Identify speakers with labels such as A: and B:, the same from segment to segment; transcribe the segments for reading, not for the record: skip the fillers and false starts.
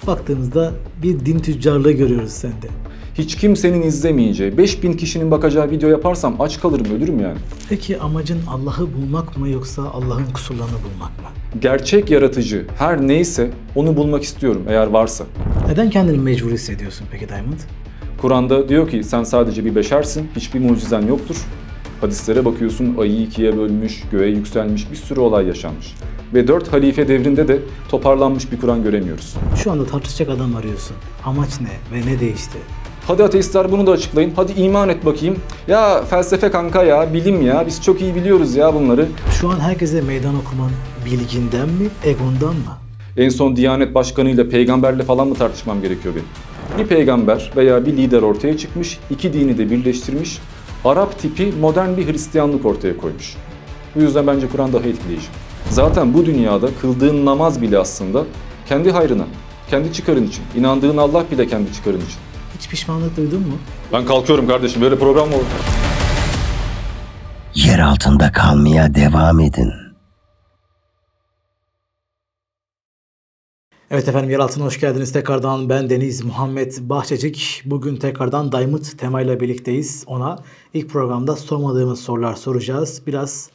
A: Baktığımızda bir din tüccarlığı görüyoruz sende.
B: Hiç kimsenin izlemeyeceği, 5000 kişinin bakacağı video yaparsam aç kalırım, ölürüm yani.
A: Peki amacın Allah'ı bulmak mı yoksa Allah'ın kusurlarını bulmak mı?
B: Gerçek yaratıcı her neyse onu bulmak istiyorum eğer varsa.
A: Neden kendini mecbur hissediyorsun peki Diamond?
B: Kur'an'da diyor ki sen sadece bir beşersin, hiçbir mucizen yoktur. Hadislere bakıyorsun, ayı ikiye bölmüş, göğe yükselmiş, bir sürü olay yaşanmış. Ve 4 halife devrinde de toparlanmış bir Kur'an göremiyoruz.
A: Şu anda tartışacak adam arıyorsun. Amaç ne ve ne değişti?
B: Hadi ateistler bunu da açıklayın, hadi iman et bakayım. Ya felsefe kanka ya, bilim ya, biz çok iyi biliyoruz ya bunları.
A: Şu an herkese meydan okuman bilginden mi, egondan mı?
B: En son Diyanet Başkanı'yla, peygamberle falan mı tartışmam gerekiyor benim? Bir peygamber veya bir lider ortaya çıkmış, iki dini de birleştirmiş, Arap tipi modern bir Hristiyanlık ortaya koymuş. Bu yüzden bence Kur'an daha etkileyici. Zaten bu dünyada kıldığın namaz bile aslında kendi hayrına, kendi çıkarın için. İnandığın Allah bile kendi çıkarın için.
A: Hiç pişmanlık duydun mu?
B: Ben kalkıyorum kardeşim, böyle program mı olur?
C: Yer altında kalmaya devam edin.
A: Evet efendim, yer altına hoş geldiniz tekrardan. Ben Deniz Muhammed Bahçecik. Bugün tekrardan Diamond temayla birlikteyiz. Ona ilk programda sormadığımız sorular soracağız. Biraz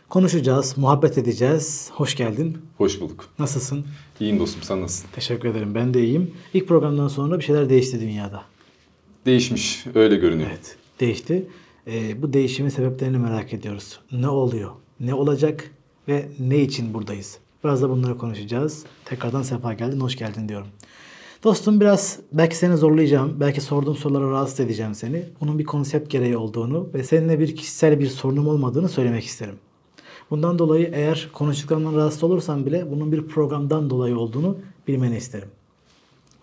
A: konuşacağız, muhabbet edeceğiz. Hoş geldin.
B: Hoş bulduk.
A: Nasılsın?
B: İyiyim dostum, sen nasılsın?
A: Teşekkür ederim, ben de iyiyim. İlk programdan sonra bir şeyler değişti dünyada.
B: Değişmiş, öyle görünüyor.
A: Evet, değişti. Bu değişimin sebeplerini merak ediyoruz. Ne oluyor? Ne olacak? Ve ne için buradayız? Biraz da bunları konuşacağız. Tekrardan sefa geldin, hoş geldin diyorum. Dostum, biraz belki seni zorlayacağım. Belki sorduğum sorulara rahatsız edeceğim seni. Bunun bir konsept gereği olduğunu ve seninle bir kişisel bir sorunum olmadığını söylemek isterim. Bundan dolayı eğer konuştuklarımdan rahatsız olursan bile bunun bir programdan dolayı olduğunu bilmeni isterim.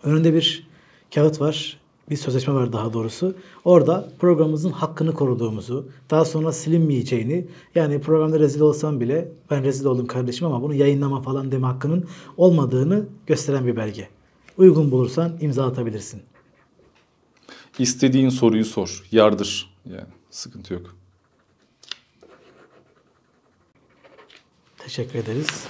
A: Önünde bir kağıt var. Bir sözleşme var daha doğrusu. Orada programımızın hakkını koruduğumuzu, daha sonra silinmeyeceğini, yani programda rezil olsam bile ben rezil oldum kardeşim ama bunu yayınlama falan deme hakkının olmadığını gösteren bir belge. Uygun bulursan imza atabilirsin.
B: İstediğin soruyu sor, yardır. Yani sıkıntı yok.
A: Teşekkür ederiz.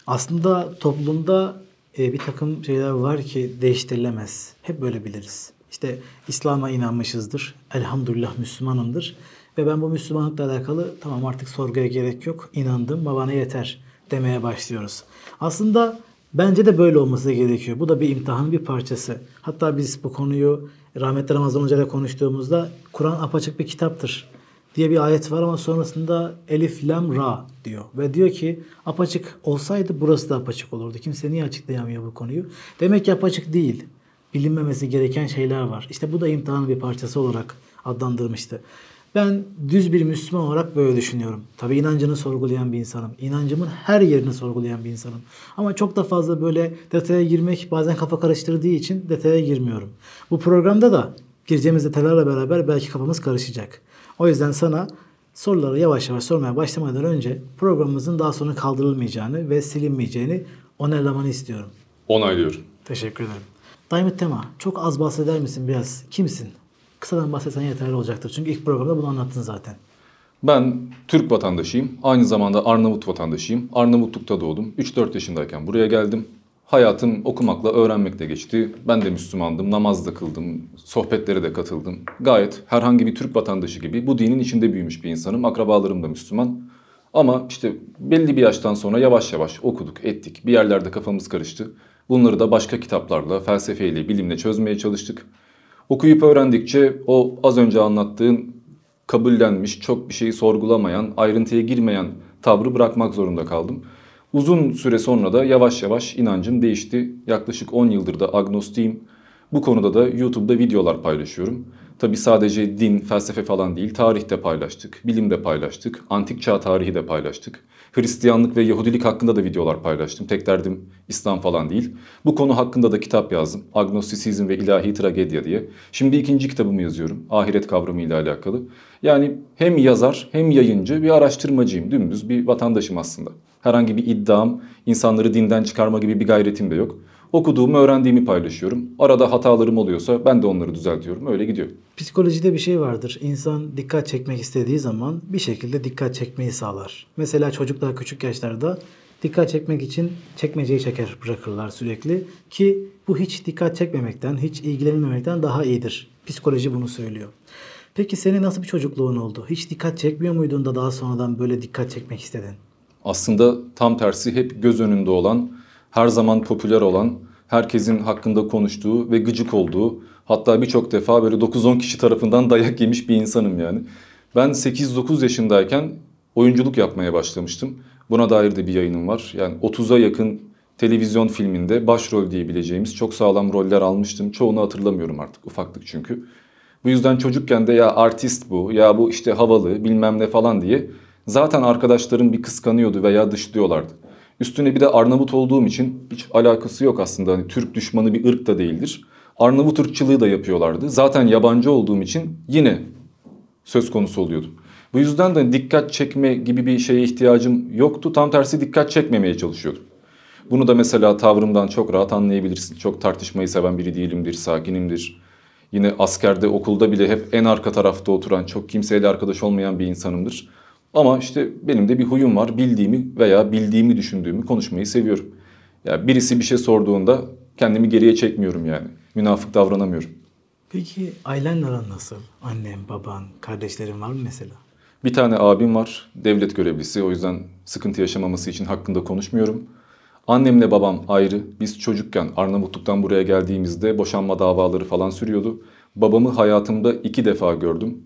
A: Aslında toplumda bir takım şeyler var ki değiştirilemez. Hep böyle biliriz. İşte İslam'a inanmışızdır. Elhamdülillah Müslümanımdır. Ve ben bu Müslümanlıkla alakalı tamam artık sorguya gerek yok. İnandım, bana yeter demeye başlıyoruz. Aslında bence de böyle olması gerekiyor. Bu da bir imtihanın bir parçası. Hatta biz bu konuyu rahmetli Ramazan Hoca ile konuştuğumuzda Kur'an apaçık bir kitaptır diye bir ayet var ama sonrasında Elif, Lam, Ra diyor. Ve diyor ki apaçık olsaydı burası da apaçık olurdu. Kimse niye açıklayamıyor bu konuyu? Demek ki apaçık değil. Bilinmemesi gereken şeyler var. İşte bu da imtihanın bir parçası olarak adlandırmıştı. Ben düz bir Müslüman olarak böyle düşünüyorum. Tabii inancını sorgulayan bir insanım. İnancımın her yerini sorgulayan bir insanım. Ama çok da fazla böyle detaya girmek bazen kafa karıştırdığı için detaya girmiyorum. Bu programda da gireceğimiz detaylarla beraber belki kafamız karışacak. O yüzden sana soruları yavaş yavaş sormaya başlamadan önce programımızın daha sonra kaldırılmayacağını ve silinmeyeceğini onaylamanı istiyorum.
B: Onaylıyorum.
A: Teşekkür ederim. Diamond Tema, çok az bahseder misin biraz? Kimsin? Kısadan bahsetsen yeterli olacaktır. Çünkü ilk programda bunu anlattın zaten.
B: Ben Türk vatandaşıyım. Aynı zamanda Arnavut vatandaşıyım. Arnavutluk'ta doğdum. 3-4 yaşındayken buraya geldim. Hayatım okumakla, öğrenmekle geçti. Ben de Müslümandım, namaz da kıldım, sohbetlere de katıldım. Gayet herhangi bir Türk vatandaşı gibi bu dinin içinde büyümüş bir insanım. Akrabalarım da Müslüman. Ama işte belli bir yaştan sonra yavaş yavaş okuduk, ettik. Bir yerlerde kafamız karıştı. Bunları da başka kitaplarla, felsefeyle, bilimle çözmeye çalıştık. Okuyup öğrendikçe o az önce anlattığın kabullenmiş, çok bir şeyi sorgulamayan, ayrıntıya girmeyen tavrı bırakmak zorunda kaldım. Uzun süre sonra da yavaş yavaş inancım değişti. Yaklaşık 10 yıldır da agnostiyim. Bu konuda da YouTube'da videolar paylaşıyorum. Tabii sadece din, felsefe falan değil, tarih de paylaştık, bilim de paylaştık, antik çağ tarihi de paylaştık. Hristiyanlık ve Yahudilik hakkında da videolar paylaştım. Tek derdim İslam falan değil. Bu konu hakkında da kitap yazdım. Agnostisizm ve İlahi Tragedya diye. Şimdi ikinci kitabımı yazıyorum. Ahiret kavramı ile alakalı. Yani hem yazar hem yayıncı bir araştırmacıyım. Dümdüz bir vatandaşım aslında. Herhangi bir iddiam, insanları dinden çıkarma gibi bir gayretim de yok. Okuduğumu, öğrendiğimi paylaşıyorum. Arada hatalarım oluyorsa ben de onları düzeltiyorum. Öyle gidiyor.
A: Psikolojide bir şey vardır. İnsan dikkat çekmek istediği zaman bir şekilde dikkat çekmeyi sağlar. Mesela çocuklar küçük yaşlarda dikkat çekmek için çekmeceyi çeker bırakırlar sürekli. Ki bu hiç dikkat çekmemekten, hiç ilgilenmemekten daha iyidir. Psikoloji bunu söylüyor. Peki senin nasıl bir çocukluğun oldu? Hiç dikkat çekmiyor muydun da daha sonradan böyle dikkat çekmek istedin?
B: Aslında tam tersi hep göz önünde olan, her zaman popüler olan, herkesin hakkında konuştuğu ve gıcık olduğu, hatta birçok defa böyle 9-10 kişi tarafından dayak yemiş bir insanım yani. Ben 8-9 yaşındayken oyunculuk yapmaya başlamıştım. Buna dair de bir yayınım var. Yani 30'a yakın televizyon filminde başrol diyebileceğimiz çok sağlam roller almıştım. Çoğunu hatırlamıyorum artık, ufaktık çünkü. Bu yüzden çocukken de ya artist bu, ya bu işte havalı bilmem ne falan diye zaten arkadaşlarım bir kıskanıyordu veya dışlıyorlardı. Üstüne bir de Arnavut olduğum için hiç alakası yok aslında. Hani Türk düşmanı bir ırk da değildir. Arnavut ırkçılığı da yapıyorlardı. Zaten yabancı olduğum için yine söz konusu oluyordu. Bu yüzden de dikkat çekme gibi bir şeye ihtiyacım yoktu. Tam tersi dikkat çekmemeye çalışıyordum. Bunu da mesela tavrımdan çok rahat anlayabilirsin. Çok tartışmayı seven biri değilimdir, sakinimdir. Yine askerde, okulda bile hep en arka tarafta oturan, çok kimseyle arkadaş olmayan bir insanımdır. Ama işte benim de bir huyum var. Bildiğimi veya bildiğimi düşündüğümü konuşmayı seviyorum. Ya birisi bir şey sorduğunda kendimi geriye çekmiyorum yani. Münafık davranamıyorum.
A: Peki ailenle aran nasıl? Annen, baban, kardeşlerin var mı mesela?
B: Bir tane abim var, devlet görevlisi. O yüzden sıkıntı yaşamaması için hakkında konuşmuyorum. Annemle babam ayrı. Biz çocukken Arnavutluk'tan buraya geldiğimizde boşanma davaları falan sürüyordu. Babamı hayatımda 2 defa gördüm.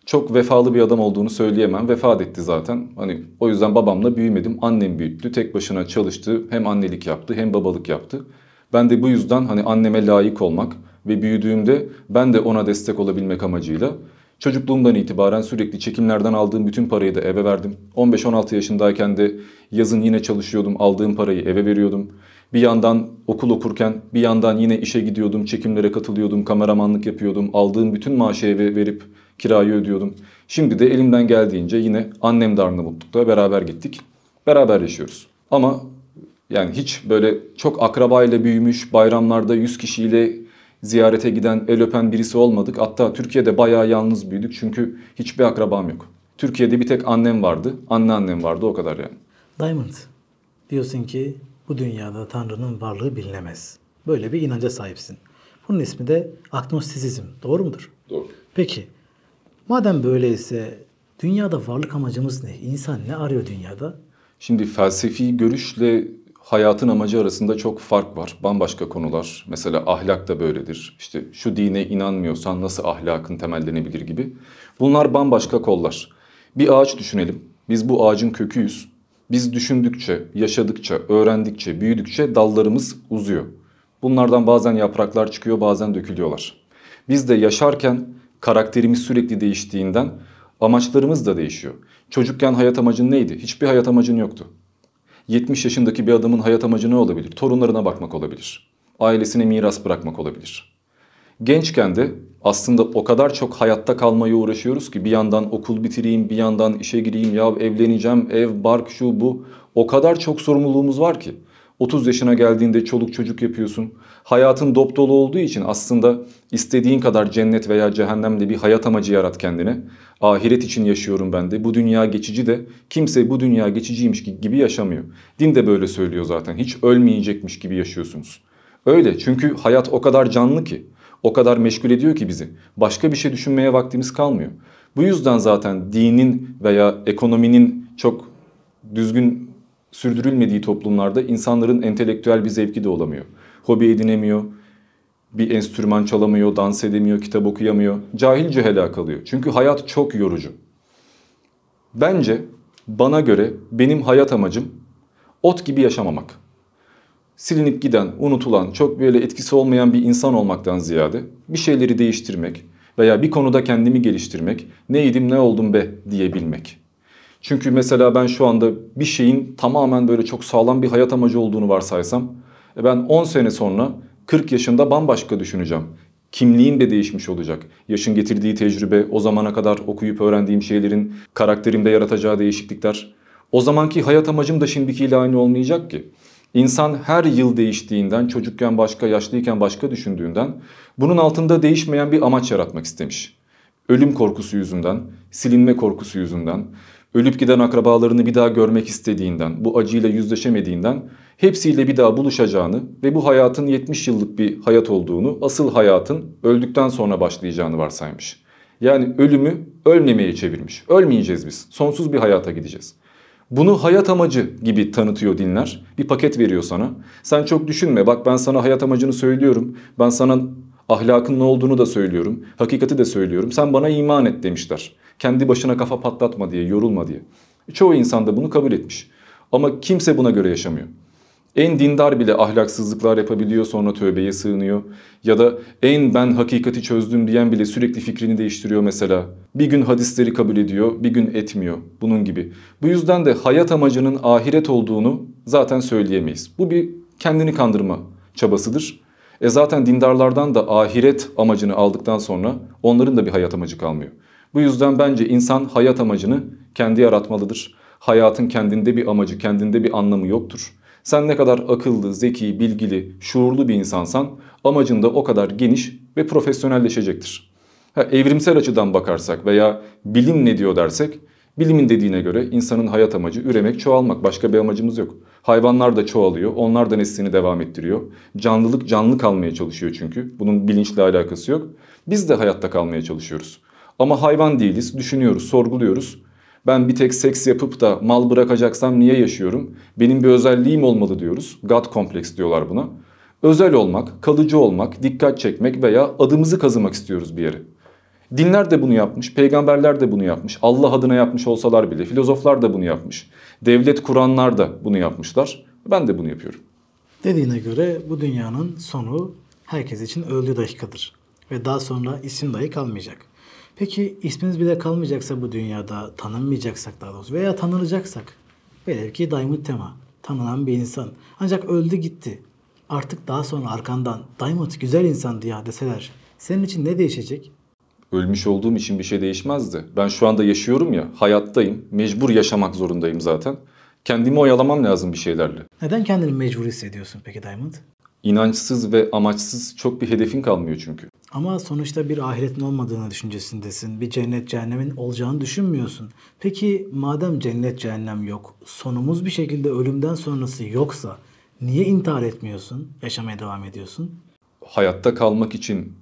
B: Çok vefalı bir adam olduğunu söyleyemem. Vefat etti zaten. Hani o yüzden babamla büyümedim. Annem büyüttü. Tek başına çalıştı. Hem annelik yaptı hem babalık yaptı. Ben de bu yüzden hani anneme layık olmak ve büyüdüğümde ben de ona destek olabilmek amacıyla çocukluğumdan itibaren sürekli çekimlerden aldığım bütün parayı da eve verdim. 15-16 yaşındayken de yazın yine çalışıyordum. Aldığım parayı eve veriyordum. Bir yandan okul okurken bir yandan yine işe gidiyordum. Çekimlere katılıyordum. Kameramanlık yapıyordum. Aldığım bütün maaşı eve verip kirayı ödüyordum. Şimdi de elimden geldiğince yine annem de Arnavutluk'ta beraber gittik. Beraber yaşıyoruz. Ama yani hiç böyle çok akrabayla büyümüş, bayramlarda 100 kişiyle ziyarete giden, el öpen birisi olmadık. Hatta Türkiye'de bayağı yalnız büyüdük çünkü hiçbir akrabam yok. Türkiye'de bir tek annem vardı, anneannem vardı, o kadar yani.
A: Diamond, diyorsun ki bu dünyada Tanrı'nın varlığı bilinemez. Böyle bir inanca sahipsin. Bunun ismi de agnostizm. Doğru mudur?
B: Doğru.
A: Peki, madem böyleyse dünyada varlık amacımız ne? İnsan ne arıyor dünyada?
B: Şimdi felsefi görüşle hayatın amacı arasında çok fark var. Bambaşka konular. Mesela ahlak da böyledir. İşte şu dine inanmıyorsan nasıl ahlakın temellenebilir gibi. Bunlar bambaşka kollar. Bir ağaç düşünelim. Biz bu ağacın köküyüz. Biz düşündükçe, yaşadıkça, öğrendikçe, büyüdükçe dallarımız uzuyor. Bunlardan bazen yapraklar çıkıyor, bazen dökülüyorlar. Biz de yaşarken karakterimiz sürekli değiştiğinden amaçlarımız da değişiyor. Çocukken hayat amacın neydi? Hiçbir hayat amacın yoktu. 70 yaşındaki bir adamın hayat amacı ne olabilir? Torunlarına bakmak olabilir. Ailesine miras bırakmak olabilir. Gençken de aslında o kadar çok hayatta kalmaya uğraşıyoruz ki bir yandan okul bitireyim, bir yandan işe gireyim, ya evleneceğim, ev, bark, şu bu. O kadar çok sorumluluğumuz var ki. 30 yaşına geldiğinde çoluk çocuk yapıyorsun. Hayatın dop dolu olduğu için aslında istediğin kadar cennet veya cehennemde bir hayat amacı yarat kendine. Ahiret için yaşıyorum ben de. Bu dünya geçici de kimse bu dünya geçiciymiş gibi yaşamıyor. Din de böyle söylüyor zaten. Hiç ölmeyecekmiş gibi yaşıyorsunuz. Öyle çünkü hayat o kadar canlı ki, o kadar meşgul ediyor ki bizi. Başka bir şey düşünmeye vaktimiz kalmıyor. Bu yüzden zaten dinin veya ekonominin çok düzgün sürdürülmediği toplumlarda insanların entelektüel bir zevki de olamıyor. Hobi edinemiyor, bir enstrüman çalamıyor, dans edemiyor, kitap okuyamıyor. Cahil cühela kalıyor. Çünkü hayat çok yorucu. Bence, bana göre benim hayat amacım ot gibi yaşamamak. Silinip giden, unutulan, çok böyle etkisi olmayan bir insan olmaktan ziyade bir şeyleri değiştirmek veya bir konuda kendimi geliştirmek, neydim ne oldum be diyebilmek. Çünkü mesela ben şu anda bir şeyin tamamen böyle çok sağlam bir hayat amacı olduğunu varsaysam, ben 10 sene sonra 40 yaşında bambaşka düşüneceğim. Kimliğim de değişmiş olacak. Yaşın getirdiği tecrübe, o zamana kadar okuyup öğrendiğim şeylerin karakterimde yaratacağı değişiklikler. O zamanki hayat amacım da şimdikiyle aynı olmayacak ki. İnsan her yıl değiştiğinden, çocukken başka, yaşlıyken başka düşündüğünden bunun altında değişmeyen bir amaç yaratmak istemiş. Ölüm korkusu yüzünden, silinme korkusu yüzünden, ölüp giden akrabalarını bir daha görmek istediğinden, bu acıyla yüzleşemediğinden hepsiyle bir daha buluşacağını ve bu hayatın 70 yıllık bir hayat olduğunu, asıl hayatın öldükten sonra başlayacağını varsaymış. Yani ölümü ölmemeye çevirmiş. Ölmeyeceğiz biz. Sonsuz bir hayata gideceğiz. Bunu hayat amacı gibi tanıtıyor dinler. Bir paket veriyor sana. Sen çok düşünme. Bak ben sana hayat amacını söylüyorum. Ben sana ahlakın ne olduğunu da söylüyorum. Hakikati de söylüyorum. Sen bana iman et demişler. Kendi başına kafa patlatma diye, yorulma diye. Çoğu insan da bunu kabul etmiş. Ama kimse buna göre yaşamıyor. En dindar bile ahlaksızlıklar yapabiliyor, sonra tövbeye sığınıyor. Ya da en ben hakikati çözdüm diyen bile sürekli fikrini değiştiriyor mesela. Bir gün hadisleri kabul ediyor, bir gün etmiyor. Bunun gibi. Bu yüzden de hayat amacının ahiret olduğunu zaten söyleyemeyiz. Bu bir kendini kandırma çabasıdır. Zaten dindarlardan da ahiret amacını aldıktan sonra onların da bir hayat amacı kalmıyor. Bu yüzden bence insan hayat amacını kendi yaratmalıdır. Hayatın kendinde bir amacı, kendinde bir anlamı yoktur. Sen ne kadar akıllı, zeki, bilgili, şuurlu bir insansan amacın da o kadar geniş ve profesyonelleşecektir. Evrimsel açıdan bakarsak veya bilim ne diyor dersek, bilimin dediğine göre insanın hayat amacı üremek, çoğalmak. Başka bir amacımız yok. Hayvanlar da çoğalıyor, onlar da neslini devam ettiriyor. Canlılık canlı kalmaya çalışıyor çünkü. Bunun bilinçle alakası yok. Biz de hayatta kalmaya çalışıyoruz. Ama hayvan değiliz, düşünüyoruz, sorguluyoruz. Ben bir tek seks yapıp da mal bırakacaksam niye yaşıyorum? Benim bir özelliğim olmalı diyoruz. God kompleks diyorlar buna. Özel olmak, kalıcı olmak, dikkat çekmek veya adımızı kazımak istiyoruz bir yere. Dinler de bunu yapmış, peygamberler de bunu yapmış. Allah adına yapmış olsalar bile filozoflar da bunu yapmış. Devlet kuranlar da bunu yapmışlar. Ben de bunu yapıyorum.
A: Dediğine göre bu dünyanın sonu herkes için öldüğü dakikadır. Ve daha sonra isim dahi kalmayacak. Peki ismimiz bile kalmayacaksa bu dünyada, tanınmayacaksak daha doğrusu veya tanınacaksak, velev ki Diamond Tema, tanınan bir insan. Ancak öldü gitti. Artık daha sonra arkandan Diamond güzel insan diye deseler, senin için ne değişecek?
B: Ölmüş olduğum için bir şey değişmezdi. Ben şu anda yaşıyorum ya, hayattayım. Mecbur yaşamak zorundayım zaten. Kendimi oyalamam lazım bir şeylerle.
A: Neden kendini mecbur hissediyorsun peki Diamond?
B: İnançsız ve amaçsız çok bir hedefin kalmıyor çünkü.
A: Ama sonuçta bir ahiretin olmadığını düşüncesindesin. Bir cennet cehennemin olacağını düşünmüyorsun. Peki madem cennet cehennem yok, sonumuz bir şekilde ölümden sonrası yoksa niye intihar etmiyorsun, yaşamaya devam ediyorsun?
B: Hayatta kalmak için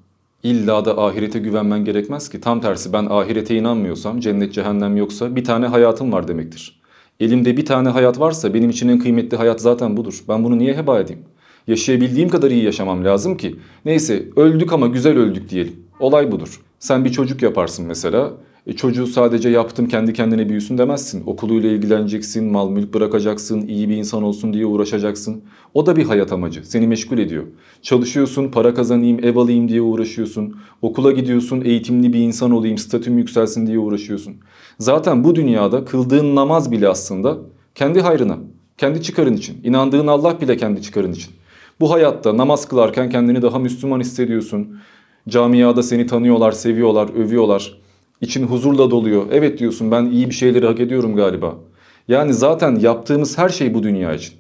B: illa da ahirete güvenmen gerekmez ki. Tam tersi ben ahirete inanmıyorsam, cennet cehennem yoksa bir tane hayatım var demektir. Elimde bir tane hayat varsa benim için en kıymetli hayat zaten budur. Ben bunu niye heba edeyim? Yaşayabildiğim kadar iyi yaşamam lazım ki. Neyse öldük ama güzel öldük diyelim. Olay budur. Sen bir çocuk yaparsın mesela. Çocuğu sadece yaptım kendi kendine büyüsün demezsin. Okuluyla ilgileneceksin, mal mülk bırakacaksın, iyi bir insan olsun diye uğraşacaksın. O da bir hayat amacı. Seni meşgul ediyor. Çalışıyorsun, para kazanayım, ev alayım diye uğraşıyorsun. Okula gidiyorsun, eğitimli bir insan olayım, statüm yükselsin diye uğraşıyorsun. Zaten bu dünyada kıldığın namaz bile aslında kendi hayrına, kendi çıkarın için. İnandığın Allah bile kendi çıkarın için. Bu hayatta namaz kılarken kendini daha Müslüman hissediyorsun. Camiada seni tanıyorlar, seviyorlar, övüyorlar. İçin huzurla doluyor. Evet diyorsun ben iyi bir şeyleri hak ediyorum galiba. Yani zaten yaptığımız her şey bu dünya için.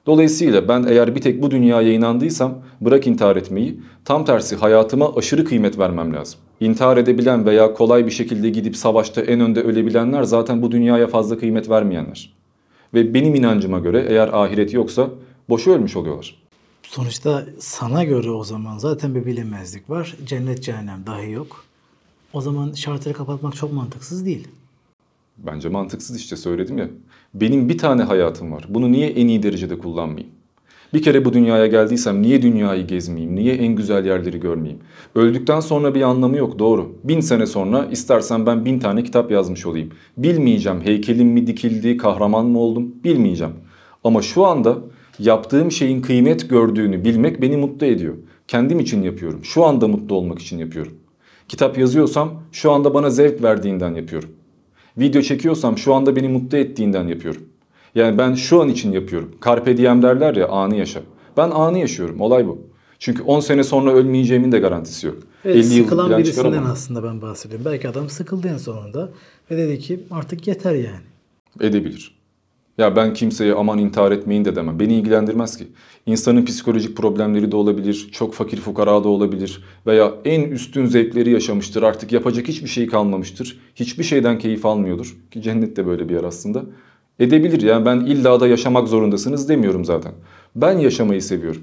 B: Dolayısıyla ben eğer bir tek bu dünyaya inandıysam bırak intihar etmeyi. Tam tersi hayatıma aşırı kıymet vermem lazım. İntihar edebilen veya kolay bir şekilde gidip savaşta en önde ölebilenler zaten bu dünyaya fazla kıymet vermeyenler. Ve benim inancıma göre eğer ahiret yoksa boşu ölmüş oluyorlar.
A: Sonuçta sana göre o zaman zaten bir bilinmezlik var. Cennet cehennem dahi yok. O zaman şartları kapatmak çok mantıksız değil.
B: Bence mantıksız işte söyledim ya. Benim bir tane hayatım var. Bunu niye en iyi derecede kullanmayayım? Bir kere bu dünyaya geldiysem niye dünyayı gezmeyeyim? Niye en güzel yerleri görmeyeyim? Öldükten sonra bir anlamı yok doğru. 1000 sene sonra istersen ben 1000 tane kitap yazmış olayım. Bilmeyeceğim heykelim mi dikildi, kahraman mı oldum bilmeyeceğim. Ama şu anda yaptığım şeyin kıymet gördüğünü bilmek beni mutlu ediyor. Kendim için yapıyorum. Şu anda mutlu olmak için yapıyorum. Kitap yazıyorsam şu anda bana zevk verdiğinden yapıyorum. Video çekiyorsam şu anda beni mutlu ettiğinden yapıyorum. Yani ben şu an için yapıyorum. Carpe diem derler ya anı yaşa. Ben anı yaşıyorum. Olay bu. Çünkü 10 sene sonra ölmeyeceğimin de garantisi yok.
A: Evet,
B: 50 yıl
A: sıkılan
B: plan
A: birisinden
B: çıkaramam.
A: aslında ben bahsediyorum. Belki adam sıkıldı en sonunda ve dedi ki artık yeter yani.
B: Edebilir. Ya ben kimseye aman intihar etmeyin de demem. Beni ilgilendirmez ki. İnsanın psikolojik problemleri de olabilir, çok fakir fukara da olabilir veya en üstün zevkleri yaşamıştır. Artık yapacak hiçbir şey kalmamıştır. Hiçbir şeyden keyif almıyordur. Ki cennet de böyle bir yer aslında. Edebilir, yani ben illa da yaşamak zorundasınız demiyorum zaten. Ben yaşamayı seviyorum.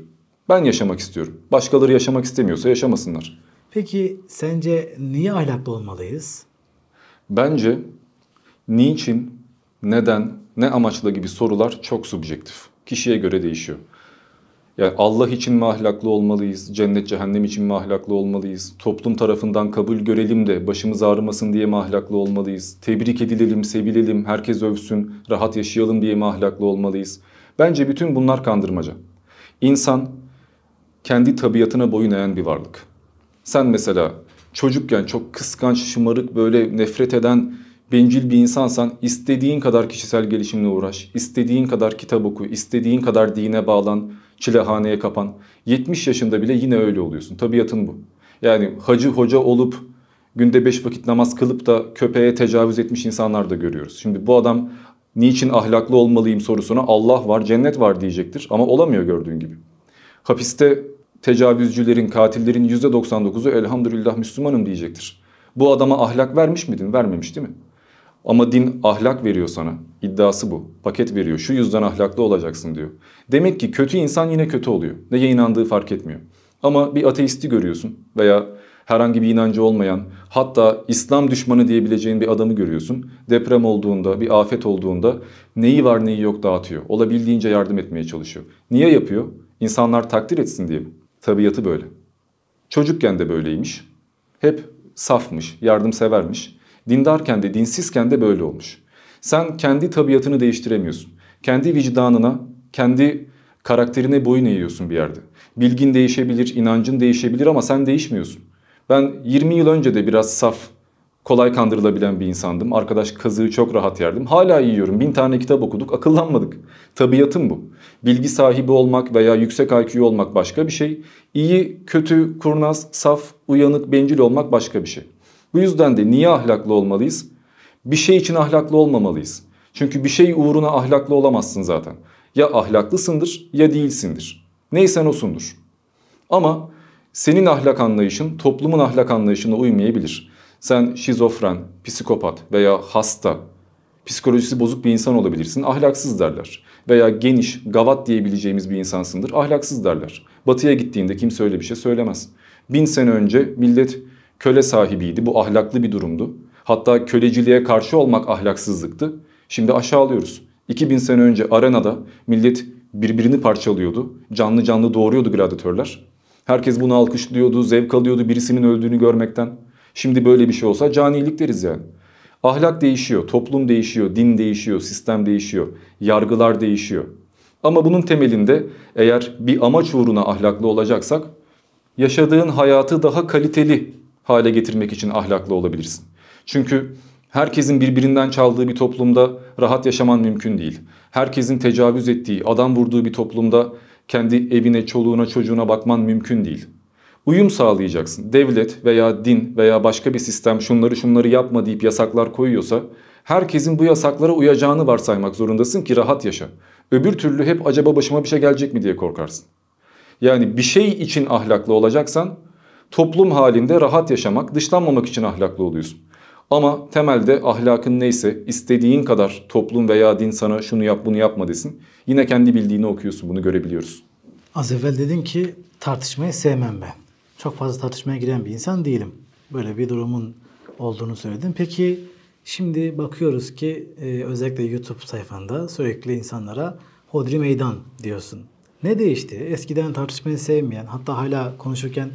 B: Ben yaşamak istiyorum. Başkaları yaşamak istemiyorsa yaşamasınlar.
A: Peki sence niye ahlaklı olmalıyız?
B: Bence niçin, neden, ne amaçla gibi sorular çok subjektif. Kişiye göre değişiyor. Yani Allah için mi ahlaklı olmalıyız, cennet cehennem için mi ahlaklı olmalıyız, toplum tarafından kabul görelim de başımız ağrımasın diye mi ahlaklı olmalıyız, tebrik edilelim, sevilelim, herkes övsün, rahat yaşayalım diye mi ahlaklı olmalıyız? Bence bütün bunlar kandırmaca. İnsan kendi tabiatına boyun eğen bir varlık. Sen mesela çocukken çok kıskanç, şımarık, böyle nefret eden, bencil bir insansan istediğin kadar kişisel gelişimle uğraş, istediğin kadar kitap oku, istediğin kadar dine bağlan, çilehaneye kapan. 70 yaşında bile yine öyle oluyorsun. Tabiatın bu. Yani hacı hoca olup günde 5 vakit namaz kılıp da köpeğe tecavüz etmiş insanlar da görüyoruz. Şimdi bu adam niçin ahlaklı olmalıyım sorusuna Allah var, cennet var diyecektir ama olamıyor gördüğün gibi. Hapiste tecavüzcülerin, katillerin %99'u elhamdülillah Müslümanım diyecektir. Bu adama ahlak vermiş miydin? Vermemiş değil mi? Ama din ahlak veriyor sana. İddiası bu. Paket veriyor. Şu yüzden ahlaklı olacaksın diyor. Demek ki kötü insan yine kötü oluyor. Neye inandığı fark etmiyor. Ama bir ateisti görüyorsun veya herhangi bir inancı olmayan, hatta İslam düşmanı diyebileceğin bir adamı görüyorsun. Deprem olduğunda, bir afet olduğunda neyi var neyi yok dağıtıyor. Olabildiğince yardım etmeye çalışıyor. Niye yapıyor? İnsanlar takdir etsin diye mi? Tabiatı böyle. Çocukken de böyleymiş. Hep safmış, yardımsevermiş. Dindarken de dinsizken de böyle olmuş. Sen kendi tabiatını değiştiremiyorsun. Kendi vicdanına, kendi karakterine boyun eğiyorsun bir yerde. Bilgin değişebilir, inancın değişebilir ama sen değişmiyorsun. Ben 20 yıl önce de biraz saf, kolay kandırılabilen bir insandım. Arkadaş kazığı çok rahat yerdim. Hala yiyorum. 1000 tane kitap okuduk, akıllanmadık. Tabiatım bu. Bilgi sahibi olmak veya yüksek IQ olmak başka bir şey. İyi, kötü, kurnaz, saf, uyanık, bencil olmak başka bir şey. Bu yüzden de niye ahlaklı olmalıyız? Bir şey için ahlaklı olmamalıyız. Çünkü bir şey uğruna ahlaklı olamazsın zaten. Ya ahlaklısındır ya değilsindir. Neysen osundur. Ama senin ahlak anlayışın toplumun ahlak anlayışına uymayabilir. Sen şizofren, psikopat veya hasta, psikolojisi bozuk bir insan olabilirsin. Ahlaksız derler. Veya geniş, gavat diyebileceğimiz bir insansındır. Ahlaksız derler. Batıya gittiğinde kimse öyle bir şey söylemez. 1000 sene önce millet köle sahibiydi. Bu ahlaklı bir durumdu. Hatta köleciliğe karşı olmak ahlaksızlıktı. Şimdi aşağılıyoruz. 2000 sene önce arenada millet birbirini parçalıyordu. Canlı canlı doğuruyordu gladyatörler. Herkes bunu alkışlıyordu, zevk alıyordu birisinin öldüğünü görmekten. Şimdi böyle bir şey olsa canilik deriz yani. Ahlak değişiyor, toplum değişiyor, din değişiyor, sistem değişiyor, yargılar değişiyor. Ama bunun temelinde eğer bir amaç uğruna ahlaklı olacaksak, yaşadığın hayatı daha kaliteli hale getirmek için ahlaklı olabilirsin. Çünkü herkesin birbirinden çaldığı bir toplumda rahat yaşaman mümkün değil. Herkesin tecavüz ettiği, adam vurduğu bir toplumda kendi evine, çoluğuna, çocuğuna bakman mümkün değil. Uyum sağlayacaksın. Devlet veya din veya başka bir sistem şunları yapma deyip yasaklar koyuyorsa herkesin bu yasaklara uyacağını varsaymak zorundasın ki rahat yaşa. Öbür türlü hep acaba başıma bir şey gelecek mi diye korkarsın. Yani bir şey için ahlaklı olacaksan toplum halinde rahat yaşamak, dışlanmamak için ahlaklı oluyorsun. Ama temelde ahlakın neyse istediğin kadar toplum veya din sana şunu yap bunu yapma desin. Yine kendi bildiğini okuyorsun, bunu görebiliyoruz.
A: Az evvel dedin ki tartışmayı sevmem ben. Çok fazla tartışmaya giren bir insan değilim. Böyle bir durumun olduğunu söyledin. Peki şimdi bakıyoruz ki özellikle YouTube sayfanda sürekli insanlara hodri meydan diyorsun. Ne değişti? Eskiden tartışmayı sevmeyen, hatta hala konuşurken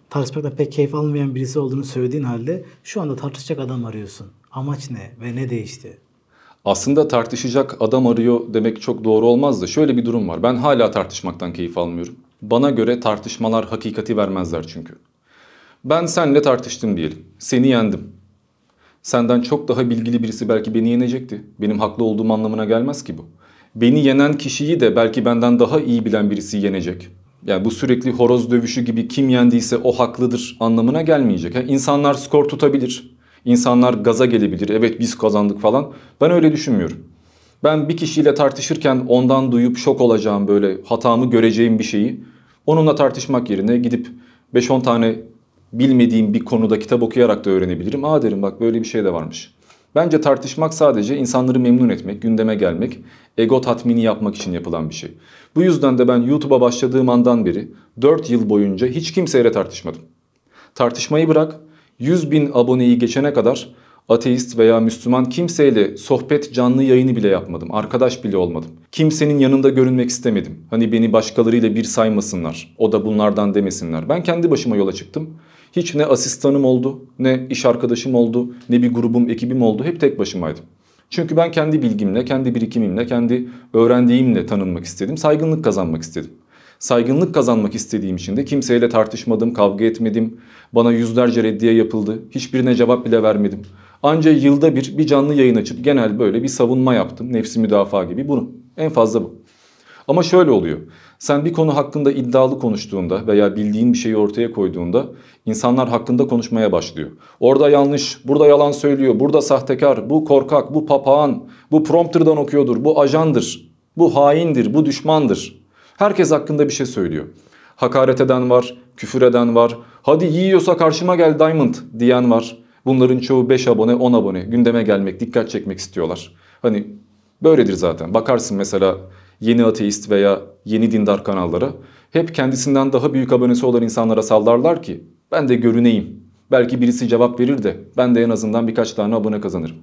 A: tartışmaktan pek keyif almayan birisi olduğunu söylediğin halde şu anda tartışacak adam arıyorsun. Amaç ne ve ne değişti?
B: Aslında tartışacak adam arıyor demek çok doğru olmaz da şöyle bir durum var. Ben hala tartışmaktan keyif almıyorum. Bana göre tartışmalar hakikati vermezler çünkü. Ben seninle tartıştım diyelim. Seni yendim. Senden çok daha bilgili birisi belki beni yenecekti. Benim haklı olduğum anlamına gelmez ki bu. Beni yenen kişiyi de belki benden daha iyi bilen birisi yenecek. Yani bu sürekli horoz dövüşü gibi kim yendiyse o haklıdır anlamına gelmeyecek. Yani insanlar skor tutabilir. İnsanlar gaza gelebilir. Evet biz kazandık falan. Ben öyle düşünmüyorum. Ben bir kişiyle tartışırken ondan duyup şok olacağım, böyle hatamı göreceğim bir şeyi onunla tartışmak yerine gidip 5-10 tane bilmediğim bir konuda kitap okuyarak da öğrenebilirim. Aa derim, bak böyle bir şey de varmış. Bence tartışmak sadece insanları memnun etmek, gündeme gelmek, ego tatmini yapmak için yapılan bir şey. Bu yüzden de ben YouTube'a başladığım andan beri 4 yıl boyunca hiç kimseyle tartışmadım. Tartışmayı bırak, 100.000 aboneyi geçene kadar ateist veya Müslüman kimseyle sohbet canlı yayını bile yapmadım. Arkadaş bile olmadım. Kimsenin yanında görünmek istemedim. Hani beni başkalarıyla bir saymasınlar, o da bunlardan demesinler. Ben kendi başıma yola çıktım. Hiç ne asistanım oldu, ne iş arkadaşım oldu, ne bir grubum, ekibim oldu. Hep tek başımaydım. Çünkü ben kendi bilgimle, kendi birikimimle, kendi öğrendiğimle tanınmak istedim. Saygınlık kazanmak istedim. Saygınlık kazanmak istediğim için de kimseyle tartışmadım, kavga etmedim. Bana yüzlerce reddiye yapıldı. Hiçbirine cevap bile vermedim. Anca yılda bir canlı yayın açıp genel böyle bir savunma yaptım. Nefsi müdafaa gibi, bunu. En fazla bu. Ama şöyle oluyor. Sen bir konu hakkında iddialı konuştuğunda veya bildiğin bir şeyi ortaya koyduğunda insanlar hakkında konuşmaya başlıyor. Orada yanlış, burada yalan söylüyor, burada sahtekar, bu korkak, bu papağan, bu prompterdan okuyordur, bu ajandır, bu haindir, bu düşmandır. Herkes hakkında bir şey söylüyor. Hakaret eden var, küfür eden var. Hadi yiyorsa karşıma gel Diamond diyen var. Bunların çoğu 5 abone, 10 abone. Gündeme gelmek, dikkat çekmek istiyorlar. Hani böyledir zaten. Bakarsın mesela yeni ateist veya yeni dindar kanallara. Hep kendisinden daha büyük abonesi olan insanlara sallarlar ki ben de görüneyim. Belki birisi cevap verir de ben de en azından birkaç tane abone kazanırım.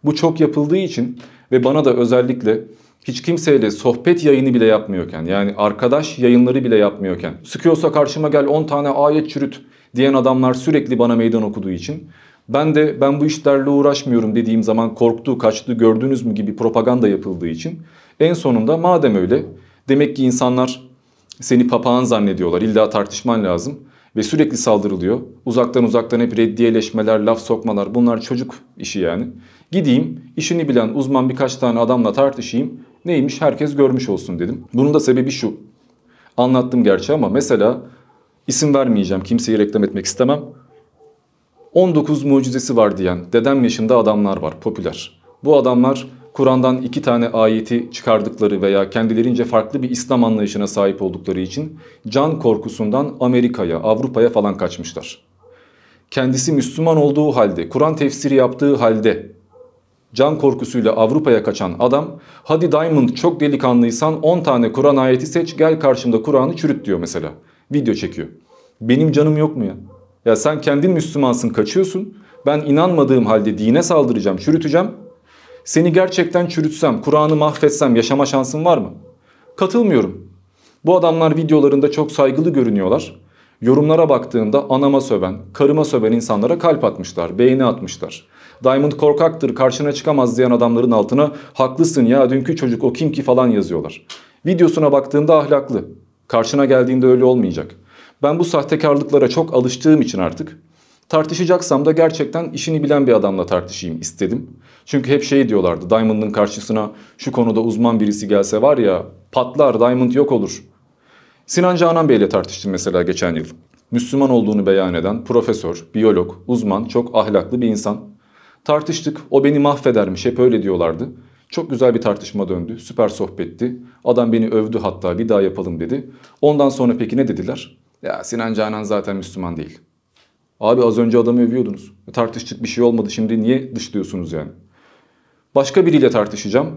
B: Bu çok yapıldığı için ve bana da özellikle hiç kimseyle sohbet yayını bile yapmıyorken, yani arkadaş yayınları bile yapmıyorken, sıkıyorsa karşıma gel 10 tane ayet çürüt diyen adamlar sürekli bana meydan okuduğu için ben bu işlerle uğraşmıyorum dediğim zaman korktu, kaçtı, gördünüz mü gibi propaganda yapıldığı için en sonunda madem öyle, demek ki insanlar seni papağan zannediyorlar, illa tartışman lazım ve sürekli saldırılıyor. Uzaktan hep reddiyeleşmeler, laf sokmalar, bunlar çocuk işi yani. Gideyim, işini bilen uzman birkaç tane adamla tartışayım, neymiş herkes görmüş olsun dedim. Bunun da sebebi şu, anlattım gerçi ama mesela isim vermeyeceğim, kimseyi reklam etmek istemem. 19 mucizesi var diyen dedem yaşında adamlar var, popüler. Bu adamlar Kur'an'dan 2 tane ayeti çıkardıkları veya kendilerince farklı bir İslam anlayışına sahip oldukları için can korkusundan Amerika'ya, Avrupa'ya falan kaçmışlar. Kendisi Müslüman olduğu halde, Kur'an tefsiri yaptığı halde can korkusuyla Avrupa'ya kaçan adam, hadi Diamond çok delikanlıysan 10 tane Kur'an ayeti seç, gel karşımda Kur'an'ı çürüt diyor mesela. Video çekiyor. Benim canım yok mu ya? Ya sen kendin Müslümansın, kaçıyorsun. Ben inanmadığım halde dine saldıracağım, çürüteceğim. Seni gerçekten çürütsem, Kur'an'ı mahvetsem yaşama şansın var mı? Katılmıyorum. Bu adamlar videolarında çok saygılı görünüyorlar. Yorumlara baktığında anama söven, karıma söven insanlara kalp atmışlar, beğeni atmışlar. Diamond korkaktır, karşına çıkamaz diyen adamların altına haklısın ya dünkü çocuk o kim ki falan yazıyorlar. Videosuna baktığında ahlaklı. Karşına geldiğinde öyle olmayacak. Ben bu sahtekarlıklara çok alıştığım için artık tartışacaksam da gerçekten işini bilen bir adamla tartışayım istedim. Çünkü hep şey diyorlardı, Diamond'ın karşısına şu konuda uzman birisi gelse var ya patlar, Diamond yok olur. Sinan Canan Bey ile tartıştım mesela geçen yıl. Müslüman olduğunu beyan eden profesör, biyolog, uzman, çok ahlaklı bir insan. Tartıştık, o beni mahvedermiş, hep öyle diyorlardı. Çok güzel bir tartışma döndü, süper sohbetti. Adam beni övdü, hatta bir daha yapalım dedi. Ondan sonra peki ne dediler? Ya Sinan Canan zaten Müslüman değil. Abi az önce adamı övüyordunuz. Tartıştık, bir şey olmadı, şimdi niye dışlıyorsunuz yani? Başka biriyle tartışacağım.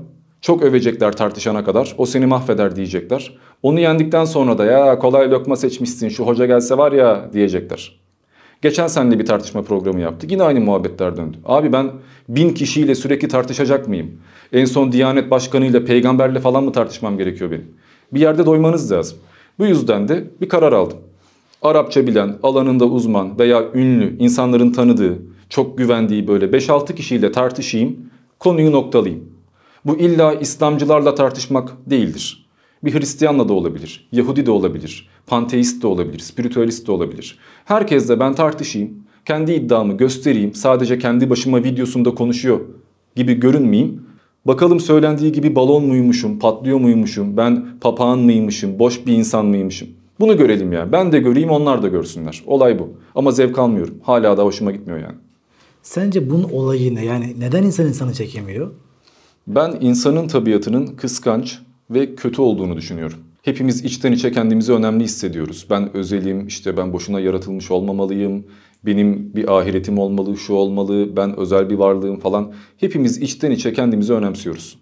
B: Çok övecekler tartışana kadar. O seni mahveder diyecekler. Onu yendikten sonra da ya kolay lokma seçmişsin, şu hoca gelse var ya diyecekler. Geçen seninle bir tartışma programı yaptık. Yine aynı muhabbetler döndü. Abi ben 1000 kişiyle sürekli tartışacak mıyım? En son Diyanet Başkanı'yla, peygamberle falan mı tartışmam gerekiyor benim? Bir yerde doymanız lazım. Bu yüzden de bir karar aldım. Arapça bilen, alanında uzman veya ünlü, insanların tanıdığı, çok güvendiği böyle 5-6 kişiyle tartışayım, konuyu noktalayayım. Bu illa İslamcılarla tartışmak değildir. Bir Hristiyanla da olabilir, Yahudi de olabilir, panteist de olabilir, spiritüalist de olabilir. Herkesle ben tartışayım, kendi iddiamı göstereyim, sadece kendi başıma videosunda konuşuyor gibi görünmeyeyim. Bakalım söylendiği gibi balon muymuşum, patlıyor muymuşum, ben papağan mıymışım, boş bir insan mıymışım? Bunu görelim ya. Ben de göreyim, onlar da görsünler. Olay bu. Ama zevk almıyorum. Hala da hoşuma gitmiyor yani.
A: Sence bunun olayı ne? Yani neden insan insanı çekemiyor?
B: Ben insanın tabiatının kıskanç ve kötü olduğunu düşünüyorum. Hepimiz içten içe kendimizi önemli hissediyoruz. Ben özelim, işte ben boşuna yaratılmış olmamalıyım, benim bir ahiretim olmalı, şu olmalı, ben özel bir varlığım falan. Hepimiz içten içe kendimizi önemsiyoruz.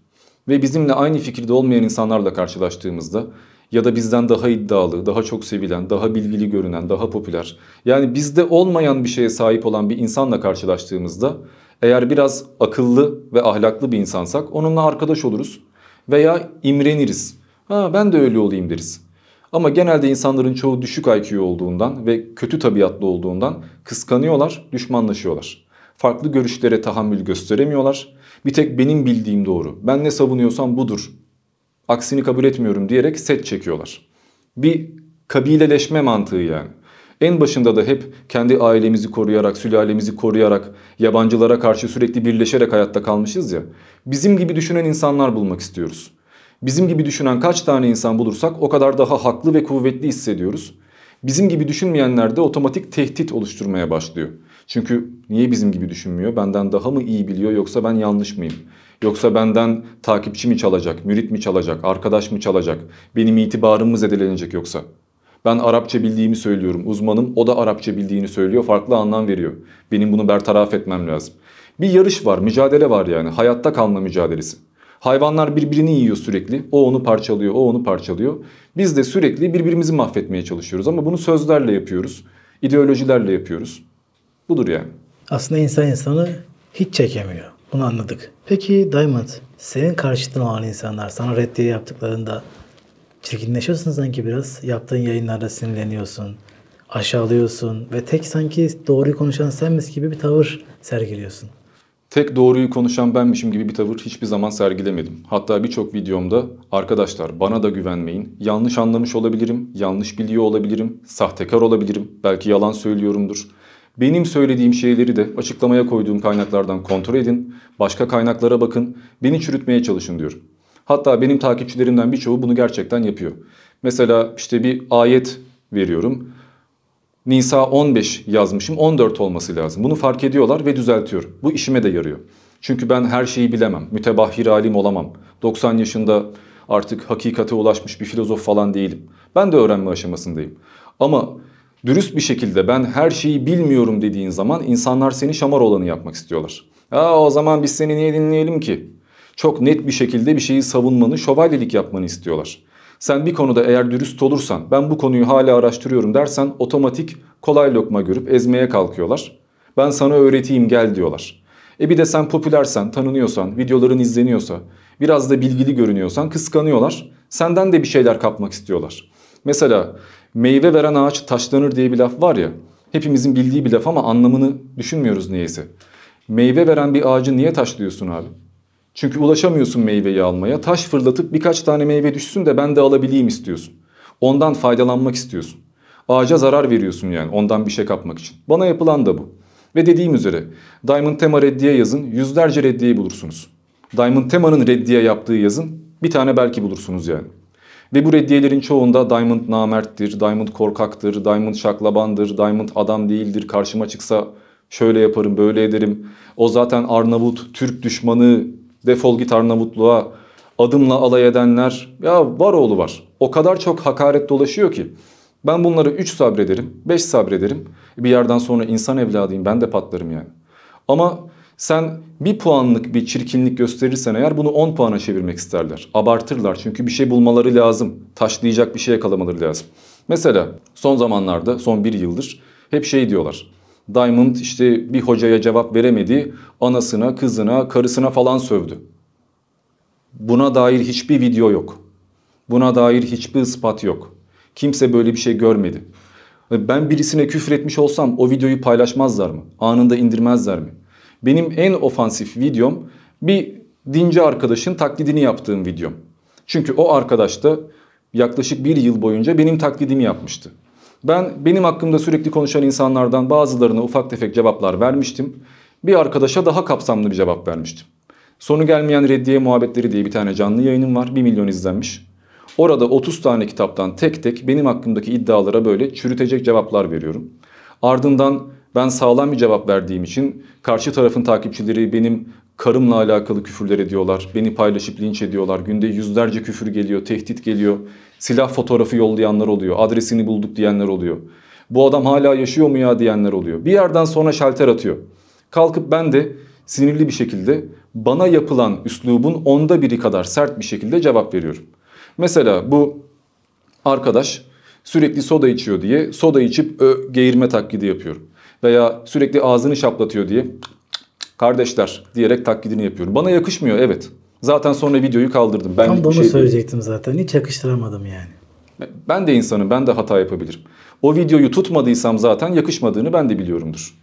B: Ve bizimle aynı fikirde olmayan insanlarla karşılaştığımızda ya da bizden daha iddialı, daha çok sevilen, daha bilgili görünen, daha popüler, yani bizde olmayan bir şeye sahip olan bir insanla karşılaştığımızda eğer biraz akıllı ve ahlaklı bir insansak onunla arkadaş oluruz veya imreniriz. Ha, ben de öyle olayım deriz. Ama genelde insanların çoğu düşük IQ olduğundan ve kötü tabiatlı olduğundan kıskanıyorlar, düşmanlaşıyorlar. Farklı görüşlere tahammül gösteremiyorlar. Bir tek benim bildiğim doğru, ben ne savunuyorsam budur, aksini kabul etmiyorum diyerek set çekiyorlar. Bir kabileleşme mantığı yani. En başında da hep kendi ailemizi koruyarak, sülalemizi koruyarak, yabancılara karşı sürekli birleşerek hayatta kalmışız ya. Bizim gibi düşünen insanlar bulmak istiyoruz. Bizim gibi düşünen kaç tane insan bulursak o kadar daha haklı ve kuvvetli hissediyoruz. Bizim gibi düşünmeyenler de otomatik tehdit oluşturmaya başlıyor. Çünkü niye bizim gibi düşünmüyor? Benden daha mı iyi biliyor yoksa ben yanlış mıyım? Yoksa benden takipçi mi çalacak, mürit mi çalacak, arkadaş mı çalacak, benim itibarım mı zedelenecek yoksa? Ben Arapça bildiğimi söylüyorum, uzmanım, o da Arapça bildiğini söylüyor, farklı anlam veriyor. Benim bunu bertaraf etmem lazım. Bir yarış var, mücadele var yani, hayatta kalma mücadelesi. Hayvanlar birbirini yiyor sürekli, o onu parçalıyor, o onu parçalıyor. Biz de sürekli birbirimizi mahvetmeye çalışıyoruz ama bunu sözlerle yapıyoruz, ideolojilerle yapıyoruz. Budur yani.
A: Aslında insan insanı hiç çekemiyor. Bunu anladık. Peki Diamond, senin karşıtın olan insanlar sana reddiye yaptıklarında çirkinleşiyorsun sanki biraz. Yaptığın yayınlarda sinirleniyorsun, aşağılıyorsun ve tek sanki doğruyu konuşan senmiş gibi bir tavır sergiliyorsun.
B: Tek doğruyu konuşan benmişim gibi bir tavır hiçbir zaman sergilemedim. Hatta birçok videomda arkadaşlar bana da güvenmeyin, yanlış anlamış olabilirim, yanlış biliyor olabilirim, sahtekar olabilirim, belki yalan söylüyorumdur. Benim söylediğim şeyleri de açıklamaya koyduğum kaynaklardan kontrol edin, başka kaynaklara bakın, beni çürütmeye çalışın diyorum. Hatta benim takipçilerimden birçoğu bunu gerçekten yapıyor. Mesela işte bir ayet veriyorum. Nisa 15 yazmışım, 14 olması lazım. Bunu fark ediyorlar ve düzeltiyorum. Bu işime de yarıyor. Çünkü ben her şeyi bilemem, mütebahhir alim olamam. 90 yaşında artık hakikate ulaşmış bir filozof falan değilim. Ben de öğrenme aşamasındayım. Ama dürüst bir şekilde ben her şeyi bilmiyorum dediğin zaman insanlar seni şamar olanı yapmak istiyorlar. O zaman biz seni niye dinleyelim ki? Çok net bir şekilde bir şeyi savunmanı, şövalyelik yapmanı istiyorlar. Sen bir konuda eğer dürüst olursan, ben bu konuyu hala araştırıyorum dersen otomatik kolay lokma görüp ezmeye kalkıyorlar. Ben sana öğreteyim gel diyorlar. Bir de sen popülersen, tanınıyorsan, videoların izleniyorsa, biraz da bilgili görünüyorsan kıskanıyorlar. Senden de bir şeyler kapmak istiyorlar. Mesela meyve veren ağaç taşlanır diye bir laf var ya, hepimizin bildiği bir laf ama anlamını düşünmüyoruz niyeyse. Meyve veren bir ağacı niye taşlıyorsun abi? Çünkü ulaşamıyorsun meyveyi almaya. Taş fırlatıp birkaç tane meyve düşsün de ben de alabileyim istiyorsun. Ondan faydalanmak istiyorsun. Ağaca zarar veriyorsun yani ondan bir şey kapmak için. Bana yapılan da bu. Ve dediğim üzere Diamond Tema reddiye yazın, yüzlerce reddiye bulursunuz. Diamond Tema'nın reddiye yaptığı yazın, bir tane belki bulursunuz yani. Ve bu reddiyelerin çoğunda Diamond namerttir, Diamond korkaktır, Diamond şaklabandır, Diamond adam değildir, karşıma çıksa şöyle yaparım, böyle ederim. O zaten Arnavut, Türk düşmanı, defol git Arnavutluğa, adımla alay edenler, ya var oğlu var. O kadar çok hakaret dolaşıyor ki. Ben bunları 3 sabrederim, 5 sabrederim. Bir yerden sonra insan evladıyım, ben de patlarım yani. Ama sen bir puanlık bir çirkinlik gösterirsen eğer bunu 10 puana çevirmek isterler. Abartırlar çünkü bir şey bulmaları lazım. Taşlayacak bir şey yakalamaları lazım. Mesela son zamanlarda, son bir yıldır hep şey diyorlar. Diamond işte bir hocaya cevap veremedi, anasına, kızına, karısına falan sövdü. Buna dair hiçbir video yok. Buna dair hiçbir ispat yok. Kimse böyle bir şey görmedi. Ben birisine küfür etmiş olsam o videoyu paylaşmazlar mı? Anında indirmezler mi? Benim en ofansif videom bir dinci arkadaşın taklidini yaptığım videom. Çünkü o arkadaş da yaklaşık bir yıl boyunca benim taklidimi yapmıştı. Benim hakkımda sürekli konuşan insanlardan bazılarına ufak tefek cevaplar vermiştim. Bir arkadaşa daha kapsamlı bir cevap vermiştim. Sonu gelmeyen reddiye muhabbetleri diye bir tane canlı yayınım var. 1 milyon izlenmiş. Orada 30 tane kitaptan tek tek benim hakkımdaki iddialara böyle çürütecek cevaplar veriyorum. Ardından ben sağlam bir cevap verdiğim için karşı tarafın takipçileri benim Karımla alakalı küfürler ediyorlar. Beni paylaşıp linç ediyorlar. Günde yüzlerce küfür geliyor, tehdit geliyor. Silah fotoğrafı yollayanlar oluyor. Adresini bulduk diyenler oluyor. Bu adam hala yaşıyor mu ya diyenler oluyor. Bir yerden sonra şalter atıyor. Kalkıp ben de sinirli bir şekilde bana yapılan üslubun 1/10 kadar sert bir şekilde cevap veriyorum. Mesela bu arkadaş sürekli soda içiyor diye soda içip geğirme taklidi yapıyorum. Veya sürekli ağzını şaplatıyor diye kardeşler diyerek taklidini yapıyorum. Bana yakışmıyor, evet. Zaten sonra videoyu kaldırdım. Ben
A: Tam da onu söyleyecektim zaten. Hiç yakıştıramadım yani.
B: Ben de insanım, ben de hata yapabilirim. O videoyu tutmadıysam zaten yakışmadığını ben de biliyorumdur.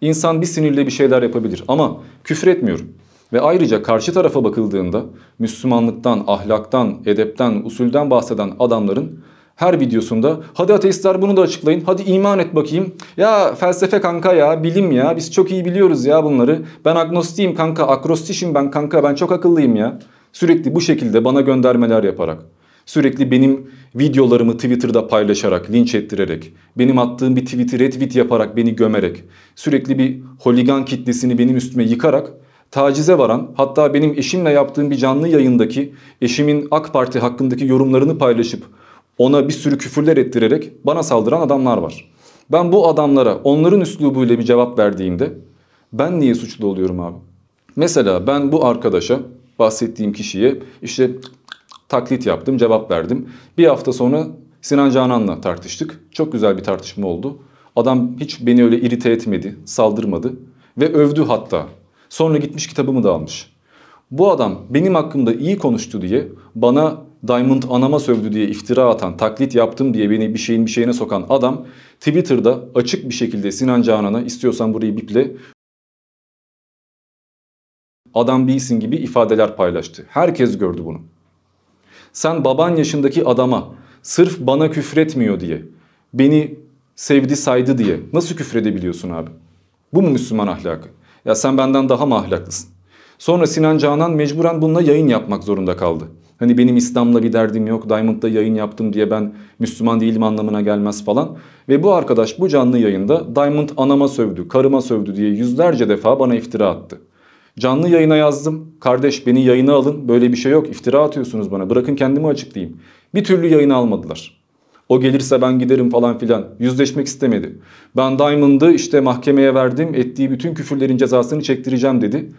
B: İnsan bir sinirle bir şeyler yapabilir ama küfür etmiyorum. Ve ayrıca karşı tarafa bakıldığında Müslümanlıktan, ahlaktan, edepten, usulden bahseden adamların her videosunda hadi ateistler bunu da açıklayın, hadi iman et bakayım. Ya felsefe kanka ya, bilim ya, biz çok iyi biliyoruz ya bunları. Ben agnostiyim kanka, akrostişim ben kanka, ben çok akıllıyım ya. Sürekli bu şekilde bana göndermeler yaparak, sürekli benim videolarımı Twitter'da paylaşarak, linç ettirerek, benim attığım bir tweet'i retweet yaparak beni gömerek, sürekli bir holigan kitlesini benim üstüme yıkarak tacize varan, hatta benim eşimle yaptığım bir canlı yayındaki eşimin AK Parti hakkındaki yorumlarını paylaşıp ona bir sürü küfürler ettirerek bana saldıran adamlar var. Ben bu adamlara onların üslubuyla bir cevap verdiğimde ben niye suçlu oluyorum abi? Mesela ben bu arkadaşa, bahsettiğim kişiye işte taklit yaptım, cevap verdim. Bir hafta sonra Sinan Canan'la tartıştık. Çok güzel bir tartışma oldu. Adam hiç beni öyle irite etmedi, saldırmadı ve övdü hatta. Sonra gitmiş kitabımı da almış. Bu adam benim hakkımda iyi konuştu diye bana Diamond anama sövdü diye iftira atan, taklit yaptım diye beni bir şeyin bir şeyine sokan adam Twitter'da açık bir şekilde Sinan Canan'a istiyorsan burayı biple, adam değilsin gibi ifadeler paylaştı. Herkes gördü bunu. Sen baban yaşındaki adama sırf bana küfretmiyor diye, beni sevdi saydı diye nasıl küfredebiliyorsun abi? Bu mu Müslüman ahlakı? Ya sen benden daha mı ahlaklısın? Sonra Sinan Canan mecburen bununla yayın yapmak zorunda kaldı. Hani benim İslam'la bir derdim yok, Diamond'da yayın yaptım diye ben Müslüman değilim anlamına gelmez falan. Ve bu arkadaş bu canlı yayında Diamond anama sövdü, karıma sövdü diye yüzlerce defa bana iftira attı. Canlı yayına yazdım. Kardeş beni yayına alın. Böyle bir şey yok. İftira atıyorsunuz bana. Bırakın kendimi açıklayayım. Bir türlü yayına almadılar. O gelirse ben giderim falan filan. Yüzleşmek istemedi. Ben Diamond'ı işte mahkemeye verdim. Ettiği bütün küfürlerin cezasını çektireceğim dedi.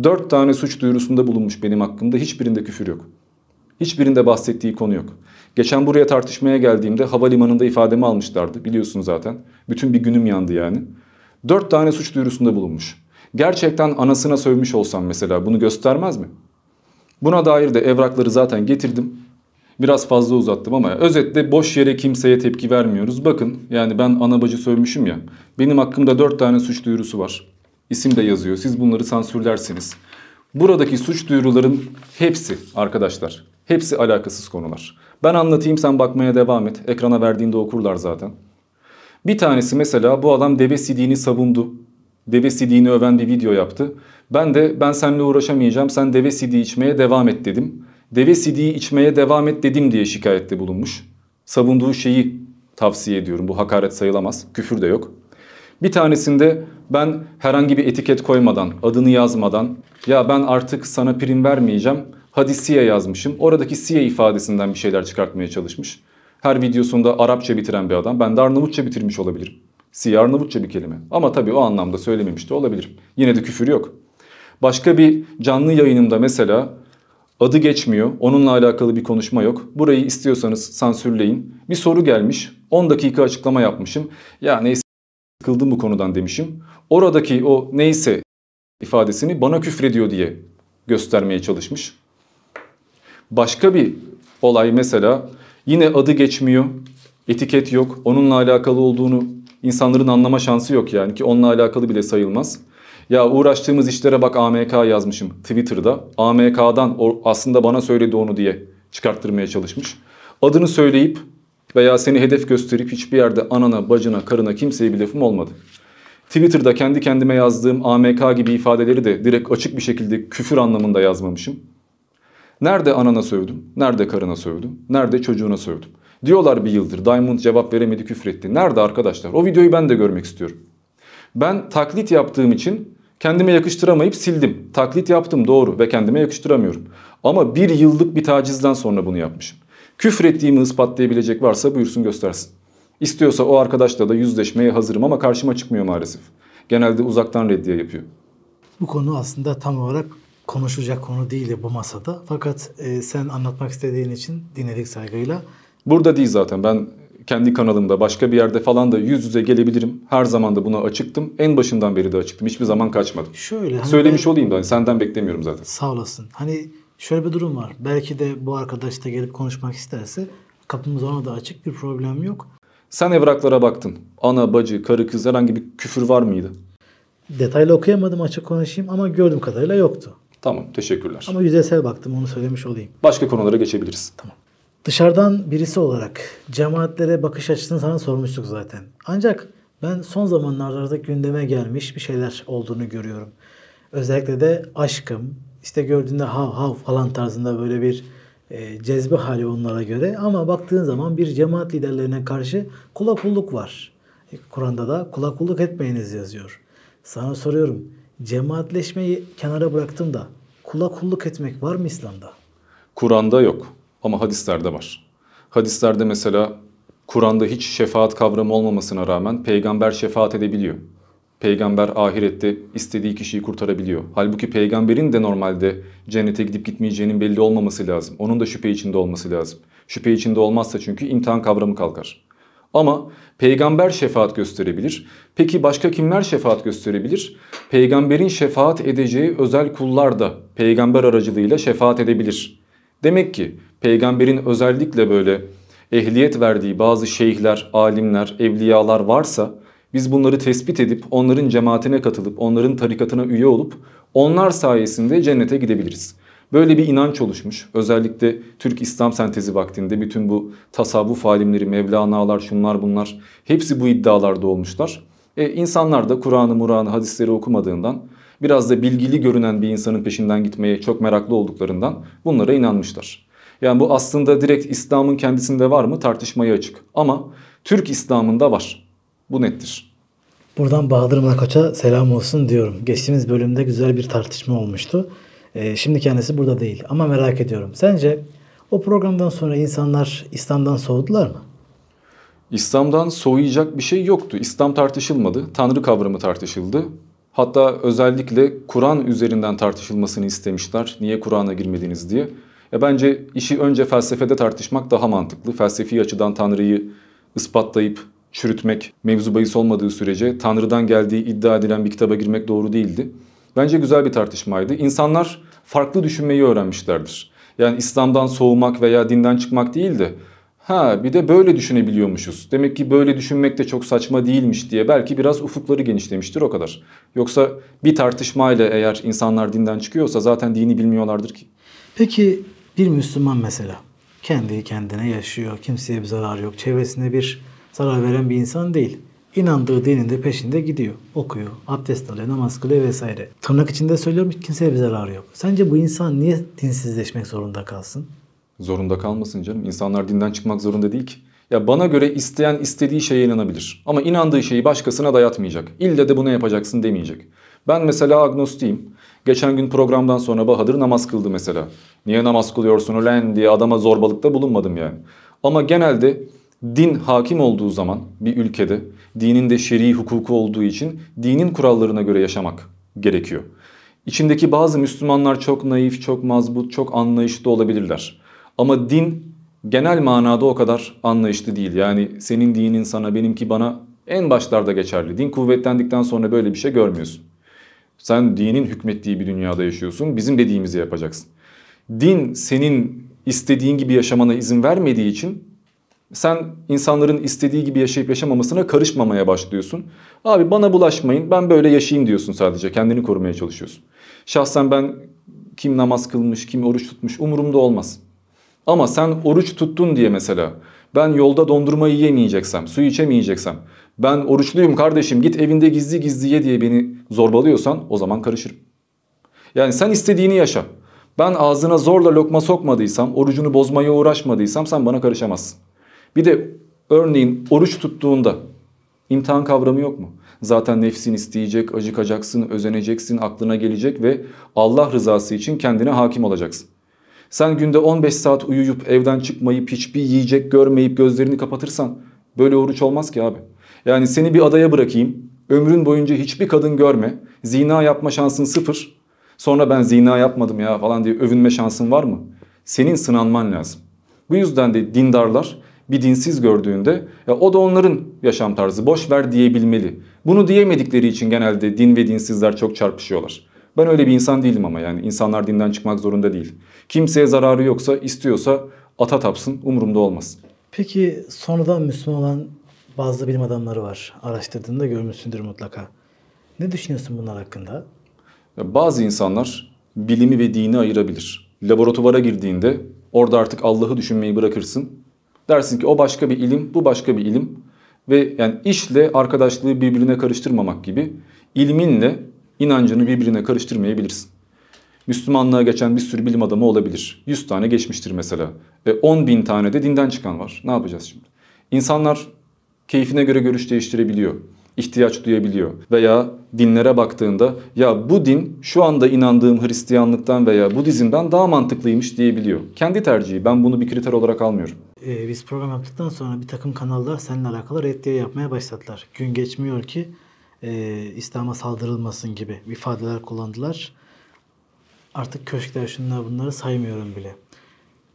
B: 4 tane suç duyurusunda bulunmuş benim hakkımda. Hiçbirinde küfür yok. Hiçbirinde bahsettiği konu yok. Geçen buraya tartışmaya geldiğimde havalimanında ifademi almışlardı. Biliyorsun zaten. Bütün bir günüm yandı yani. 4 tane suç duyurusunda bulunmuş. Gerçekten anasına sövmüş olsam mesela bunu göstermez mi? Buna dair de evrakları zaten getirdim. Biraz fazla uzattım ama özetle boş yere kimseye tepki vermiyoruz. Bakın yani ben ana bacı sövmüşüm ya. Benim hakkımda 4 tane suç duyurusu var. İsim de yazıyor. Siz bunları sansürlersiniz. Buradaki suç duyuruların hepsi arkadaşlar. Hepsi alakasız konular. Ben anlatayım sen bakmaya devam et. Ekrana verdiğinde okurlar zaten. Bir tanesi mesela bu adam deve sidiğini savundu. Deve sidiğini öven bir video yaptı. Ben seninle uğraşamayacağım, sen deve sidiği içmeye devam et dedim. Deve sidiği içmeye devam et dedim diye şikayette bulunmuş. Savunduğu şeyi tavsiye ediyorum. Bu hakaret sayılamaz, küfür de yok. Bir tanesinde ben herhangi bir etiket koymadan, adını yazmadan ya ben artık sana prim vermeyeceğim, hadi Siye yazmışım. Oradaki Siye ifadesinden bir şeyler çıkartmaya çalışmış. Her videosunda Arapça bitiren bir adam. Ben de Arnavutça bitirmiş olabilirim. Siye Arnavutça bir kelime. Ama tabii o anlamda söylememiş de olabilirim. Yine de küfür yok. Başka bir canlı yayınımda mesela adı geçmiyor. Onunla alakalı bir konuşma yok. Burayı istiyorsanız sansürleyin. Bir soru gelmiş. 10 dakika açıklama yapmışım. Ya neyse sıkıldım bu konudan demişim. Oradaki o neyse ifadesini bana küfrediyor diye göstermeye çalışmış. Başka bir olay mesela yine adı geçmiyor. Etiket yok. Onunla alakalı olduğunu insanların anlama şansı yok yani ki onunla alakalı bile sayılmaz. Ya uğraştığımız işlere bak AMK yazmışım Twitter'da. AMK'dan aslında bana söyledi onu diye çıkarttırmaya çalışmış. Adını söyleyip veya seni hedef gösterip hiçbir yerde anana, bacına, karına kimseye bir lafım olmadı. Twitter'da kendi kendime yazdığım AMK gibi ifadeleri de direkt açık bir şekilde küfür anlamında yazmamışım. Nerede anana sövdüm, nerede karına sövdüm, nerede çocuğuna sövdüm. Diyorlar bir yıldır Diamond cevap veremedi, küfretti. Nerede arkadaşlar? O videoyu ben de görmek istiyorum. Ben taklit yaptığım için Kendime yakıştıramayıp sildim. Taklit yaptım doğru ve kendime yakıştıramıyorum. Ama 1 yıllık bir tacizden sonra bunu yapmışım. Küfrettiğimi ispatlayabilecek varsa buyursun göstersin. İstiyorsa o arkadaşla da yüzleşmeye hazırım ama karşıma çıkmıyor maalesef. Genelde uzaktan reddiye yapıyor.
A: Bu konu aslında tam olarak konuşulacak konu değildi bu masada. Fakat sen anlatmak istediğin için dinledik saygıyla.
B: Burada değil zaten. Ben kendi kanalımda başka bir yerde falan da yüz yüze gelebilirim. Her zaman da buna açıktım. En başından beri de açıktım. Hiçbir zaman kaçmadım.
A: Şöyle
B: Söylemiş olayım da hani senden beklemiyorum zaten.
A: Sağ olasın. Hani şöyle bir durum var. Belki de bu arkadaş da gelip konuşmak isterse kapımız ona da açık, bir problem yok.
B: Sen evraklara baktın. Ana, bacı, karı, kız herhangi bir küfür var mıydı?
A: Detaylı okuyamadım, açık konuşayım, ama gördüğüm kadarıyla yoktu.
B: Tamam, teşekkürler.
A: Ama yüzeysel baktım, onu söylemiş olayım.
B: Başka konulara geçebiliriz.
A: Tamam. Dışarıdan birisi olarak cemaatlere bakış açısını sana sormuştuk zaten. Ancak ben son zamanlarda gündeme gelmiş bir şeyler olduğunu görüyorum. Özellikle de aşkım, işte gördüğünde hav hav falan tarzında böyle bir cezbe hali onlara göre. Ama baktığın zaman bir cemaat liderlerine karşı kula kulluk var. Kur'an'da da kula kulluk etmeyiniz yazıyor. Sana soruyorum, cemaatleşmeyi kenara bıraktım da kula kulluk etmek var mı İslam'da?
B: Kur'an'da yok ama hadislerde var. Hadislerde mesela Kur'an'da hiç şefaat kavramı olmamasına rağmen peygamber şefaat edebiliyor. Peygamber ahirette istediği kişiyi kurtarabiliyor. Halbuki peygamberin de normalde cennete gidip gitmeyeceğinin belli olmaması lazım. Onun da şüphe içinde olması lazım. Şüphe içinde olmazsa çünkü imtihan kavramı kalkar. Ama peygamber şefaat gösterebilir. Peki başka kimler şefaat gösterebilir? Peygamberin şefaat edeceği özel kullar da peygamber aracılığıyla şefaat edebilir. Demek ki peygamberin özellikle böyle ehliyet verdiği bazı şeyhler, alimler, evliyalar varsa biz bunları tespit edip onların cemaatine katılıp onların tarikatına üye olup onlar sayesinde cennete gidebiliriz. Böyle bir inanç oluşmuş. Özellikle Türk İslam sentezi vaktinde bütün bu tasavvuf alimleri, Mevlana'lar, şunlar bunlar hepsi bu iddialarda olmuşlar. İnsanlar da Kur'an'ı, Muran'ı, hadisleri okumadığından biraz da bilgili görünen bir insanın peşinden gitmeye çok meraklı olduklarından bunlara inanmışlar. Yani bu aslında direkt İslam'ın kendisinde var mı tartışmaya açık. Ama Türk İslam'ında var. Bu nettir.
A: Buradan Bahadır Malkoç'a selam olsun diyorum. Geçtiğimiz bölümde güzel bir tartışma olmuştu. Şimdi kendisi burada değil ama merak ediyorum. Sence o programdan sonra insanlar İslam'dan soğudular mı?
B: İslam'dan soğuyacak bir şey yoktu. İslam tartışılmadı. Tanrı kavramı tartışıldı. Hatta özellikle Kur'an üzerinden tartışılmasını istemişler. Niye Kur'an'a girmediniz diye. Bence işi önce felsefede tartışmak daha mantıklı. Felsefi açıdan Tanrı'yı ispatlayıp çürütmek mevzu bahis olmadığı sürece Tanrı'dan geldiği iddia edilen bir kitaba girmek doğru değildi. Bence güzel bir tartışmaydı. İnsanlar farklı düşünmeyi öğrenmişlerdir. Yani İslam'dan soğumak veya dinden çıkmak değil de bir de böyle düşünebiliyormuşuz. Demek ki böyle düşünmek de çok saçma değilmiş diye belki biraz ufukları genişlemiştir, o kadar. Yoksa bir tartışmayla eğer insanlar dinden çıkıyorsa zaten dini bilmiyorlardır ki.
A: Peki bir Müslüman mesela kendi kendine yaşıyor, kimseye bir zarar yok, çevresine bir zarar veren bir insan değil. İnandığı dinin de peşinde gidiyor, okuyor, abdest alıyor, namaz kılıyor vesaire. Tırnak içinde söylüyorum, kimseye bir zararı yok. Sence bu insan niye dinsizleşmek zorunda kalsın?
B: Zorunda kalmasın canım. İnsanlar dinden çıkmak zorunda değil ki. Ya bana göre isteyen istediği şeye inanabilir. Ama inandığı şeyi başkasına dayatmayacak. İlle de bunu yapacaksın demeyecek. Ben mesela agnostiyim. Geçen gün programdan sonra Bahadır namaz kıldı mesela. Niye namaz kılıyorsun ulan diye adama zorbalıkta bulunmadım yani. Ama genelde din hakim olduğu zaman bir ülkede dinin de şer'i hukuku olduğu için dinin kurallarına göre yaşamak gerekiyor. İçindeki bazı Müslümanlar çok naif, çok mazbut, çok anlayışlı olabilirler. Ama din genel manada o kadar anlayışlı değil. Yani senin dinin sana, benimki bana en başlarda geçerli. Din kuvvetlendikten sonra böyle bir şey görmüyorsun. Sen dinin hükmettiği bir dünyada yaşıyorsun, bizim dediğimizi yapacaksın. Din senin istediğin gibi yaşamana izin vermediği için sen insanların istediği gibi yaşayıp yaşamamasına karışmamaya başlıyorsun. Abi bana bulaşmayın, ben böyle yaşayayım diyorsun sadece. Kendini korumaya çalışıyorsun. Şahsen ben kim namaz kılmış, kim oruç tutmuş umurumda olmaz. Ama sen oruç tuttun diye mesela ben yolda dondurma yiyemeyeceksem, su içemeyeceksem, ben oruçluyum kardeşim git evinde gizli gizli ye diye beni zorbalıyorsan o zaman karışırım. Yani sen istediğini yaşa. Ben ağzına zorla lokma sokmadıysam, orucunu bozmaya uğraşmadıysam sen bana karışamazsın. Bir de örneğin oruç tuttuğunda İmtihan kavramı yok mu? Zaten nefsin isteyecek, acıkacaksın, özeneceksin, aklına gelecek ve Allah rızası için kendine hakim olacaksın. Sen günde 15 saat uyuyup evden çıkmayıp hiçbir yiyecek görmeyip gözlerini kapatırsan böyle oruç olmaz ki abi. Yani seni bir adaya bırakayım, ömrün boyunca hiçbir kadın görme, zina yapma şansın sıfır. Sonra ben zina yapmadım ya falan diye övünme şansın var mı? Senin sınanman lazım. Bu yüzden de dindarlar bir dinsiz gördüğünde ya o da onların yaşam tarzı, boş ver diyebilmeli. Bunu diyemedikleri için genelde din ve dinsizler çok çarpışıyorlar. Ben öyle bir insan değilim ama yani insanlar dinden çıkmak zorunda değil. Kimseye zararı yoksa, istiyorsa ata tapsın, umurumda olmaz.
A: Peki sonradan Müslüman olan bazı bilim adamları var. Araştırdığında görmüşsündür mutlaka. Ne düşünüyorsun bunlar hakkında?
B: Bazı insanlar bilimi ve dini ayırabilir. Laboratuvara girdiğinde orada artık Allah'ı düşünmeyi bırakırsın. Dersin ki o başka bir ilim, bu başka bir ilim. Ve yani işle arkadaşlığı birbirine karıştırmamak gibi ilminle inancını birbirine karıştırmayabilirsin. Müslümanlığa geçen bir sürü bilim adamı olabilir. 100 tane geçmiştir mesela. Ve 10 bin tane de dinden çıkan var. Ne yapacağız şimdi? İnsanlar keyfine göre görüş değiştirebiliyor. İhtiyaç duyabiliyor. Veya dinlere baktığında ya bu din şu anda inandığım Hristiyanlıktan veya Budizm'den daha mantıklıymış diyebiliyor. Kendi tercihi. Ben bunu bir kriter olarak almıyorum.
A: Biz program yaptıktan sonra bir takım kanallar seninle alakalı reddiye yapmaya başladılar. Gün geçmiyor ki İslam'a saldırılmasın gibi ifadeler kullandılar. Artık köşkler şunlar bunları saymıyorum bile.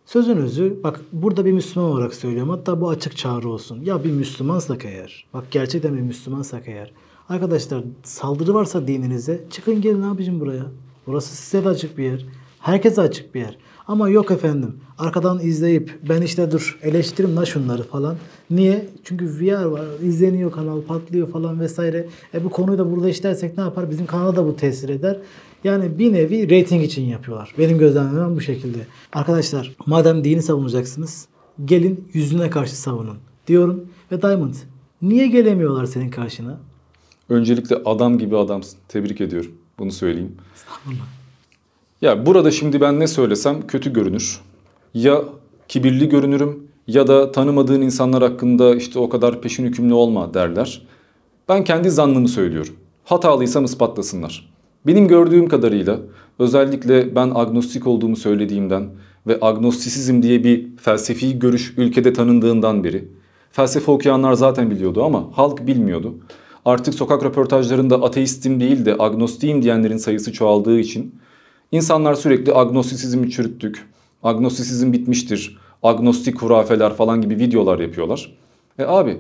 A: Sözün özü, bak burada bir Müslüman olarak söylüyorum. Hatta bu açık çağrı olsun. Ya bir Müslümansak eğer, bak gerçekten bir Müslümansak eğer. Arkadaşlar saldırı varsa dininize çıkın gelin abicim buraya. Burası size de açık bir yer. Herkese açık bir yer. Ama yok efendim arkadan izleyip ben işte dur eleştirim la şunları falan. Niye? Çünkü VR var. İzleniyor kanal patlıyor falan vesaire. Bu konuyu da burada işlersek ne yapar? Bizim kanala da bu tesir eder. Yani bir nevi reyting için yapıyorlar. Benim gözlemlemem bu şekilde. Arkadaşlar madem dini savunacaksınız gelin yüzüne karşı savunun diyorum. Ve Diamond niye gelemiyorlar senin karşına?
B: Öncelikle adam gibi adamsın. Tebrik ediyorum. Bunu söyleyeyim. Ya burada şimdi ben ne söylesem kötü görünür. Ya kibirli görünürüm ya da tanımadığın insanlar hakkında işte o kadar peşin hükümlü olma derler. Ben kendi zannımı söylüyorum. Hatalıysam ispatlasınlar. Benim gördüğüm kadarıyla özellikle ben agnostik olduğumu söylediğimden ve agnostisizm diye bir felsefi görüş ülkede tanındığından beri felsefe okuyanlar zaten biliyordu ama halk bilmiyordu. Artık sokak röportajlarında ateistim değil de agnostiyim diyenlerin sayısı çoğaldığı için İnsanlar sürekli agnostisizmi çürüttük, agnostisizm bitmiştir, agnostik hurafeler falan gibi videolar yapıyorlar. Abi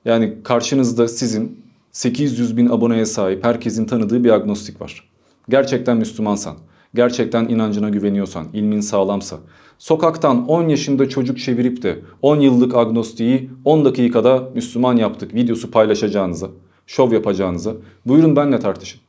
B: yani karşınızda sizin 800 bin aboneye sahip herkesin tanıdığı bir agnostik var. Gerçekten Müslümansan, gerçekten inancına güveniyorsan, ilmin sağlamsa, sokaktan 10 yaşında çocuk çevirip de 10 yıllık agnostiği 10 dakikada Müslüman yaptık videosu paylaşacağınıza, şov yapacağınıza buyurun benimle tartışın.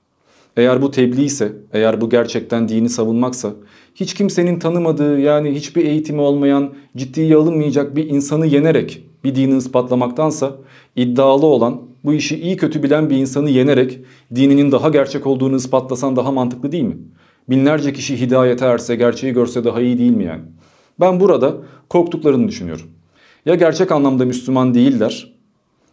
B: Eğer bu tebliğ ise, eğer bu gerçekten dini savunmaksa, hiç kimsenin tanımadığı yani hiçbir eğitimi olmayan, ciddiye alınmayacak bir insanı yenerek bir dini ispatlamaktansa, iddialı olan, bu işi iyi kötü bilen bir insanı yenerek dininin daha gerçek olduğunu ispatlasan daha mantıklı değil mi? Binlerce kişi hidayete erse, gerçeği görse daha iyi değil mi yani? Ben burada korktuklarını düşünüyorum. Ya gerçek anlamda Müslüman değiller,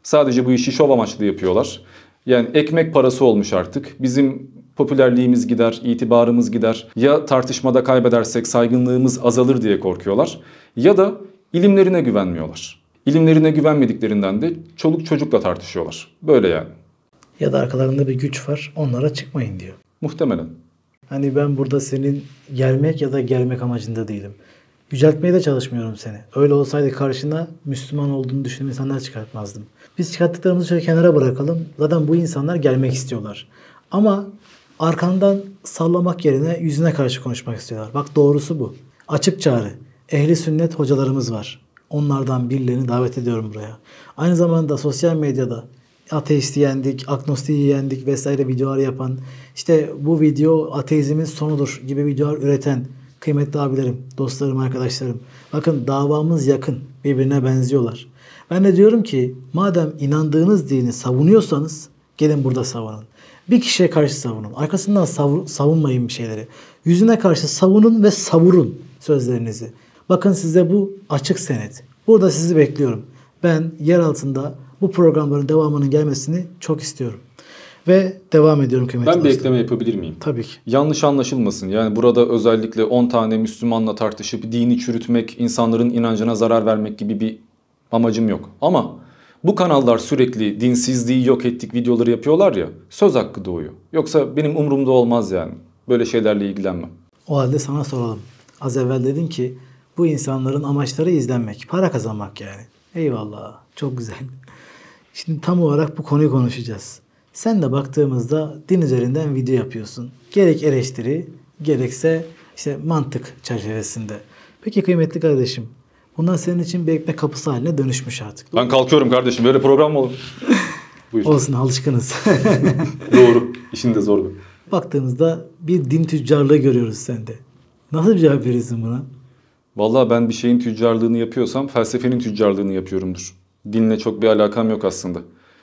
B: sadece bu işi şov amaçlı yapıyorlar. Yani ekmek parası olmuş artık. Bizim popülerliğimiz gider, itibarımız gider. Ya tartışmada kaybedersek saygınlığımız azalır diye korkuyorlar. Ya da ilimlerine güvenmiyorlar. İlimlerine güvenmediklerinden de çoluk çocukla tartışıyorlar. Böyle yani.
A: Ya da arkalarında bir güç var onlara çıkmayın diyor.
B: Muhtemelen.
A: Hani ben burada senin gelmek ya da gelmek amacında değilim. Yüceltmeye de çalışmıyorum seni. Öyle olsaydı karşına Müslüman olduğunu düşünen insanlar çıkartmazdım. Biz çıkarttıklarımızı şöyle kenara bırakalım. Zaten bu insanlar gelmek istiyorlar. Ama arkandan sallamak yerine yüzüne karşı konuşmak istiyorlar. Bak doğrusu bu. Açık çağrı. Ehli sünnet hocalarımız var. Onlardan birilerini davet ediyorum buraya. Aynı zamanda sosyal medyada ateisti yendik, agnostiği yendik vesaire videolar yapan, işte bu video ateizmin sonudur gibi videolar üreten kıymetli abilerim, dostlarım, arkadaşlarım. Bakın davamız yakın. Birbirine benziyorlar. Ben de diyorum ki madem inandığınız dini savunuyorsanız gelin burada savunun. Bir kişiye karşı savunun. Arkasından savunmayın bir şeyleri. Yüzüne karşı savunun ve savurun sözlerinizi. Bakın size bu açık senet. Burada sizi bekliyorum. Ben yer altında bu programların devamının gelmesini çok istiyorum. Ve devam ediyorum kıymetli
B: Ben bir
A: dostlarım.
B: ekleme yapabilir miyim?
A: Tabii ki.
B: Yanlış anlaşılmasın. Yani burada özellikle 10 tane Müslümanla tartışıp dini çürütmek, insanların inancına zarar vermek gibi bir amacım yok. Ama bu kanallar sürekli dinsizliği yok ettik videoları yapıyorlar ya, söz hakkı doğuyor. Yoksa benim umurumda olmaz yani. Böyle şeylerle ilgilenmem.
A: O halde sana soralım. Az evvel dedin ki bu insanların amaçları izlenmek, para kazanmak yani. Eyvallah. Çok güzel. Şimdi tam olarak bu konuyu konuşacağız. Sen de baktığımızda din üzerinden video yapıyorsun. Gerek eleştiri, gerekse işte mantık çerçevesinde. Peki kıymetli kardeşim, bunlar senin için bir ekmek kapısı haline dönüşmüş artık.
B: Ben kalkıyorum kardeşim. Böyle program mı olur? Buyur.
A: Olsun, alışkınız.
B: Doğru. İşin de zor.
A: Baktığımızda bir din tüccarlığı görüyoruz sende. Nasıl bir cevap verirsin buna?
B: Vallahi ben bir şeyin tüccarlığını yapıyorsam felsefenin tüccarlığını yapıyorumdur. Dinle çok bir alakam yok aslında.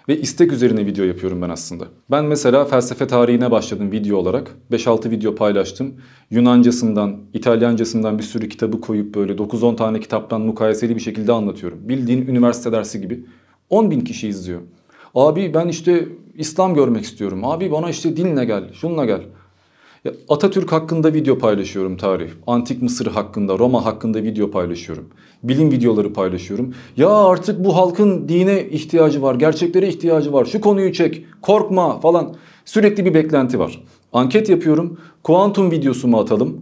B: Ve istek üzerine video yapıyorum ben aslında. Ben mesela felsefe tarihine başladım video olarak. 5-6 video paylaştım. Yunancasından, İtalyancasından bir sürü kitabı koyup böyle 9-10 tane kitaptan mukayeseli bir şekilde anlatıyorum. Bildiğin üniversite dersi gibi. 10.000 kişi izliyor. Abi ben işte İslam görmek istiyorum. Abi bana işte dinle gel, şununla gel. Ya Atatürk hakkında video paylaşıyorum tarih. Antik Mısır hakkında, Roma hakkında video paylaşıyorum. Bilim videoları paylaşıyorum. Ya artık bu halkın dine ihtiyacı var, gerçeklere ihtiyacı var. Şu konuyu çek, korkma falan. Sürekli bir beklenti var. Anket yapıyorum. Kuantum videosu mu atalım?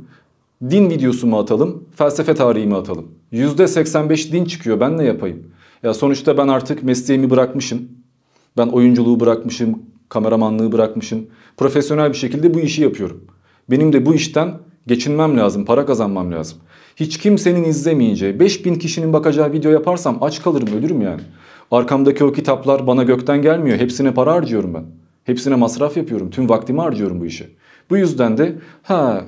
B: Din videosu mu atalım? Felsefe tarihi mi atalım? %85 din çıkıyor. Ben ne yapayım? Ya sonuçta ben artık mesleğimi bırakmışım. Ben oyunculuğu bırakmışım, kameramanlığı bırakmışım. Profesyonel bir şekilde bu işi yapıyorum. Benim de bu işten geçinmem lazım, para kazanmam lazım. Hiç kimsenin izlemeyeceği, 5.000 kişinin bakacağı video yaparsam aç kalırım, ölürüm yani. Arkamdaki o kitaplar bana gökten gelmiyor. Hepsine para harcıyorum ben. Hepsine masraf yapıyorum. Tüm vaktimi harcıyorum bu işe. Bu yüzden de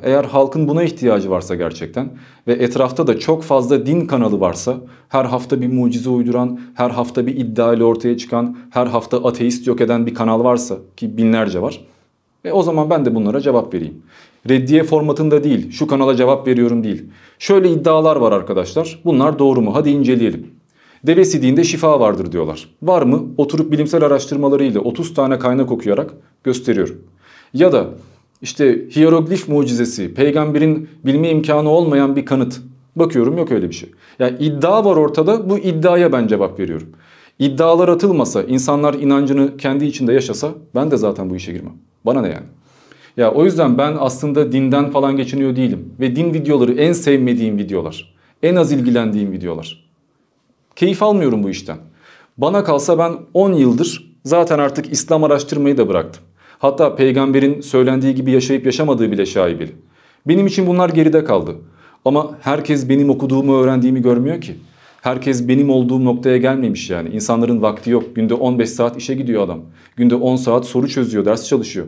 B: eğer halkın buna ihtiyacı varsa gerçekten ve etrafta da çok fazla din kanalı varsa, her hafta bir mucize uyduran, her hafta bir iddia ile ortaya çıkan, her hafta ateist yok eden bir kanal varsa, ki binlerce var, o zaman ben de bunlara cevap vereyim. Reddiye formatında değil, şu kanala cevap veriyorum değil. Şöyle iddialar var arkadaşlar, bunlar doğru mu? Hadi inceleyelim. Deve sidiğinde şifa vardır diyorlar. Var mı? Oturup bilimsel araştırmalarıyla 30 tane kaynak okuyarak gösteriyorum. Ya da işte hieroglif mucizesi, peygamberin bilme imkanı olmayan bir kanıt. Bakıyorum yok öyle bir şey. Yani iddia var ortada, bu iddiaya ben cevap veriyorum. İddialar atılmasa, insanlar inancını kendi içinde yaşasa ben de zaten bu işe girmem. Bana ne yani? Ya o yüzden ben aslında dinden falan geçiniyor değilim. Ve din videoları en sevmediğim videolar. En az ilgilendiğim videolar. Keyif almıyorum bu işten. Bana kalsa ben 10 yıldır zaten artık İslam araştırmayı da bıraktım. Hatta peygamberin söylendiği gibi yaşayıp yaşamadığı bile şaibeli. Benim için bunlar geride kaldı. Ama herkes benim okuduğumu, öğrendiğimi görmüyor ki. Herkes benim olduğum noktaya gelmemiş yani. İnsanların vakti yok. Günde 15 saat işe gidiyor adam. Günde 10 saat soru çözüyor, ders çalışıyor.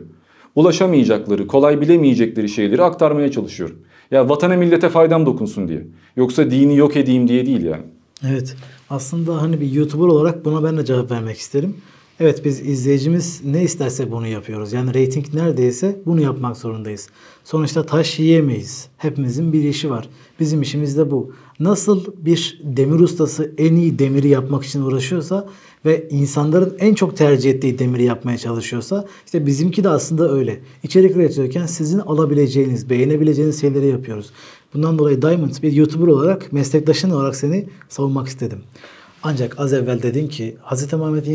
B: Ulaşamayacakları, kolay bilemeyecekleri şeyleri aktarmaya çalışıyorum. Ya vatana millete faydam dokunsun diye. Yoksa dini yok edeyim diye değil yani.
A: Evet. Aslında hani bir YouTuber olarak buna ben de cevap vermek isterim. Evet, biz izleyicimiz ne isterse bunu yapıyoruz. Yani reyting neredeyse bunu yapmak zorundayız. Sonuçta taş yiyemeyiz. Hepimizin bir işi var. Bizim işimiz de bu. Nasıl bir demir ustası en iyi demiri yapmak için uğraşıyorsa ve insanların en çok tercih ettiği demiri yapmaya çalışıyorsa işte bizimki de aslında öyle. İçerik üretiyorken sizin alabileceğiniz, beğenebileceğiniz şeyleri yapıyoruz. Bundan dolayı Diamond bir YouTuber olarak, meslektaşın olarak seni savunmak istedim. Ancak az evvel dedin ki Hz. Muhammed'in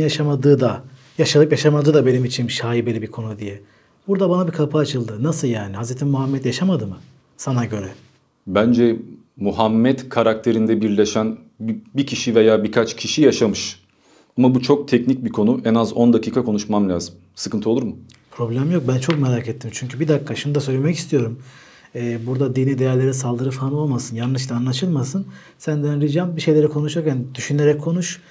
A: yaşayıp yaşamadığı da benim için şaibeli bir konu diye. Burada bana bir kapı açıldı. Nasıl yani? Hz. Muhammed yaşamadı mı sana göre?
B: Bence Muhammed karakterinde birleşen bir kişi veya birkaç kişi yaşamış. Ama bu çok teknik bir konu. En az 10 dakika konuşmam lazım. Sıkıntı olur mu?
A: Problem yok. Ben çok merak ettim. Çünkü bir dakika şunu da söylemek istiyorum. Burada dini değerlere saldırı falan olmasın. Yanlış da anlaşılmasın. Senden ricam bir şeyleri konuşurken düşünerek konuş.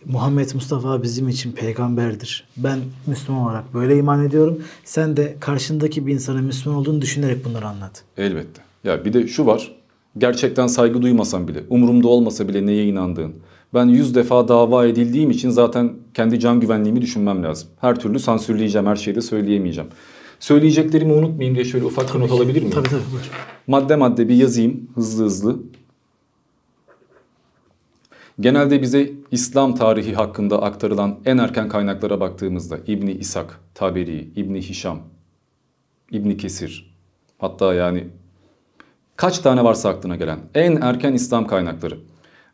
A: Muhammed Mustafa bizim için peygamberdir. Ben Müslüman olarak böyle iman ediyorum. Sen de karşındaki bir insanın Müslüman olduğunu düşünerek bunları anlat.
B: Elbette. Ya bir de şu var. Gerçekten saygı duymasan bile, umurumda olmasa bile neye inandığın. Ben 100 defa dava edildiğim için zaten kendi can güvenliğimi düşünmem lazım. Her türlü sansürleyeceğim, her şeyi de söyleyemeyeceğim. Söyleyeceklerimi unutmayayım diye şöyle ufak bir not alabilir miyim?
A: Tabii buyur.
B: Madde madde bir yazayım hızlı hızlı. Genelde bize İslam tarihi hakkında aktarılan en erken kaynaklara baktığımızda İbni İshak, Taberi, İbni Hişam, İbni Kesir, hatta yani kaç tane varsa aklına gelen en erken İslam kaynakları.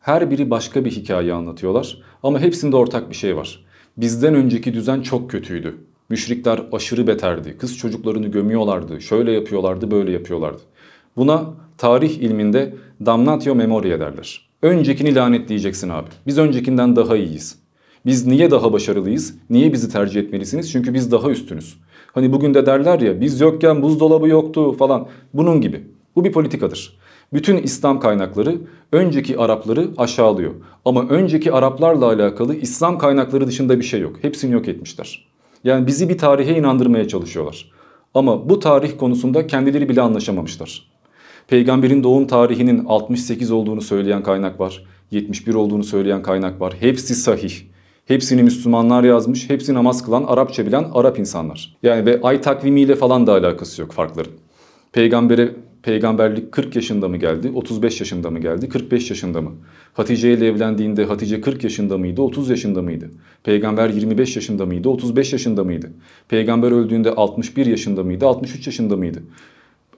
B: Her biri başka bir hikaye anlatıyorlar ama hepsinde ortak bir şey var. Bizden önceki düzen çok kötüydü. Müşrikler aşırı beterdi. Kız çocuklarını gömüyorlardı. Şöyle yapıyorlardı, böyle yapıyorlardı. Buna tarih ilminde damnatio memoriae derler. Öncekini lanetleyeceksin abi. Biz öncekinden daha iyiyiz. Biz niye daha başarılıyız? Niye bizi tercih etmelisiniz? Çünkü biz daha üstünüz. Hani bugün de derler ya, biz yokken buzdolabı yoktu falan. Bunun gibi. Bu bir politikadır. Bütün İslam kaynakları önceki Arapları aşağılıyor. Ama önceki Araplarla alakalı İslam kaynakları dışında bir şey yok. Hepsini yok etmişler. Yani bizi bir tarihe inandırmaya çalışıyorlar. Ama bu tarih konusunda kendileri bile anlaşamamışlar. Peygamberin doğum tarihinin 68 olduğunu söyleyen kaynak var. 71 olduğunu söyleyen kaynak var. Hepsi sahih. Hepsini Müslümanlar yazmış. Hepsi namaz kılan, Arapça bilen Arap insanlar. Yani ve ay takvimiyle falan da alakası yok farkların. Peygamberlik 40 yaşında mı geldi, 35 yaşında mı geldi, 45 yaşında mı? Hatice ile evlendiğinde Hatice 40 yaşında mıydı, 30 yaşında mıydı? Peygamber 25 yaşında mıydı, 35 yaşında mıydı? Peygamber öldüğünde 61 yaşında mıydı, 63 yaşında mıydı?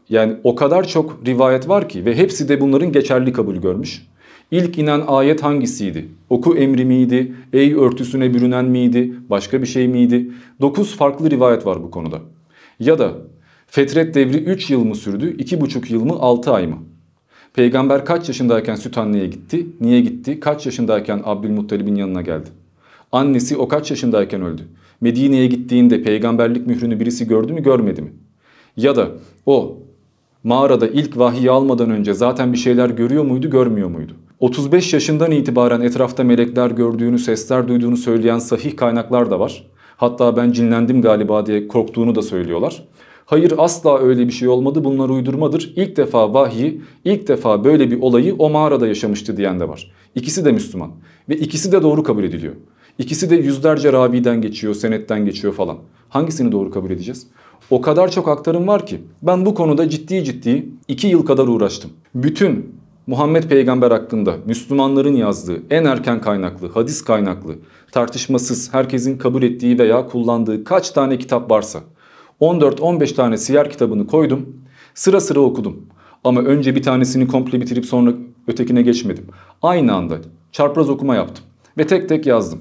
B: Yani o kadar çok rivayet var ki ve hepsi de bunların geçerli kabul görmüş. İlk inen ayet hangisiydi? Oku emri miydi? Ey örtüsüne bürünen miydi? Başka bir şey miydi? 9 farklı rivayet var bu konuda. Ya da fetret devri 3 yıl mı sürdü, 2,5 yıl mı, 6 ay mı? Peygamber kaç yaşındayken Süthane'ye gitti? Niye gitti? Kaç yaşındayken Abdülmuttalib'in yanına geldi? Annesi o kaç yaşındayken öldü? Medine'ye gittiğinde peygamberlik mührünü birisi gördü mü, görmedi mi? Ya da o mağarada ilk vahiy almadan önce zaten bir şeyler görüyor muydu, görmüyor muydu? 35 yaşından itibaren etrafta melekler gördüğünü, sesler duyduğunu söyleyen sahih kaynaklar da var. Hatta ben cinlendim galiba diye korktuğunu da söylüyorlar. Hayır, asla öyle bir şey olmadı, bunlar uydurmadır. İlk defa vahyi, ilk defa böyle bir olayı o mağarada yaşamıştı diyen de var. İkisi de Müslüman ve ikisi de doğru kabul ediliyor. İkisi de yüzlerce raviden geçiyor, senetten geçiyor falan. Hangisini doğru kabul edeceğiz? O kadar çok aktarım var ki ben bu konuda ciddi 2 yıl kadar uğraştım. Bütün Muhammed Peygamber hakkında Müslümanların yazdığı en erken kaynaklı, hadis kaynaklı, tartışmasız, herkesin kabul ettiği veya kullandığı kaç tane kitap varsa 14-15 tane siyer kitabını koydum, sıra sıra okudum. Ama önce bir tanesini komple bitirip sonra ötekine geçmedim. Aynı anda çapraz okuma yaptım ve tek tek yazdım.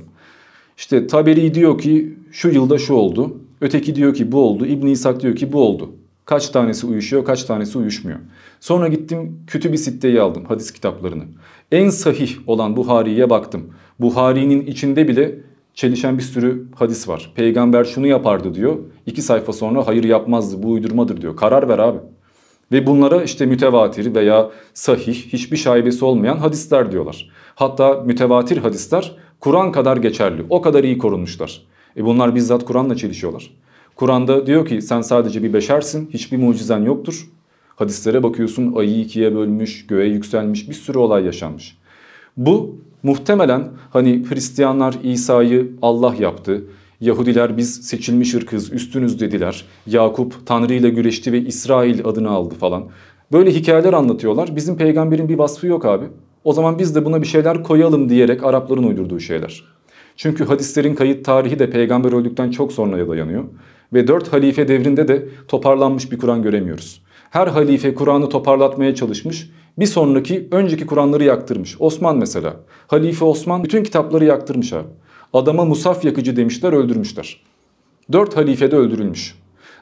B: İşte Taberi diyor ki şu yılda şu oldu, öteki diyor ki bu oldu, İbn İshak diyor ki bu oldu. Kaç tanesi uyuşuyor, kaç tanesi uyuşmuyor. Sonra gittim Kütüb-i Sitte'yi aldım, hadis kitaplarını. En sahih olan Buhari'ye baktım. Buhari'nin içinde bile çelişen bir sürü hadis var. Peygamber şunu yapardı diyor. 2 sayfa sonra hayır yapmazdı, bu uydurmadır diyor. Karar ver abi. Ve bunlara işte mütevatir veya sahih, hiçbir şaibesi olmayan hadisler diyorlar. Hatta mütevatir hadisler Kur'an kadar geçerli. O kadar iyi korunmuşlar. Bunlar bizzat Kur'an'la çelişiyorlar. Kur'an'da diyor ki sen sadece bir beşersin, hiçbir mucizen yoktur. Hadislere bakıyorsun, ayı 2'ye bölmüş, göğe yükselmiş, bir sürü olay yaşanmış. Bu muhtemelen hani Hristiyanlar İsa'yı Allah yaptı. Yahudiler biz seçilmiş ırkız, üstünüz dediler. Yakup Tanrı ile güreşti ve İsrail adını aldı falan. Böyle hikayeler anlatıyorlar. Bizim peygamberin bir vasfı yok abi. O zaman biz de buna bir şeyler koyalım diyerek Arapların uydurduğu şeyler. Çünkü hadislerin kayıt tarihi de peygamber öldükten çok sonraya dayanıyor. Ve 4 halife devrinde de toparlanmış bir Kur'an göremiyoruz. Her halife Kur'an'ı toparlatmaya çalışmış. Bir sonraki önceki Kur'anları yaktırmış. Osman mesela. Halife Osman bütün kitapları yaktırmış abi. Adama musaf yakıcı demişler, öldürmüşler. 4 halife de öldürülmüş.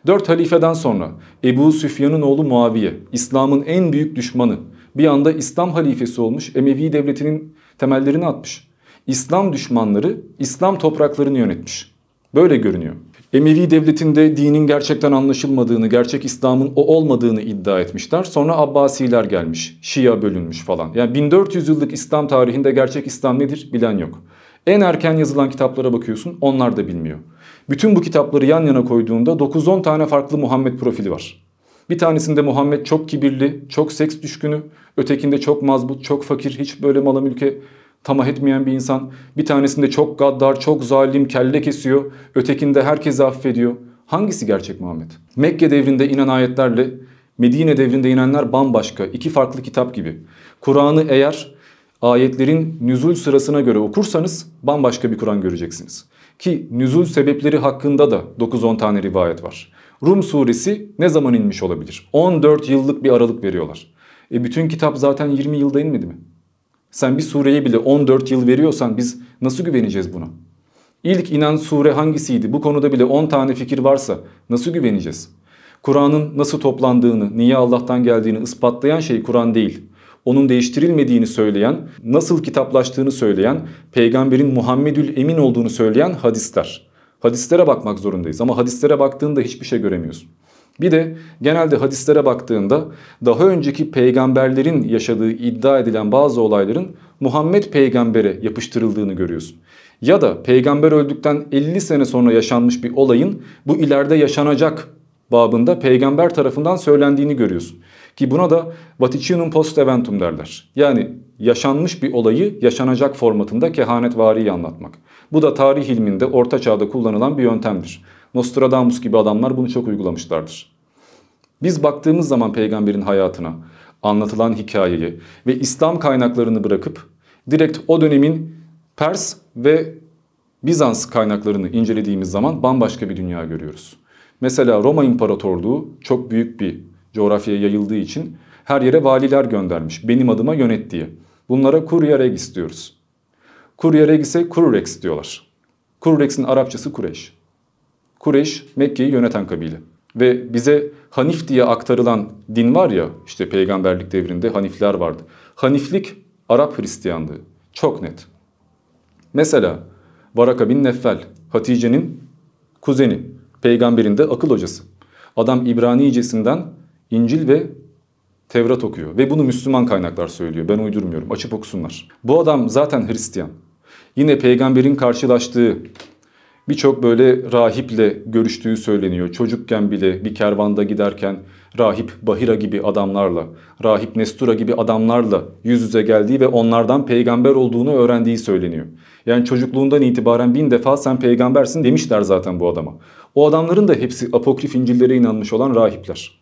B: 4 halifeden sonra Ebu Süfyan'ın oğlu Muaviye, İslam'ın en büyük düşmanı, bir anda İslam halifesi olmuş, Emevi devletinin temellerini atmış. İslam düşmanları İslam topraklarını yönetmiş. Böyle görünüyor. Emevi devletinde dinin gerçekten anlaşılmadığını, gerçek İslam'ın o olmadığını iddia etmişler. Sonra Abbasiler gelmiş, Şia bölünmüş falan. Yani 1400 yıllık İslam tarihinde gerçek İslam nedir bilen yok. En erken yazılan kitaplara bakıyorsun, onlar da bilmiyor. Bütün bu kitapları yan yana koyduğunda 9-10 tane farklı Muhammed profili var. Bir tanesinde Muhammed çok kibirli, çok seks düşkünü, ötekinde çok mazbut, çok fakir, hiç böyle mala mülke tamah etmeyen bir insan. Bir tanesinde çok gaddar, çok zalim, kelle kesiyor, ötekinde herkesi affediyor. Hangisi gerçek Muhammed? Mekke devrinde inen ayetlerle Medine devrinde inenler bambaşka, 2 farklı kitap gibi. Kur'an'ı eğer Ayetlerin nüzul sırasına göre okursanız bambaşka bir Kur'an göreceksiniz. Ki nüzul sebepleri hakkında da 9-10 tane rivayet var. Rum suresi ne zaman inmiş olabilir? 14 yıllık bir aralık veriyorlar. Bütün kitap zaten 20 yılda inmedi mi? Sen bir sureye bile 14 yıl veriyorsan biz nasıl güveneceğiz buna? İlk inen sure hangisiydi? Bu konuda bile 10 tane fikir varsa nasıl güveneceğiz? Kur'an'ın nasıl toplandığını, niye Allah'tan geldiğini ispatlayan şey Kur'an değil. Onun değiştirilmediğini söyleyen, nasıl kitaplaştığını söyleyen, peygamberin Muhammedül Emin olduğunu söyleyen hadisler. Hadislere bakmak zorundayız ama hadislere baktığında hiçbir şey göremiyorsun. Bir de genelde hadislere baktığında daha önceki peygamberlerin yaşadığı iddia edilen bazı olayların Muhammed peygambere yapıştırıldığını görüyorsun. Ya da peygamber öldükten 50 sene sonra yaşanmış bir olayın bu ileride yaşanacak babında peygamber tarafından söylendiğini görüyorsun. Ki buna da vaticinum post eventum derler. Yani yaşanmış bir olayı yaşanacak formatında kehanetvari anlatmak. Bu da tarih ilminde orta çağda kullanılan bir yöntemdir. Nostradamus gibi adamlar bunu çok uygulamışlardır. Biz baktığımız zaman peygamberin hayatına, anlatılan hikayeye ve İslam kaynaklarını bırakıp direkt o dönemin Pers ve Bizans kaynaklarını incelediğimiz zaman bambaşka bir dünya görüyoruz. Mesela Roma İmparatorluğu çok büyük bir coğrafyaya yayıldığı için her yere valiler göndermiş. Benim adıma yönet diye. Bunlara Curia Regis diyoruz. Curia Regis'e Currex diyorlar. Currex'in Arapçası Kureyş. Kureyş Mekke'yi yöneten kabile. Ve bize Hanif diye aktarılan din var ya, işte peygamberlik devrinde Hanifler vardı. Haniflik Arap Hristiyanlığı. Çok net. Mesela Varaka bin Neffel, Hatice'nin kuzeni, peygamberin de akıl hocası. Adam İbranicesinden İncil ve Tevrat okuyor ve bunu Müslüman kaynaklar söylüyor. Ben uydurmuyorum. Açıp okusunlar. Bu adam zaten Hristiyan. Yine peygamberin karşılaştığı birçok böyle rahiple görüştüğü söyleniyor. Çocukken bile bir kervanda giderken rahip Bahira gibi adamlarla, rahip Nestura gibi adamlarla yüz yüze geldiği ve onlardan peygamber olduğunu öğrendiği söyleniyor. Yani çocukluğundan itibaren 1000 defa sen peygambersin demişler zaten bu adama. O adamların da hepsi apokrif İncil'lere inanmış olan rahipler.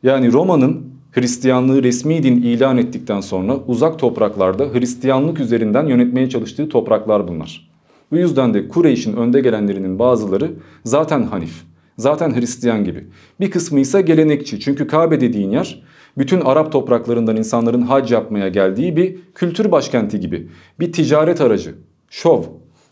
B: Yani Roma'nın Hristiyanlığı resmi din ilan ettikten sonra uzak topraklarda Hristiyanlık üzerinden yönetmeye çalıştığı topraklar bunlar. Bu yüzden de Kureyş'in önde gelenlerinin bazıları zaten Hanif, zaten Hristiyan gibi. Bir kısmı ise gelenekçi. Çünkü Kabe dediğin yer bütün Arap topraklarından insanların hac yapmaya geldiği bir kültür başkenti gibi. Bir ticaret aracı, şov.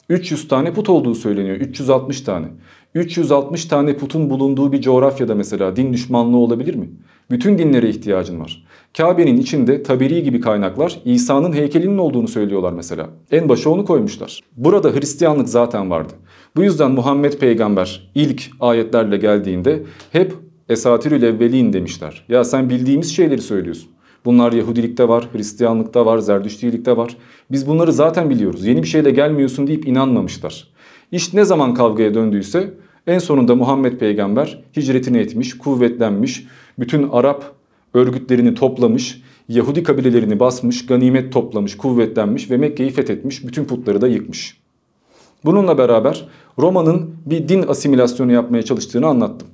B: 300 tane put olduğu söyleniyor, 360 tane. 360 tane putun bulunduğu bir coğrafyada mesela din düşmanlığı olabilir mi? Bütün dinlere ihtiyacın var. Kabe'nin içinde Taberi gibi kaynaklar İsa'nın heykelinin olduğunu söylüyorlar mesela. En başa onu koymuşlar. Burada Hristiyanlık zaten vardı. Bu yüzden Muhammed peygamber ilk ayetlerle geldiğinde hep Esatirül Evvelin demişler. Ya sen bildiğimiz şeyleri söylüyorsun. Bunlar Yahudilikte var, Hristiyanlıkta var, Zerdüştilikte var. Biz bunları zaten biliyoruz. Yeni bir şeyle gelmiyorsun deyip inanmamışlar. İş ne zaman kavgaya döndüyse en sonunda Muhammed peygamber hicretini etmiş, kuvvetlenmiş, bütün Arap örgütlerini toplamış, Yahudi kabilelerini basmış, ganimet toplamış, kuvvetlenmiş ve Mekke'yi fethetmiş, bütün putları da yıkmış. Bununla beraber Roma'nın bir din asimilasyonu yapmaya çalıştığını anlattım.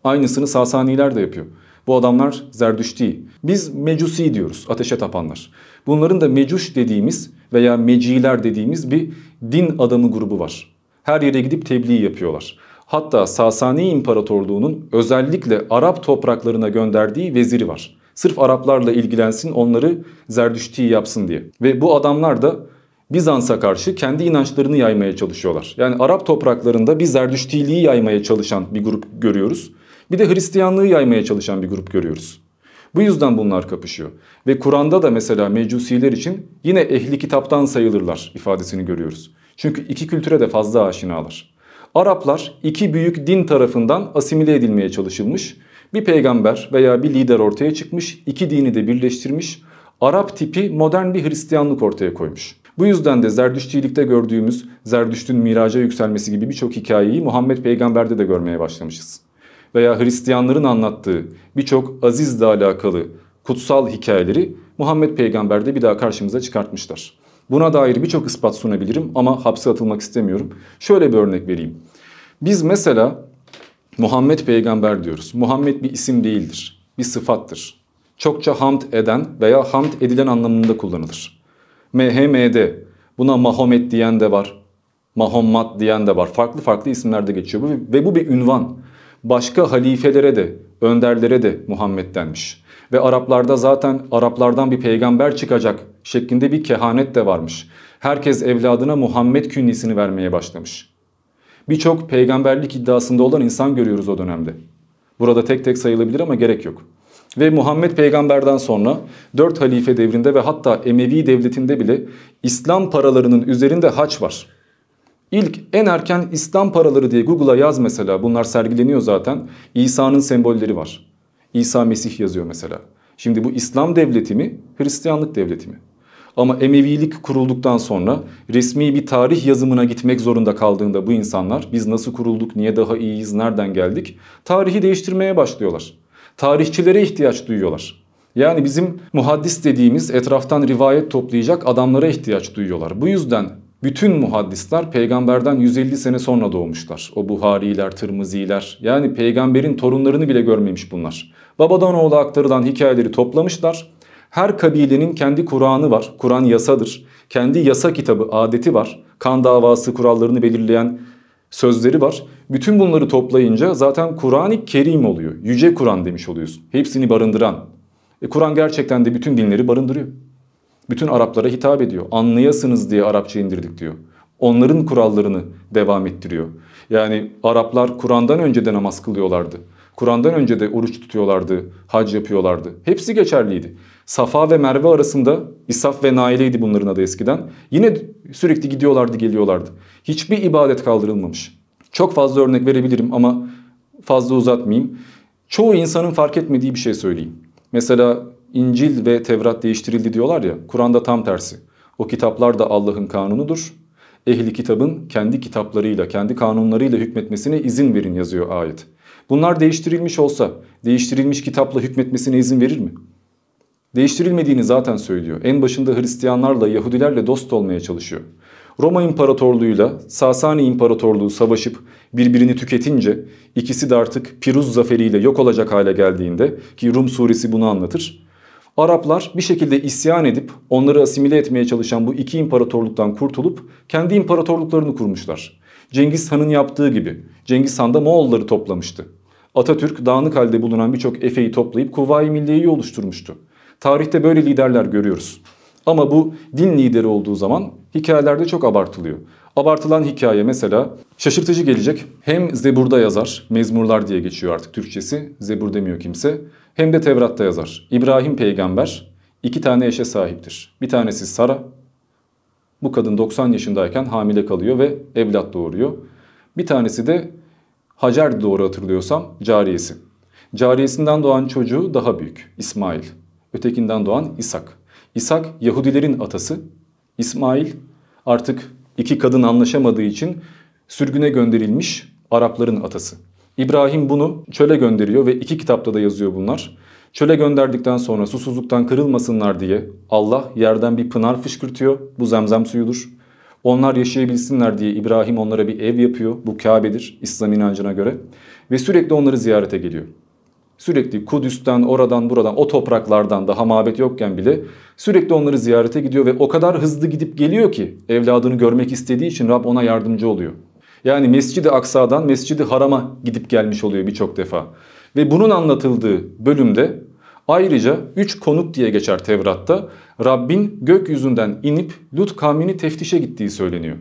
B: Aynısını Sasaniler de yapıyor. Bu adamlar Zerdüşti. Biz Mecusi diyoruz, ateşe tapanlar. Bunların da Mecuş dediğimiz veya Meciler dediğimiz bir din adamı grubu var. Her yere gidip tebliğ yapıyorlar. Hatta Sasani İmparatorluğu'nun özellikle Arap topraklarına gönderdiği veziri var. Sırf Araplarla ilgilensin, onları Zerdüşti yapsın diye. Ve bu adamlar da Bizans'a karşı kendi inançlarını yaymaya çalışıyorlar. Yani Arap topraklarında bir Zerdüştiliği yaymaya çalışan bir grup görüyoruz. Bir de Hristiyanlığı yaymaya çalışan bir grup görüyoruz. Bu yüzden bunlar kapışıyor. Ve Kur'an'da da mesela Mecusiler için yine ehli kitaptan sayılırlar ifadesini görüyoruz. Çünkü iki kültüre de fazla aşinalar. Araplar iki büyük din tarafından asimile edilmeye çalışılmış. Bir peygamber veya bir lider ortaya çıkmış, iki dini de birleştirmiş. Arap tipi modern bir Hristiyanlık ortaya koymuş. Bu yüzden de Zerdüştilikte gördüğümüz Zerdüşt'ün miraca yükselmesi gibi birçok hikayeyi Muhammed peygamberde de görmeye başlamışız. Veya Hristiyanların anlattığı birçok azizle alakalı kutsal hikayeleri Muhammed peygamberde bir daha karşımıza çıkartmışlar. Buna dair birçok ispat sunabilirim ama hapse atılmak istemiyorum. Şöyle bir örnek vereyim. Biz mesela Muhammed peygamber diyoruz. Muhammed bir isim değildir, bir sıfattır. Çokça hamd eden veya hamd edilen anlamında kullanılır. MHM'de. Buna Mahomet diyen de var. Muhammed diyen de var. Farklı farklı isimlerde geçiyor. Ve bu bir ünvan. Başka halifelere de, önderlere de Muhammed denmiş. Ve Araplarda zaten Araplardan bir peygamber çıkacak şeklinde bir kehanet de varmış. Herkes evladına Muhammed künyesini vermeye başlamış. Birçok peygamberlik iddiasında olan insan görüyoruz o dönemde. Burada tek tek sayılabilir ama gerek yok. Ve Muhammed peygamberden sonra 4 halife devrinde ve hatta Emevi devletinde bile İslam paralarının üzerinde haç var. İlk en erken İslam paraları diye Google'a yaz mesela, bunlar sergileniyor zaten. İsa'nın sembolleri var. İsa Mesih yazıyor mesela. Şimdi bu İslam devleti mi, Hristiyanlık devleti mi? Ama Emevilik kurulduktan sonra resmi bir tarih yazımına gitmek zorunda kaldığında bu insanlar, biz nasıl kurulduk, niye daha iyiyiz, nereden geldik, tarihi değiştirmeye başlıyorlar. Tarihçilere ihtiyaç duyuyorlar. Yani bizim muhaddis dediğimiz etraftan rivayet toplayacak adamlara ihtiyaç duyuyorlar. Bu yüzden bütün muhaddisler peygamberden 150 sene sonra doğmuşlar. O Buhariler, Tirmiziler, yani peygamberin torunlarını bile görmemiş bunlar. Babadan oğula aktarılan hikayeleri toplamışlar. Her kabilenin kendi Kur'an'ı var. Kur'an yasadır. Kendi yasa kitabı, adeti var. Kan davası kurallarını belirleyen sözleri var. Bütün bunları toplayınca zaten Kur'an-ı Kerim oluyor. Yüce Kur'an demiş oluyorsun. Hepsini barındıran. Kur'an gerçekten de bütün dinleri barındırıyor. Bütün Araplara hitap ediyor. Anlayasınız diye Arapça indirdik diyor. Onların kurallarını devam ettiriyor. Yani Araplar Kur'an'dan önce de namaz kılıyorlardı. Kur'an'dan önce de oruç tutuyorlardı, hac yapıyorlardı. Hepsi geçerliydi. Safa ve Merve arasında İsaf ve Naile'ydi bunların adı eskiden. Yine sürekli gidiyorlardı, geliyorlardı. Hiçbir ibadet kaldırılmamış. Çok fazla örnek verebilirim ama fazla uzatmayayım. Çoğu insanın fark etmediği bir şey söyleyeyim. Mesela İncil ve Tevrat değiştirildi diyorlar ya, Kur'an'da tam tersi. O kitaplar da Allah'ın kanunudur. Ehli kitabın kendi kitaplarıyla, kendi kanunlarıyla hükmetmesine izin verin yazıyor ayet. Bunlar değiştirilmiş olsa, değiştirilmiş kitapla hükmetmesine izin verir mi? Değiştirilmediğini zaten söylüyor. En başında Hristiyanlarla, Yahudilerle dost olmaya çalışıyor. Roma İmparatorluğu'yla Sasani İmparatorluğu savaşıp birbirini tüketince, ikisi de artık Piruz zaferiyle yok olacak hale geldiğinde, ki Rum suresi bunu anlatır, Araplar bir şekilde isyan edip onları asimile etmeye çalışan bu iki imparatorluktan kurtulup kendi imparatorluklarını kurmuşlar. Cengiz Han'ın yaptığı gibi. Cengiz Han da Moğolları toplamıştı. Atatürk dağınık halde bulunan birçok efeyi toplayıp Kuvayi Milliye'yi oluşturmuştu. Tarihte böyle liderler görüyoruz. Ama bu din lideri olduğu zaman hikayelerde çok abartılıyor. Abartılan hikaye mesela şaşırtıcı gelecek. Hem Zebur'da yazar, Mezmurlar diye geçiyor artık Türkçesi, Zebur demiyor kimse. Hem de Tevrat'ta yazar. İbrahim peygamber 2 tane eşe sahiptir. Bir tanesi Sara. Bu kadın 90 yaşındayken hamile kalıyor ve evlat doğuruyor. Bir tanesi de Hacer, doğru hatırlıyorsam, cariyesi. Cariyesinden doğan çocuğu daha büyük, İsmail. Ötekinden doğan İshak. İshak Yahudilerin atası. İsmail artık iki kadın anlaşamadığı için sürgüne gönderilmiş Arapların atası. İbrahim bunu çöle gönderiyor ve 2 kitapta da yazıyor bunlar. Çöle gönderdikten sonra susuzluktan kırılmasınlar diye Allah yerden bir pınar fışkırtıyor. Bu Zemzem suyudur. Onlar yaşayabilsinler diye İbrahim onlara bir ev yapıyor. Bu Kabe'dir İslam inancına göre. Ve sürekli onları ziyarete geliyor. Sürekli Kudüs'ten, oradan, buradan, o topraklardan, daha mabet yokken bile sürekli onları ziyarete gidiyor ve o kadar hızlı gidip geliyor ki evladını görmek istediği için Rab ona yardımcı oluyor. Yani Mescid-i Aksa'dan Mescid-i Haram'a gidip gelmiş oluyor birçok defa. Ve bunun anlatıldığı bölümde ayrıca 3 konuk diye geçer Tevrat'ta, Rabbin gökyüzünden inip Lut kavmini teftişe gittiği söyleniyor.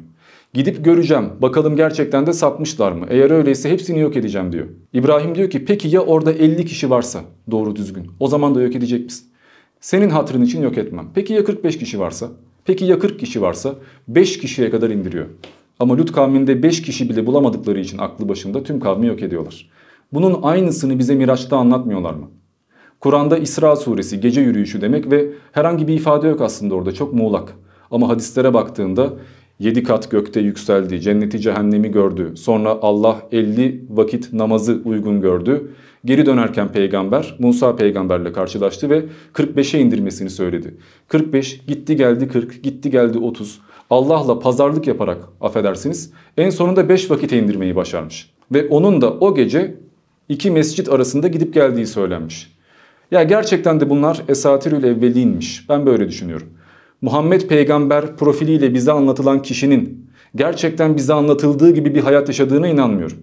B: Gidip göreceğim, bakalım gerçekten de sapmışlar mı? Eğer öyleyse hepsini yok edeceğim diyor. İbrahim diyor ki peki ya orada 50 kişi varsa doğru düzgün, o zaman da yok edecek misin? Senin hatırın için yok etmem. Peki ya 45 kişi varsa? Peki ya 40 kişi varsa? 5 kişiye kadar indiriyor. Ama Lut kavminde 5 kişi bile bulamadıkları için aklı başında tüm kavmi yok ediyorlar. Bunun aynısını bize Miraç'ta anlatmıyorlar mı? Kur'an'da İsra suresi gece yürüyüşü demek ve herhangi bir ifade yok aslında orada, çok muğlak. Ama hadislere baktığında 7 kat gökte yükseldi, cenneti cehennemi gördü. Sonra Allah 50 vakit namazı uygun gördü. Geri dönerken peygamber Musa peygamberle karşılaştı ve 45'e indirmesini söyledi. 45 gitti geldi 40, gitti geldi 30. Allah'la pazarlık yaparak, affedersiniz, en sonunda 5 vakite indirmeyi başarmış. Ve onun da o gece 2 mescit arasında gidip geldiği söylenmiş. Ya gerçekten de bunlar esatirül evvelinmiş. Ben böyle düşünüyorum. Muhammed peygamber profiliyle bize anlatılan kişinin gerçekten bize anlatıldığı gibi bir hayat yaşadığına inanmıyorum.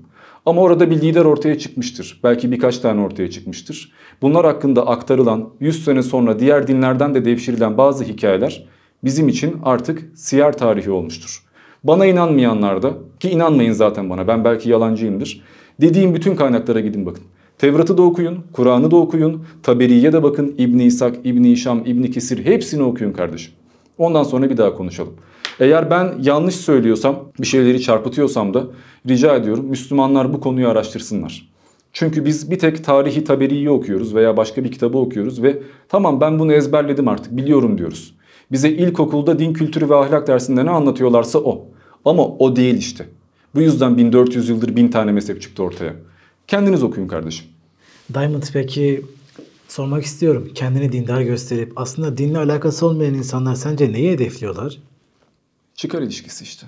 B: Ama orada bir lider ortaya çıkmıştır. Belki birkaç tane ortaya çıkmıştır. Bunlar hakkında aktarılan 100 sene sonra diğer dinlerden de devşirilen bazı hikayeler bizim için artık siyer tarihi olmuştur. Bana inanmayanlar da, ki inanmayın zaten bana, ben belki yalancıyımdır, dediğim bütün kaynaklara gidin bakın. Tevrat'ı da okuyun, Kur'an'ı da okuyun, Taberi'ye de bakın, İbn-i İshak, İbn-i Hişam, İbn-i Kesir, hepsini okuyun kardeşim. Ondan sonra bir daha konuşalım. Eğer ben yanlış söylüyorsam, bir şeyleri çarpıtıyorsam da rica ediyorum Müslümanlar bu konuyu araştırsınlar. Çünkü biz bir tek tarihi Taberi'yi okuyoruz veya başka bir kitabı okuyoruz ve tamam ben bunu ezberledim artık biliyorum diyoruz. Bize ilkokulda din kültürü ve ahlak dersinde ne anlatıyorlarsa o. Ama o değil işte. Bu yüzden 1400 yıldır 1000 tane mezhep çıktı ortaya. Kendiniz okuyun kardeşim.
A: Diamond, peki sormak istiyorum. Kendini dindar gösterip aslında dinle alakası olmayan insanlar sence neyi hedefliyorlar?
B: Çıkar ilişkisi işte.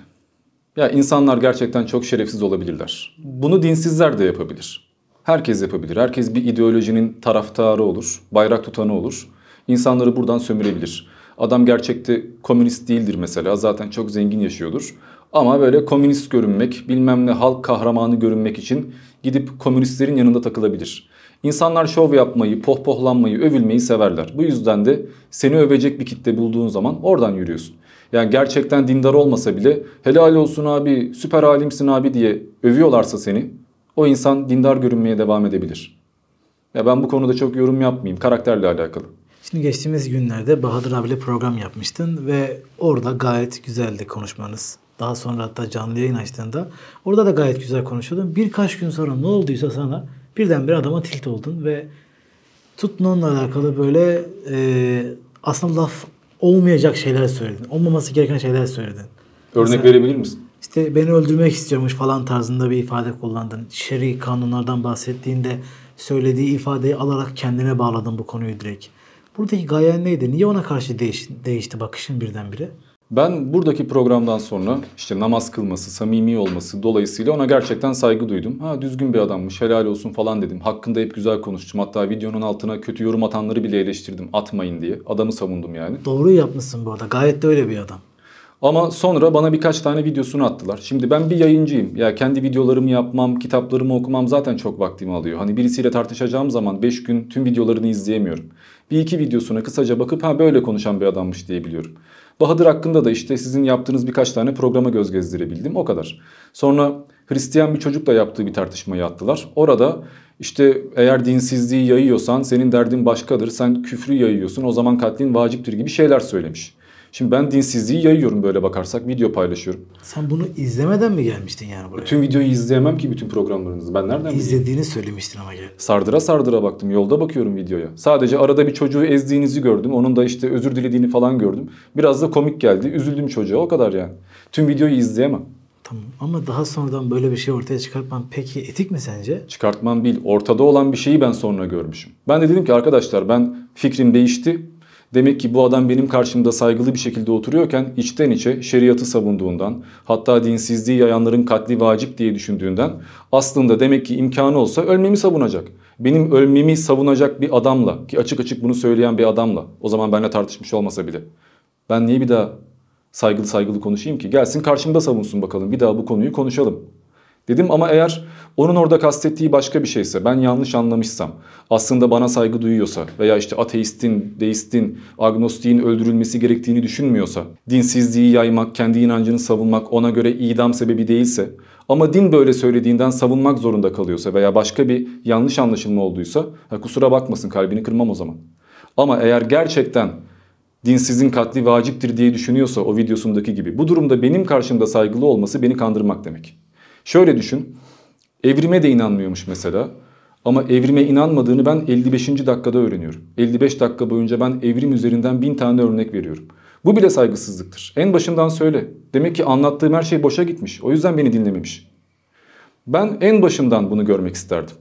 B: Ya insanlar gerçekten çok şerefsiz olabilirler. Bunu dinsizler de yapabilir. Herkes yapabilir. Herkes bir ideolojinin taraftarı olur, bayrak tutanı olur. İnsanları buradan sömürebilir. Adam gerçekte komünist değildir mesela. Zaten çok zengin yaşıyordur. Ama böyle komünist görünmek, bilmem ne halk kahramanı görünmek için gidip komünistlerin yanında takılabilir. İnsanlar şov yapmayı, pohpohlanmayı, övülmeyi severler. Bu yüzden de seni övecek bir kitle bulduğun zaman oradan yürüyorsun. Yani gerçekten dindar olmasa bile helal olsun abi, süper alimsin abi diye övüyorlarsa seni, o insan dindar görünmeye devam edebilir. Ya ben bu konuda çok yorum yapmayayım, karakterle alakalı.
A: Şimdi geçtiğimiz günlerde Bahadır abiyle program yapmıştın ve orada gayet güzeldi konuşmanız. Daha sonra hatta canlı yayın açtığında orada da gayet güzel konuşuyordun. Birkaç gün sonra ne olduysa sana birdenbire adama tilt oldun ve tuttun onunla alakalı böyle aslında laf olmayacak şeyler söyledin. Olmaması gereken şeyler söyledin.
B: Örnek
A: Mesela,
B: verebilir misin?
A: İşte beni öldürmek istiyormuş falan tarzında bir ifade kullandın. Şer'i kanunlardan bahsettiğinde söylediği ifadeyi alarak kendine bağladın bu konuyu direkt. Buradaki gayen neydi? Niye ona karşı değişti bakışın birdenbire?
B: Ben buradaki programdan sonra işte namaz kılması, samimi olması dolayısıyla ona gerçekten saygı duydum. Ha düzgün bir adammış, helal olsun falan dedim. Hakkında hep güzel konuştum. Hatta videonun altına kötü yorum atanları bile eleştirdim. Atmayın diye. Adamı savundum yani.
A: Doğru yapmışsın bu arada. Gayet de öyle bir adam.
B: Ama sonra bana birkaç tane videosunu attılar. Şimdi ben bir yayıncıyım. Ya kendi videolarımı yapmam, kitaplarımı okumam zaten çok vaktimi alıyor. Hani birisiyle tartışacağım zaman 5 gün tüm videolarını izleyemiyorum. Bir iki videosuna kısaca bakıp ha böyle konuşan bir adammış diyebiliyorum. Bahadır hakkında da işte sizin yaptığınız birkaç tane programa göz gezdirebildim. O kadar. Sonra Hristiyan bir çocukla yaptığı bir tartışmayı attılar. Orada işte eğer dinsizliği yayıyorsan senin derdin başkadır. Sen küfrü yayıyorsun, o zaman katlin vaciptir gibi şeyler söylemiş. Şimdi ben dinsizliği yayıyorum böyle bakarsak, video paylaşıyorum.
A: Sen bunu izlemeden mi gelmiştin yani buraya?
B: Bütün videoyu izleyemem ki, bütün programlarınızı. Ben nereden bileyim?
A: İzlediğini söylemiştin ama gel.
B: Sardıra sardıra baktım. Yolda bakıyorum videoya. Sadece arada bir çocuğu ezdiğinizi gördüm. Onun da işte özür dilediğini falan gördüm. Biraz da komik geldi. Üzüldüm çocuğa, o kadar yani. Tüm videoyu izleyemem.
A: Tamam ama daha sonradan böyle bir şey ortaya çıkartman peki etik mi sence?
B: Çıkartmam değil. Ortada olan bir şeyi ben sonra görmüşüm. Ben de dedim ki arkadaşlar ben fikrim değişti. Demek ki bu adam benim karşımda saygılı bir şekilde oturuyorken içten içe şeriatı savunduğundan, hatta dinsizliği yayanların katli vacip diye düşündüğünden aslında demek ki imkanı olsa ölmemi savunacak. Benim ölmemi savunacak bir adamla, ki açık açık bunu söyleyen bir adamla, o zaman benimle tartışmış olmasa bile, ben niye bir daha saygılı konuşayım ki? Gelsin karşımda savunsun bakalım, bir daha bu konuyu konuşalım. Dedim ama eğer onun orada kastettiği başka bir şeyse, ben yanlış anlamışsam, aslında bana saygı duyuyorsa veya işte ateistin, deistin, agnostiğin öldürülmesi gerektiğini düşünmüyorsa, dinsizliği yaymak, kendi inancını savunmak ona göre idam sebebi değilse ama din böyle söylediğinden savunmak zorunda kalıyorsa veya başka bir yanlış anlaşılma olduysa kusura bakmasın, kalbini kırmam o zaman. Ama eğer gerçekten dinsizin katli vaciptir diye düşünüyorsa o videosundaki gibi, bu durumda benim karşımda saygılı olması beni kandırmak demek. Şöyle düşün, evrime de inanmıyormuş mesela ama evrime inanmadığını ben 55. dakikada öğreniyorum. 55 dakika boyunca ben evrim üzerinden 1000 tane örnek veriyorum. Bu bile saygısızlıktır. En başından söyle. Demek ki anlattığım her şey boşa gitmiş. O yüzden beni dinlememiş. Ben en başından bunu görmek isterdim.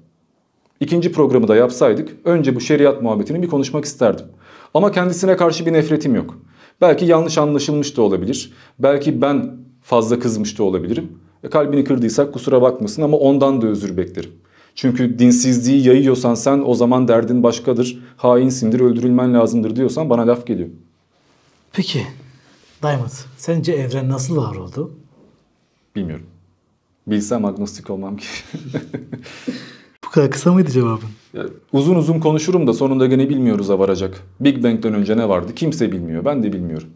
B: İkinci programı da yapsaydık önce bu şeriat muhabbetini bir konuşmak isterdim. Ama kendisine karşı bir nefretim yok. Belki yanlış anlaşılmış da olabilir. Belki ben fazla kızmış da olabilirim. Kalbini kırdıysak kusura bakmasın ama ondan da özür beklerim. Çünkü dinsizliği yayıyorsan sen o zaman derdin başkadır, hainsindir, öldürülmen lazımdır diyorsan bana laf geliyor.
A: Peki Diamond, sence evren nasıl var oldu?
B: Bilmiyorum. Bilsem agnostik olmam ki.
A: Bu kadar kısa mıydı cevabın?
B: Ya, uzun uzun konuşurum da sonunda gene bilmiyoruz'a varacak. Big Bang'den önce ne vardı? Kimse bilmiyor. Ben de bilmiyorum.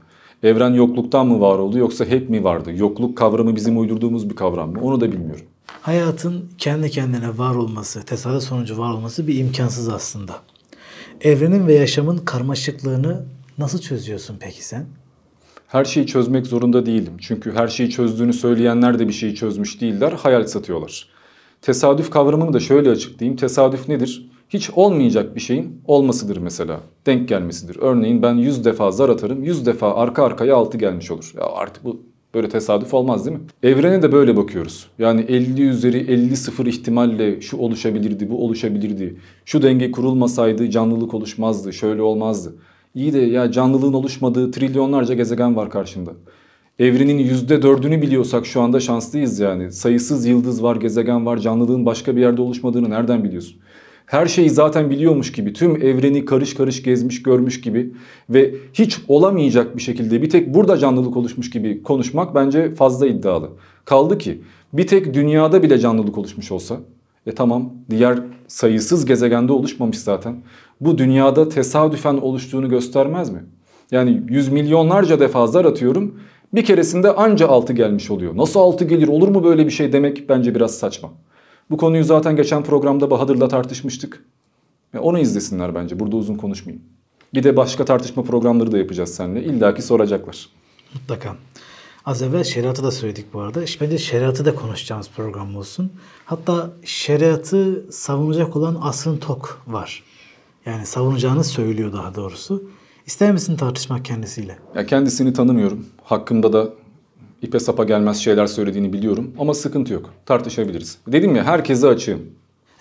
B: Evren yokluktan mı var oldu yoksa hep mi vardı? Yokluk kavramı bizim uydurduğumuz bir kavram mı? Onu da bilmiyorum.
A: Hayatın kendi kendine var olması, tesadüf sonucu var olması bir imkansız aslında. Evrenin ve yaşamın karmaşıklığını nasıl çözüyorsun peki sen?
B: Her şeyi çözmek zorunda değilim. Çünkü her şeyi çözdüğünü söyleyenler de bir şeyi çözmüş değiller. Hayal satıyorlar. Tesadüf kavramını da şöyle açıklayayım. Tesadüf nedir? Hiç olmayacak bir şeyin olmasıdır mesela. Denk gelmesidir. Örneğin ben 100 defa zar atarım. 100 defa arka arkaya 6 gelmiş olur. Ya artık bu böyle tesadüf olmaz değil mi? Evrene de böyle bakıyoruz. Yani 50 üzeri 50 sıfır ihtimalle şu oluşabilirdi, bu oluşabilirdi. Şu denge kurulmasaydı canlılık oluşmazdı, şöyle olmazdı. İyi de ya canlılığın oluşmadığı trilyonlarca gezegen var karşımda. Evrenin %4'ünü biliyorsak şu anda şanslıyız yani. Sayısız yıldız var, gezegen var, canlılığın başka bir yerde oluşmadığını nereden biliyorsun? Her şeyi zaten biliyormuş gibi, tüm evreni karış karış gezmiş, görmüş gibi ve hiç olamayacak bir şekilde bir tek burada canlılık oluşmuş gibi konuşmak bence fazla iddialı. Kaldı ki bir tek dünyada bile canlılık oluşmuş olsa, tamam diğer sayısız gezegende oluşmamış zaten. Bu dünyada tesadüfen oluştuğunu göstermez mi? Yani yüz milyonlarca defa zar atıyorum. Bir keresinde anca 6 gelmiş oluyor. Nasıl 6 gelir, olur mu böyle bir şey demek bence biraz saçma. Bu konuyu zaten geçen programda Bahadır'la tartışmıştık. Onu izlesinler bence. Burada uzun konuşmayayım. Bir de başka tartışma programları da yapacağız seninle. İlla ki soracaklar.
A: Mutlaka. Az evvel şeriatı da söyledik bu arada. Bence şeriatı da konuşacağımız program olsun. Hatta şeriatı savunacak olan Asrın Tok var. Yani savunacağını söylüyor daha doğrusu. İster misin tartışmak kendisiyle?
B: Ya kendisini tanımıyorum. Hakkında da ipe sapa gelmez şeyler söylediğini biliyorum. Ama sıkıntı yok. Tartışabiliriz. Dedim ya herkese açığım.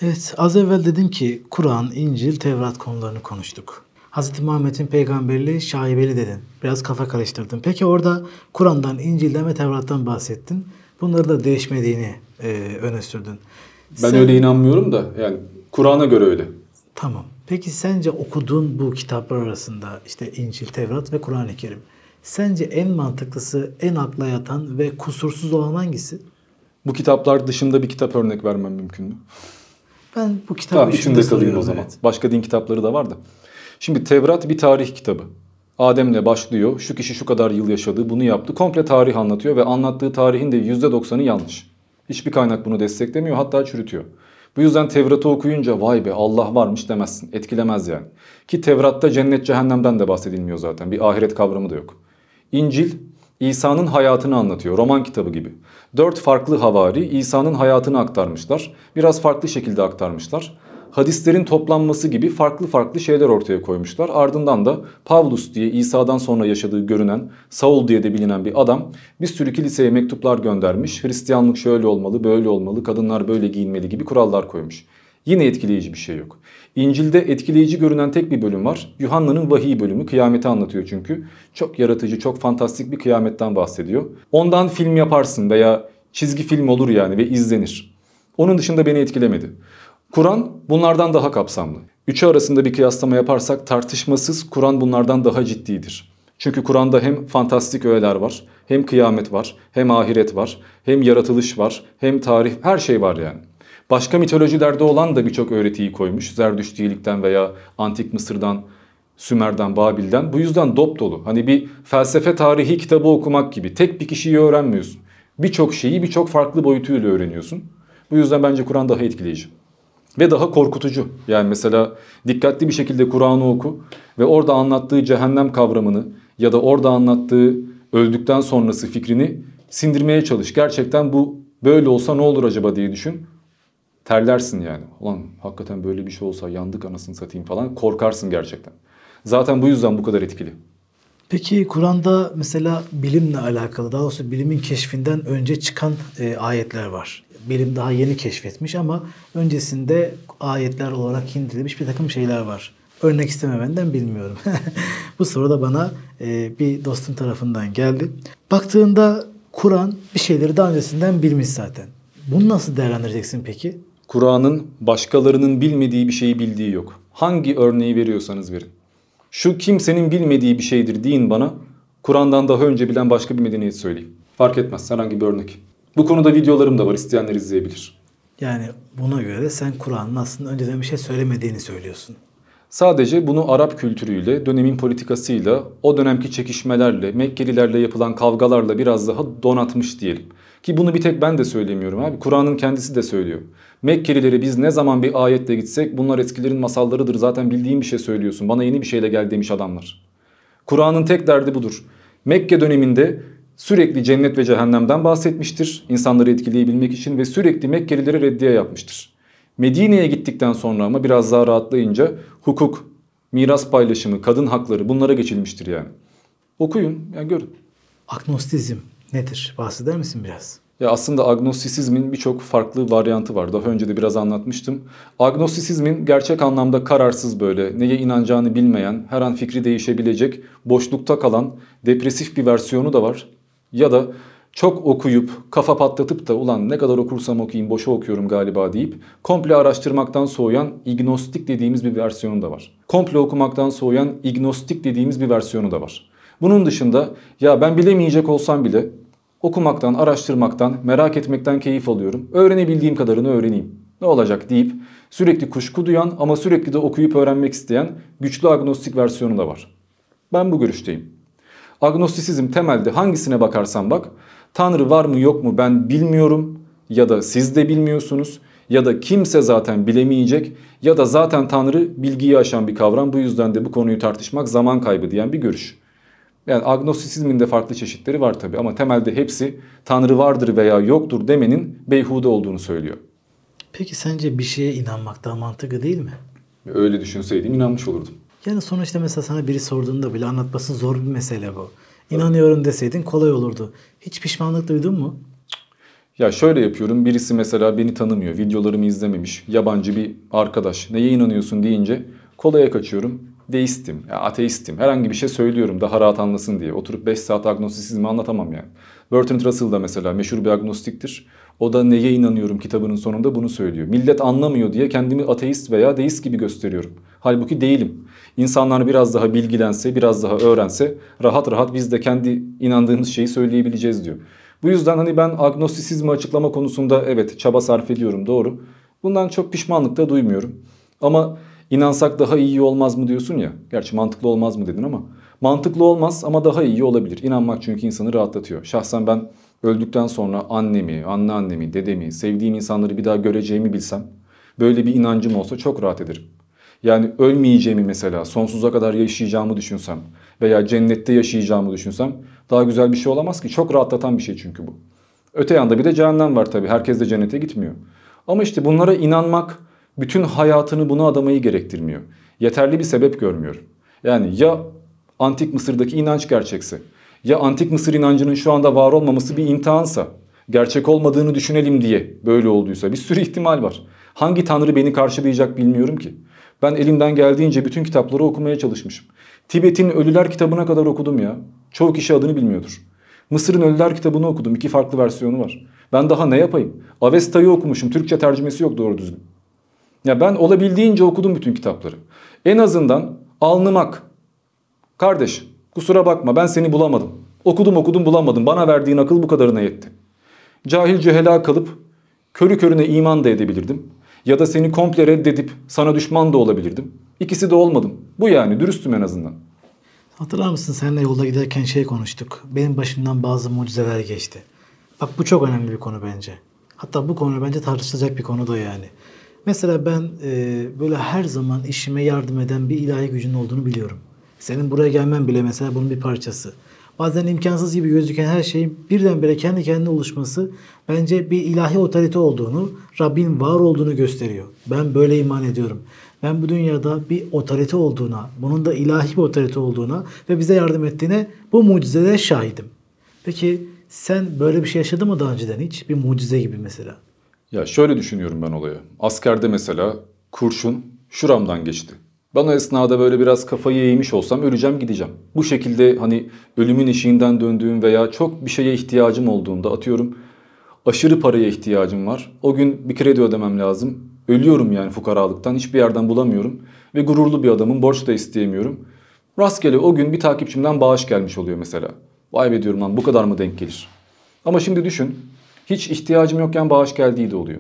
A: Evet, az evvel dedin ki Kur'an, İncil, Tevrat konularını konuştuk. Hz. Muhammed'in peygamberliği şaibeli dedin. Biraz kafa karıştırdın. Peki orada Kur'an'dan, İncil'den ve Tevrat'tan bahsettin. Bunları da değişmediğini öne sürdün.
B: Ben öyle inanmıyorum da yani Kur'an'a göre öyle.
A: Tamam. Peki sence okuduğun bu kitaplar arasında işte İncil, Tevrat ve Kur'an-ı Kerim. Sence en mantıklısı, en akla yatan ve kusursuz olan hangisi?
B: Bu kitaplar dışında bir kitap örnek vermem mümkün mü?
A: Ben bu kitabı
B: Tamam, içinde kalayım o zaman.
A: Evet.
B: Başka din kitapları da var da. Şimdi Tevrat bir tarih kitabı. Adem'le başlıyor. Şu kişi şu kadar yıl yaşadı, bunu yaptı. Komple tarih anlatıyor ve anlattığı tarihin de %90'ı yanlış. Hiçbir kaynak bunu desteklemiyor, hatta çürütüyor. Bu yüzden Tevrat'ı okuyunca vay be Allah varmış demezsin. Etkilemez yani. Ki Tevrat'ta cennet cehennemden de bahsedilmiyor zaten. Bir ahiret kavramı da yok. İncil İsa'nın hayatını anlatıyor. Roman kitabı gibi. 4 farklı havari İsa'nın hayatını aktarmışlar. Biraz farklı şekilde aktarmışlar. Hadislerin toplanması gibi farklı farklı şeyler ortaya koymuşlar. Ardından da Pavlus diye İsa'dan sonra yaşadığı görünen, Saul diye de bilinen bir adam bir sürü kiliseye mektuplar göndermiş. Hristiyanlık şöyle olmalı, böyle olmalı, kadınlar böyle giyinmeli gibi kurallar koymuş. Yine etkileyici bir şey yok. İncil'de etkileyici görünen tek bir bölüm var. Yuhanna'nın vahiy bölümü, kıyameti anlatıyor çünkü. Çok yaratıcı, çok fantastik bir kıyametten bahsediyor. Ondan film yaparsın veya çizgi film olur yani ve izlenir. Onun dışında beni etkilemedi. Kur'an bunlardan daha kapsamlı. Üçü arasında bir kıyaslama yaparsak tartışmasız Kur'an bunlardan daha ciddidir. Çünkü Kur'an'da hem fantastik öğeler var, hem kıyamet var, hem ahiret var, hem yaratılış var, hem tarih, her şey var yani. Başka mitolojilerde olan da birçok öğretiyi koymuş. Zerdüştilikten veya Antik Mısır'dan, Sümer'den, Babil'den. Bu yüzden dop dolu. Hani bir felsefe tarihi kitabı okumak gibi. Tek bir kişiyi öğrenmiyorsun. Birçok şeyi birçok farklı boyutuyla öğreniyorsun. Bu yüzden bence Kur'an daha etkileyici. Ve daha korkutucu. Yani mesela dikkatli bir şekilde Kur'an'ı oku ve orada anlattığı cehennem kavramını ya da orada anlattığı öldükten sonrası fikrini sindirmeye çalış. Gerçekten bu böyle olsa ne olur acaba diye düşün. Terlersin yani. Ulan hakikaten böyle bir şey olsa yandık anasını satayım falan. Korkarsın gerçekten. Zaten bu yüzden bu kadar etkili.
A: Peki Kur'an'da mesela bilimle alakalı, daha doğrusu bilimin keşfinden önce çıkan ayetler var. Bilim daha yeni keşfetmiş ama öncesinde ayetler olarak indirilmiş bir takım şeyler var. Örnek istememenden bilmiyorum. Bu soru da bana bir dostum tarafından geldi. Baktığında Kur'an bir şeyleri daha öncesinden bilmiş zaten. Bunu nasıl değerlendireceksin peki?
B: Kur'an'ın başkalarının bilmediği bir şeyi bildiği yok. Hangi örneği veriyorsanız verin. Şu kimsenin bilmediği bir şeydir deyin bana. Kur'an'dan daha önce bilen başka bir medeniyet söyleyeyim. Fark etmez, herhangi bir örnek. Bu konuda videolarım da var, isteyenler izleyebilir.
A: Yani buna göre sen Kur'an'ın aslında önceden bir şey söylemediğini söylüyorsun.
B: Sadece bunu Arap kültürüyle, dönemin politikasıyla, o dönemki çekişmelerle, Mekkelilerle yapılan kavgalarla biraz daha donatmış diyelim. Ki bunu bir tek ben de söylemiyorum abi. Kur'an'ın kendisi de söylüyor. Mekkelileri biz ne zaman bir ayetle gitsek bunlar eskilerin masallarıdır. Zaten bildiğin bir şey söylüyorsun. Bana yeni bir şeyle gel demiş adamlar. Kur'an'ın tek derdi budur. Mekke döneminde sürekli cennet ve cehennemden bahsetmiştir. İnsanları etkileyebilmek için ve sürekli Mekkelilere reddiye yapmıştır. Medine'ye gittikten sonra ama biraz daha rahatlayınca hukuk, miras paylaşımı, kadın hakları bunlara geçilmiştir yani. Okuyun, yani görün.
A: Agnostizm nedir? Bahseder misin biraz?
B: Ya aslında agnostisizmin birçok farklı varyantı var. Daha önce de biraz anlatmıştım. Agnostisizmin gerçek anlamda kararsız böyle, neye inanacağını bilmeyen, her an fikri değişebilecek, boşlukta kalan, depresif bir versiyonu da var. Ya da çok okuyup, kafa patlatıp da ulan ne kadar okursam okuyayım, boşa okuyorum galiba deyip komple araştırmaktan soğuyan ignostik dediğimiz bir versiyonu da var. Komple okumaktan soğuyan ignostik dediğimiz bir versiyonu da var. Bunun dışında ya ben bilemeyecek olsam bile okumaktan, araştırmaktan, merak etmekten keyif alıyorum. Öğrenebildiğim kadarını öğreneyim. Ne olacak deyip sürekli kuşku duyan ama sürekli de okuyup öğrenmek isteyen güçlü agnostik versiyonu da var. Ben bu görüşteyim. Agnostisizm temelde hangisine bakarsan bak, Tanrı var mı yok mu ben bilmiyorum ya da siz de bilmiyorsunuz ya da kimse zaten bilemeyecek ya da zaten Tanrı bilgiyi aşan bir kavram, bu yüzden de bu konuyu tartışmak zaman kaybı diyen bir görüş. Yani agnostisizmin de farklı çeşitleri var tabii ama temelde hepsi Tanrı vardır veya yoktur demenin beyhude olduğunu söylüyor.
A: Peki sence bir şeye inanmak daha mantıklı değil mi?
B: Öyle düşünseydim inanmış olurdum.
A: Yani sonuçta mesela sana biri sorduğunda bile anlatması zor bir mesele bu. İnanıyorum deseydin kolay olurdu. Hiç pişmanlık duydun mu?
B: Ya şöyle yapıyorum, birisi mesela beni tanımıyor, videolarımı izlememiş, yabancı bir arkadaş neye inanıyorsun deyince kolaya kaçıyorum. Deistim, ya ateistim, herhangi bir şey söylüyorum daha rahat anlasın diye. Oturup 5 saat agnostisizmi anlatamam yani. Bertrand Russell da mesela meşhur bir agnostiktir. O da neye inanıyorum kitabının sonunda bunu söylüyor. Millet anlamıyor diye kendimi ateist veya deist gibi gösteriyorum. Halbuki değilim. İnsanlar biraz daha bilgilense, biraz daha öğrense rahat rahat biz de kendi inandığımız şeyi söyleyebileceğiz diyor. Bu yüzden hani ben agnostisizmi açıklama konusunda evet çaba sarf ediyorum, doğru. Bundan çok pişmanlık da duymuyorum. Ama inansak daha iyi olmaz mı diyorsun ya. Gerçi mantıklı olmaz mı dedin ama. Mantıklı olmaz ama daha iyi olabilir. İnanmak çünkü insanı rahatlatıyor. Şahsen ben öldükten sonra annemi, anneannemi, dedemi, sevdiğim insanları bir daha göreceğimi bilsem, böyle bir inancım olsa çok rahat ederim. Yani ölmeyeceğimi mesela sonsuza kadar yaşayacağımı düşünsem veya cennette yaşayacağımı düşünsem daha güzel bir şey olamaz ki. Çok rahatlatan bir şey çünkü bu. Öte yanda bir de cehennem var tabii. Herkes de cennete gitmiyor. Ama işte bunlara inanmak bütün hayatını buna adamayı gerektirmiyor. Yeterli bir sebep görmüyorum. Yani ya Antik Mısır'daki inanç gerçekse, ya Antik Mısır inancının şu anda var olmaması bir imtihansa, gerçek olmadığını düşünelim diye böyle olduysa bir sürü ihtimal var. Hangi tanrı beni karşılayacak bilmiyorum ki. Ben elimden geldiğince bütün kitapları okumaya çalışmışım. Tibet'in Ölüler kitabına kadar okudum ya. Çoğu kişi adını bilmiyordur. Mısır'ın Ölüler kitabını okudum. 2 farklı versiyonu var. Ben daha ne yapayım? Avesta'yı okumuşum. Türkçe tercümesi yok doğru düzgün. Ya ben olabildiğince okudum bütün kitapları. En azından alnımak. Kardeş kusura bakma ben seni bulamadım. Okudum bulamadım. Bana verdiğin akıl bu kadarına yetti. Cahil cühela kalıp körü körüne iman da edebilirdim. Ya da seni komple reddedip sana düşman da olabilirdim. İkisi de olmadım. Bu yani dürüstüm en azından.
A: Hatırlar mısın seninle yolda giderken şey konuştuk. Benim başımdan bazı mucizeler geçti. Bak bu çok önemli bir konu bence. Hatta bu konu bence tartışılacak bir konu da yani. Mesela ben böyle her zaman işime yardım eden bir ilahi gücün olduğunu biliyorum. Senin buraya gelmen bile mesela bunun bir parçası. Bazen imkansız gibi gözüken her şeyin birdenbire kendi kendine oluşması bence bir ilahi otorite olduğunu, Rabbin var olduğunu gösteriyor. Ben böyle iman ediyorum. Ben bu dünyada bir otorite olduğuna, bunun da ilahi bir otorite olduğuna ve bize yardım ettiğine bu mucizelere şahidim. Peki sen böyle bir şey yaşadın mı daha önceden hiç? Bir mucize gibi mesela.
B: Ya şöyle düşünüyorum ben olaya. Askerde mesela kurşun şuramdan geçti. Ben o esnada böyle biraz kafayı eğmiş olsam öleceğim gideceğim. Bu şekilde hani ölümün eşiğinden döndüğüm veya çok bir şeye ihtiyacım olduğunda atıyorum aşırı paraya ihtiyacım var. O gün bir kredi ödemem lazım. Ölüyorum yani fukaralıktan hiçbir yerden bulamıyorum. Ve gururlu bir adamım borç da isteyemiyorum. Rastgele o gün bir takipçimden bağış gelmiş oluyor mesela. Vay be diyorum lan, bu kadar mı denk gelir? Ama şimdi düşün, hiç ihtiyacım yokken bağış geldiği de oluyor.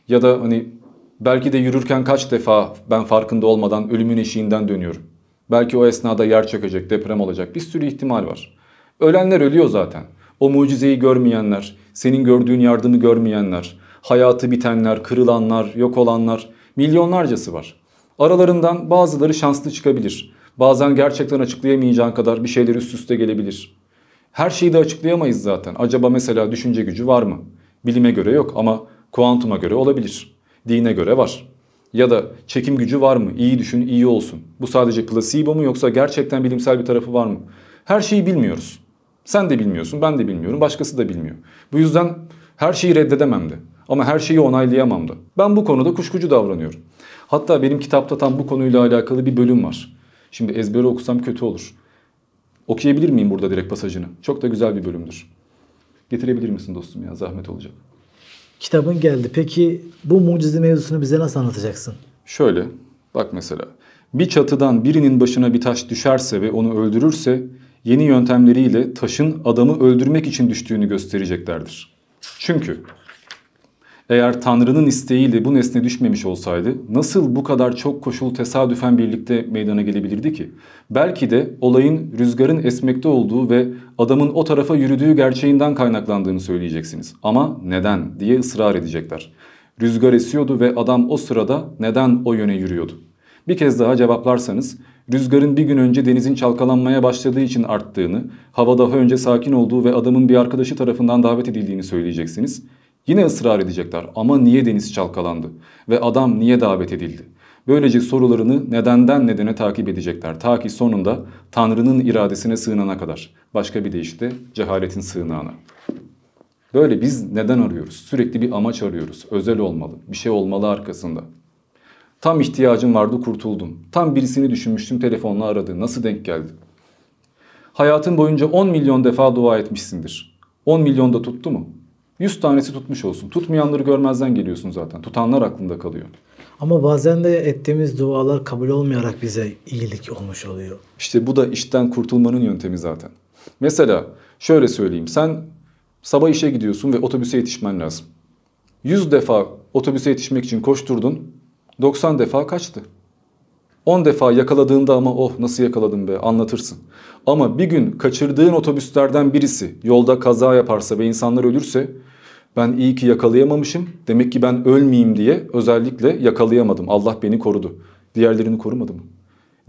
B: Ya da hani belki de yürürken kaç defa ben farkında olmadan ölümün eşiğinden dönüyorum. Belki o esnada yer çökecek, deprem olacak, bir sürü ihtimal var. Ölenler ölüyor zaten. O mucizeyi görmeyenler, senin gördüğün yardımı görmeyenler, hayatı bitenler, kırılanlar, yok olanlar, milyonlarcası var. Aralarından bazıları şanslı çıkabilir. Bazen gerçekten açıklayamayacağın kadar bir şeyler üst üste gelebilir. Her şeyi de açıklayamayız zaten. Acaba mesela düşünce gücü var mı? Bilime göre yok ama kuantuma göre olabilir. Dine göre var. Ya da çekim gücü var mı? İyi düşün, iyi olsun. Bu sadece placebo mu yoksa gerçekten bilimsel bir tarafı var mı? Her şeyi bilmiyoruz. Sen de bilmiyorsun, ben de bilmiyorum, başkası da bilmiyor. Bu yüzden her şeyi reddedemem de. Ama her şeyi onaylayamam da. Ben bu konuda kuşkucu davranıyorum. Hatta benim kitapta tam bu konuyla alakalı bir bölüm var. Şimdi ezbere okusam kötü olur. Okuyabilir miyim burada direkt pasajını? Çok da güzel bir bölümdür. Getirebilir misin dostum ya? Zahmet olacak.
A: Kitabın geldi. Peki bu mucize mevzusunu bize nasıl anlatacaksın?
B: Şöyle, bak mesela. Bir çatıdan birinin başına bir taş düşerse ve onu öldürürse yeni yöntemleriyle taşın adamı öldürmek için düştüğünü göstereceklerdir. Çünkü eğer Tanrı'nın isteğiyle bu nesne düşmemiş olsaydı nasıl bu kadar çok koşul tesadüfen birlikte meydana gelebilirdi ki? Belki de olayın rüzgarın esmekte olduğu ve adamın o tarafa yürüdüğü gerçeğinden kaynaklandığını söyleyeceksiniz. Ama neden diye ısrar edecekler. Rüzgar esiyordu ve adam o sırada neden o yöne yürüyordu? Bir kez daha cevaplarsanız rüzgarın bir gün önce denizin çalkalanmaya başladığı için arttığını, hava daha önce sakin olduğu ve adamın bir arkadaşı tarafından davet edildiğini söyleyeceksiniz. Yine ısrar edecekler ama niye deniz çalkalandı ve adam niye davet edildi? Böylece sorularını nedenden nedene takip edecekler. Ta ki sonunda Tanrı'nın iradesine sığınana kadar. Başka bir deyişle cehaletin sığınağına. Böyle biz neden arıyoruz? Sürekli bir amaç arıyoruz. Özel olmalı. Bir şey olmalı arkasında. Tam ihtiyacım vardı, kurtuldum. Tam birisini düşünmüştüm, telefonla aradı. Nasıl denk geldi? Hayatın boyunca 10 milyon defa dua etmişsindir. 10 milyon da tuttu mu? 100 tanesi tutmuş olsun. Tutmayanları görmezden geliyorsun zaten. Tutanlar aklında kalıyor.
A: Ama bazen de ettiğimiz dualar kabul olmayarak bize iyilik olmuş oluyor.
B: İşte bu da işten kurtulmanın yöntemi zaten. Mesela şöyle söyleyeyim. Sen sabah işe gidiyorsun ve otobüse yetişmen lazım. 100 defa otobüse yetişmek için koşturdun. 90 defa kaçtı. 10 defa yakaladığında ama oh nasıl yakaladım be anlatırsın. Ama bir gün kaçırdığın otobüslerden birisi yolda kaza yaparsa ve insanlar ölürse ben iyi ki yakalayamamışım. Demek ki ben ölmeyeyim diye özellikle yakalayamadım. Allah beni korudu. Diğerlerini korumadı mı?